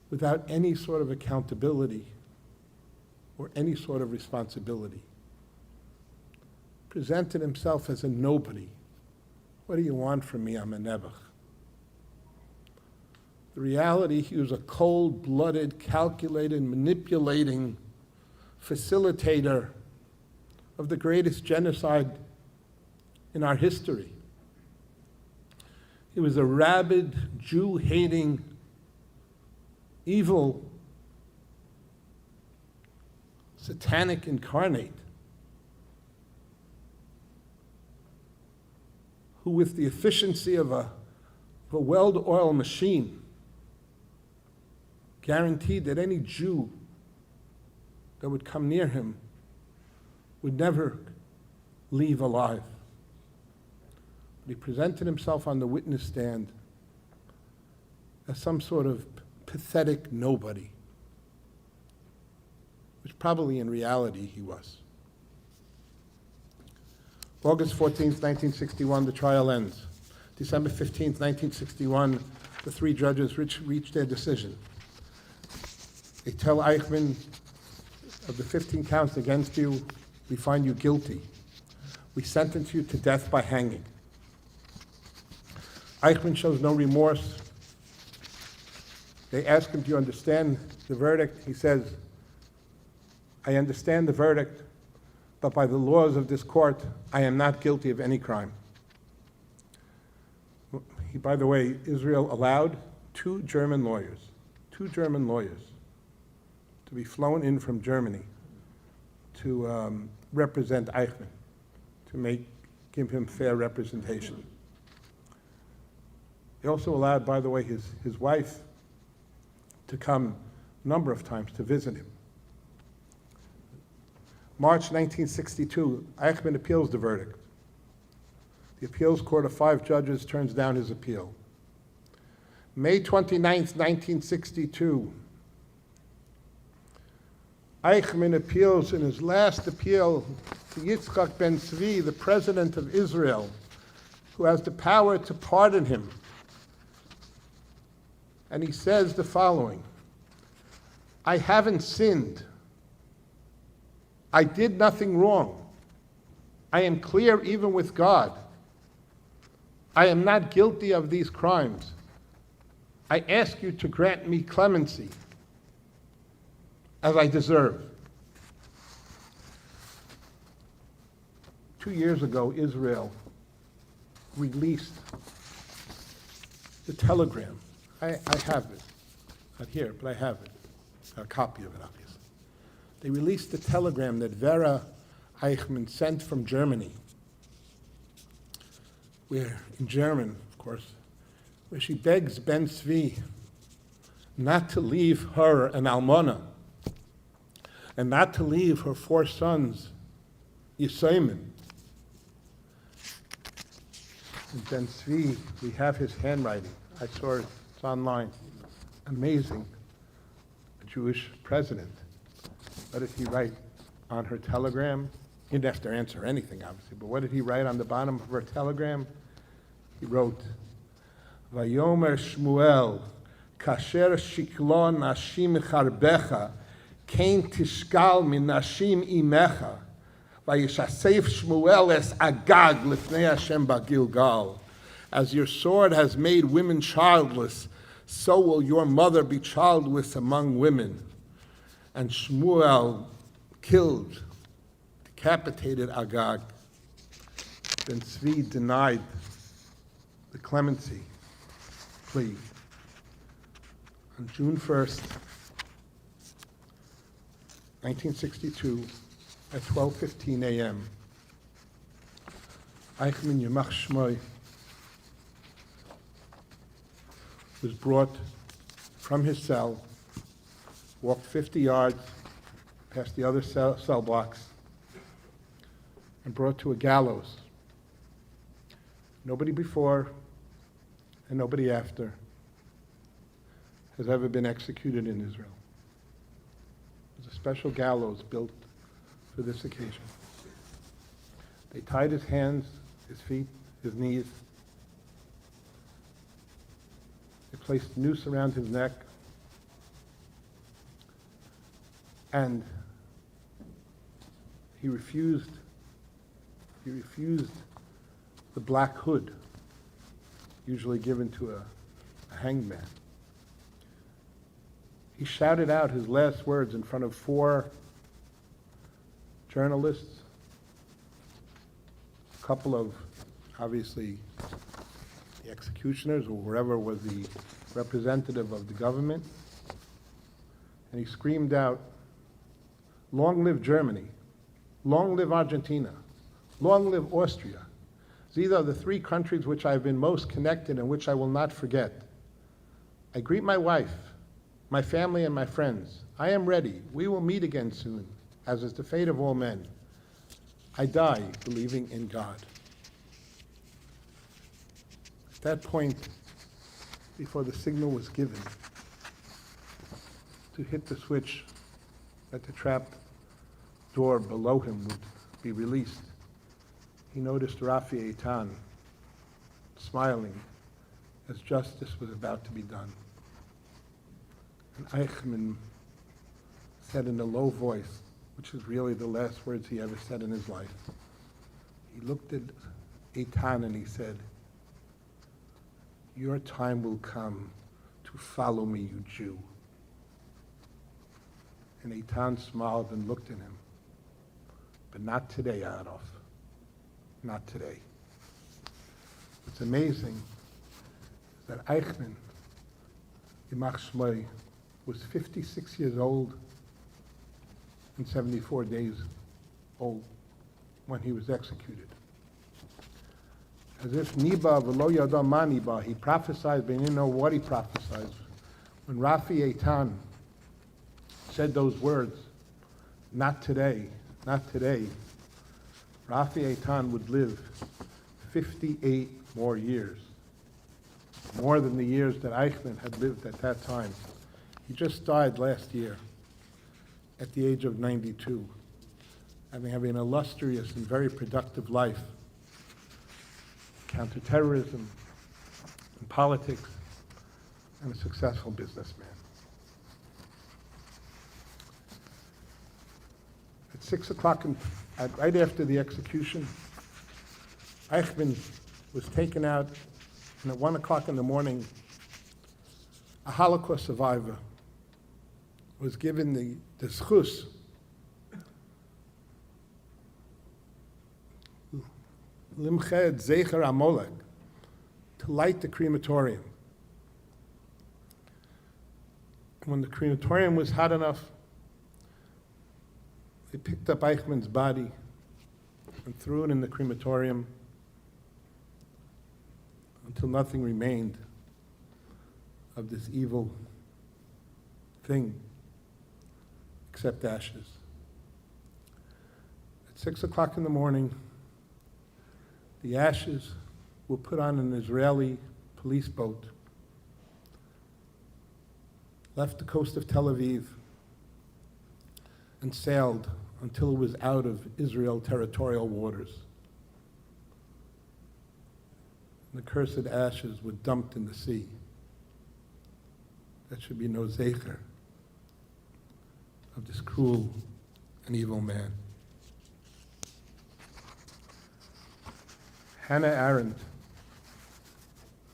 without any sort of accountability or any sort of responsibility. Presented himself as a nobody. What do you want from me? I'm a nebuch. The reality, he was a cold-blooded, calculated, manipulating facilitator of the greatest genocide in our history. He was a rabid, Jew-hating, evil, satanic incarnate who, with the efficiency of a well-oiled machine, guaranteed that any Jew that would come near him would never leave alive. But he presented himself on the witness stand as some sort of pathetic nobody, which probably in reality he was. August 14th, 1961, the trial ends. December 15th, 1961, the 3 judges reached their decision. They tell Eichmann, of the 15 counts against you, we find you guilty. We sentence you to death by hanging. Eichmann shows no remorse. They ask him, do you understand the verdict? He says, I understand the verdict, but by the laws of this court, I am not guilty of any crime. By the way, Israel allowed 2 German lawyers to be flown in from Germany to represent Eichmann, to give him fair representation. They also allowed, by the way, his wife to come a number of times to visit him. March 1962, Eichmann appeals the verdict. The appeals court of 5 judges turns down his appeal. May 29th, 1962, Eichmann appeals in his last appeal to Yitchok ben Tzvi, the president of Israel, who has the power to pardon him. And he says the following: I haven't sinned. I did nothing wrong. I am clear even with God. I am not guilty of these crimes. I ask you to grant me clemency as I deserve. 2 years ago, Israel released the telegram. I have it. Not here, but I have it. A copy of it, obviously. They released the telegram that Vera Eichmann sent from Germany, where, in German, of course, where she begs Ben Tzvi not to leave her an almana, and not to leave her 4 sons, Eisenman. And Ben Tzvi, we have his handwriting. I saw it, it's online. Amazing, a Jewish president. What did he write on her telegram? He didn't have to answer anything, obviously, but what did he write on the bottom of her telegram? He wrote, Vayomer Shmuel, kasher shiklo nashim charbecha, kein tishkal min nashim imecha, vayishasef Shmuel es agag lifnei Hashem ba'Gilgal. As your sword has made women childless, so will your mother be childless among women. And Shmuel killed, decapitated Agag. Then Tzvi denied the clemency plea. On June 1st, 1962, at 12:15 a.m., Eichmann Yamach Shmoy was brought from his cell, walked 50 yards past the other cell blocks, and brought to a gallows. Nobody before and nobody after has ever been executed in Israel. There's a special gallows built for this occasion. They tied his hands, his feet, his knees. They placed a noose around his neck. And he refused the black hood usually given to a hanged man. He shouted out his last words in front of 4 journalists, a couple of, obviously, the executioners or whoever was the representative of the government, and he screamed out, "Long live Germany, long live Argentina, long live Austria. These are the 3 countries which I've been most connected and which I will not forget. I greet my wife, my family, and my friends. I am ready. We will meet again soon, as is the fate of all men. I die believing in God." At that point, before the signal was given to hit the switch that the trap door below him would be released, he noticed Rabbi Eitan smiling as justice was about to be done. And Eichmann said in a low voice, which is really the last words he ever said in his life, he looked at Eitan and he said, "Your time will come to follow me, you Jew." And Eitan smiled and looked at him. "But not today, Adolf. Not today." What's amazing is that Eichmann, Yamach Shmoy, was 56 years old and 74 days old when he was executed. As if Niba v'lo yada ma niba, he prophesied, but he didn't know what he prophesied. When Rabbi Eitan said those words, "Not today, not today," Rabbi Eitan would live 58 more years, more than the years that Eichmann had lived at that time. He just died last year at the age of 92, having an illustrious and very productive life, counterterrorism, and politics, and a successful businessman. At 6 o'clock, right after the execution, Eichmann was taken out, and at 1 o'clock in the morning, a Holocaust survivor was given the zchus limched zecher amolek, to light the crematorium. And when the crematorium was hot enough, they picked up Eichmann's body and threw it in the crematorium until nothing remained of this evil thing except ashes. At 6 o'clock in the morning, the ashes were put on an Israeli police boat, left the coast of Tel Aviv, and sailed until it was out of Israel territorial waters. And the cursed ashes were dumped in the sea. That should be no zecher of this cruel and evil man. Hannah Arendt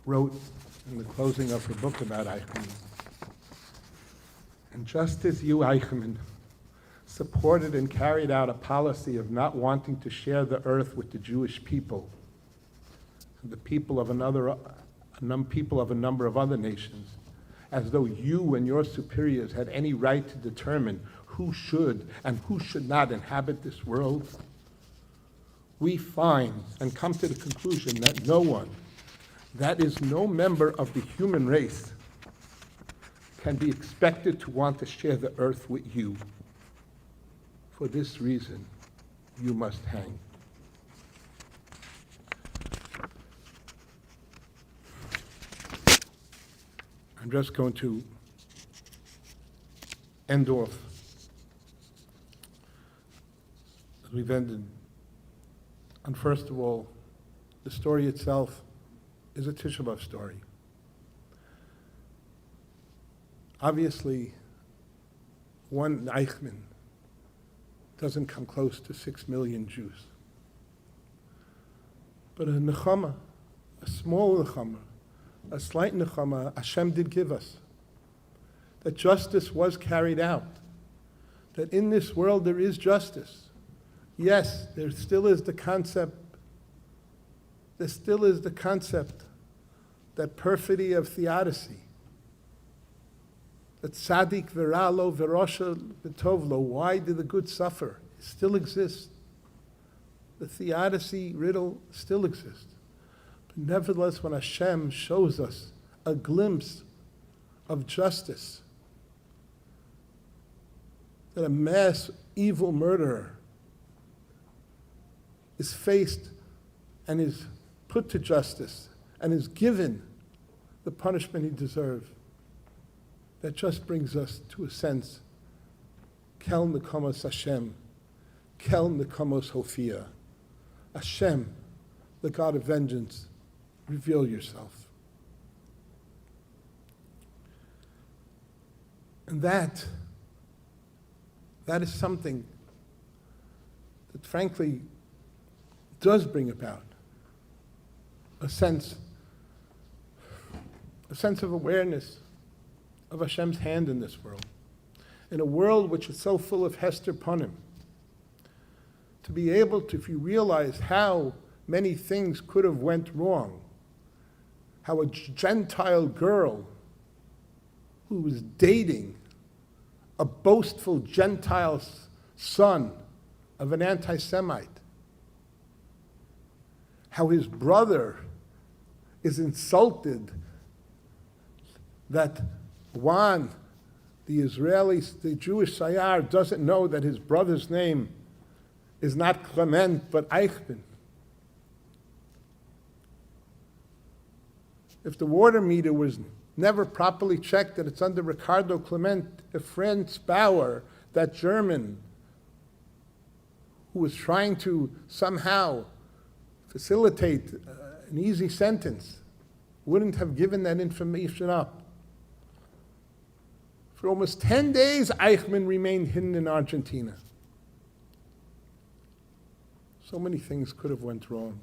wrote in the closing of her book about Eichmann, "And just as you, Eichmann, supported and carried out a policy of not wanting to share the earth with the Jewish people, and the people of people of a number of other nations, as though you and your superiors had any right to determine who should and who should not inhabit this world, we find and come to the conclusion that no one, that is, no member of the human race, can be expected to want to share the earth with you. For this reason, you must hang. I'm just going to end off as we've ended. And first of all, the story itself is a Tisha B'Av story. Obviously, one Eichmann doesn't come close to 6 million Jews. But a nechama, a small nechama, a slight nechama, Hashem did give us. That justice was carried out. That in this world there is justice. Yes, there still is the concept, that perfidy of theodicy. That tzaddik v'ralo v'rosha v'tovlo, why did the good suffer? It still exists. The theodicy riddle still exists. But nevertheless, when Hashem shows us a glimpse of justice, that a mass evil murderer is faced and is put to justice and is given the punishment he deserves, that just brings us to a sense, Kel Nekamos Hashem, Kel Nekamos Hofia. Hashem, the God of vengeance, reveal yourself. And that is something that frankly does bring about a sense of awareness of Hashem's hand in this world. In a world which is so full of Hester Panim, to be able to, if you realize how many things could have went wrong, how a Gentile girl who was dating a boastful Gentile son of an anti-Semite, how his brother is insulted that Juan, the Jewish Sayar, doesn't know that his brother's name is not Clement, but Eichmann. If the water meter was never properly checked, that it's under Ricardo Clement, if Franz Bauer, that German, who was trying to somehow facilitate an easy sentence, wouldn't have given that information up. For almost 10 days, Eichmann remained hidden in Argentina. So many things could have went wrong.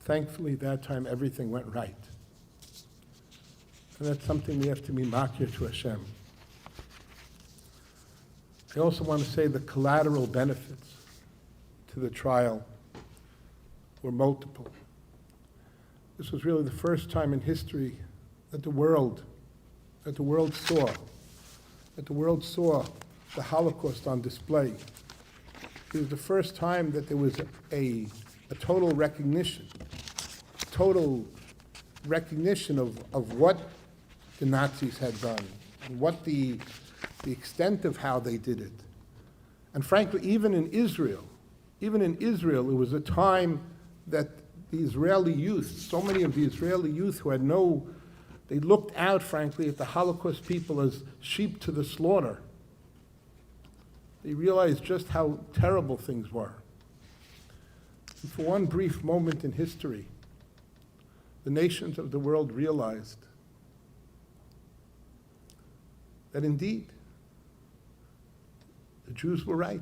Thankfully, that time everything went right. And that's something we have to be makir to Hashem. I also want to say the collateral benefits to the trial were multiple. This was really the first time in history that the world saw the Holocaust on display. It was the first time that there was a total recognition of what the Nazis had done and what the extent of how they did it. And frankly, even in Israel, it was a time that the Israeli youth, so many of the Israeli youth who had they looked out, frankly, at the Holocaust people as sheep to the slaughter. They realized just how terrible things were. And for one brief moment in history, the nations of the world realized that indeed, the Jews were right.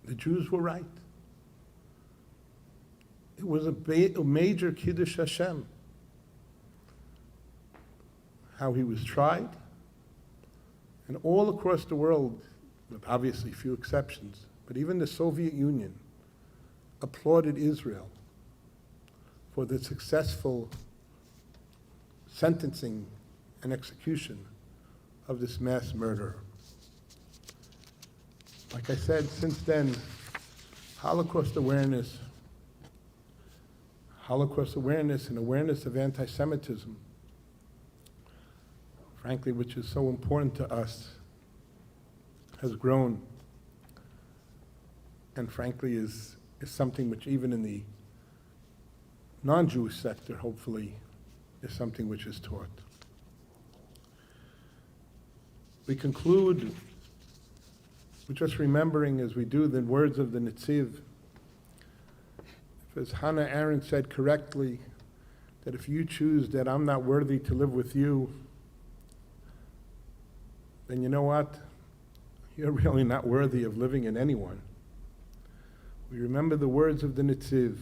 The Jews were right. It was a major Kiddush Hashem. How he was tried, and all across the world, with obviously few exceptions, but even the Soviet Union, applauded Israel for the successful sentencing and execution of this mass murderer. Like I said, since then, Holocaust awareness and awareness of anti-Semitism, frankly, which is so important to us, has grown, and frankly is something which even in the non-Jewish sector, hopefully, is something which is taught. We conclude with just remembering as we do the words of the Netziv. As Hannah Arendt said correctly, that if you choose that I'm not worthy to live with you, then you know what? You're really not worthy of living in anyone. We remember the words of the Netziv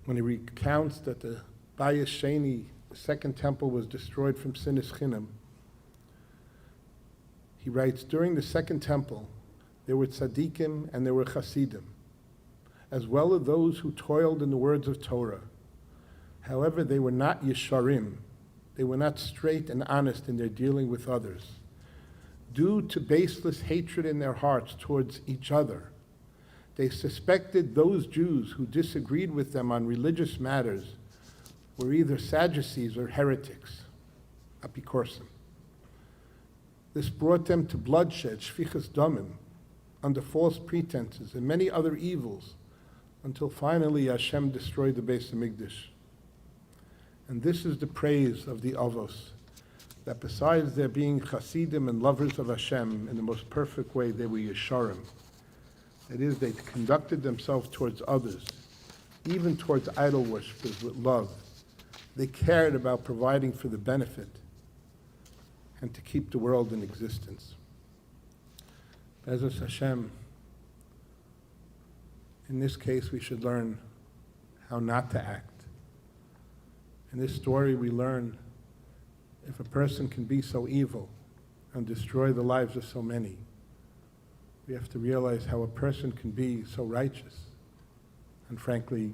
when he recounts that the Bayis Sheni, the second temple, was destroyed from Sinas Chinam. He writes, during the second temple, there were tzaddikim and there were chassidim, as well as those who toiled in the words of Torah. However, they were not yesharim. They were not straight and honest in their dealing with others. Due to baseless hatred in their hearts towards each other, they suspected those Jews who disagreed with them on religious matters were either Sadducees or heretics, apikorsim. This brought them to bloodshed, shfichas damim, under false pretenses, and many other evils, until finally Hashem destroyed the Beis Hamikdash. And this is the praise of the Avos, that besides their being chassidim and lovers of Hashem in the most perfect way, they were yesharim. That is, they conducted themselves towards others, even towards idol worshippers, with love. They cared about providing for the benefit and to keep the world in existence. Bezos Hashem, in this case, we should learn how not to act. In this story, we learn if a person can be so evil and destroy the lives of so many, we have to realize how a person can be so righteous and, frankly,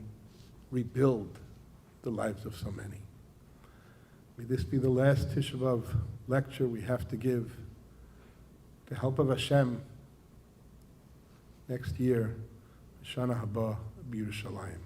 rebuild the lives of so many. May this be the last Tisha B'Av lecture we have to give. With the help of Hashem, next year, Shana Haba B'Yerushalayim.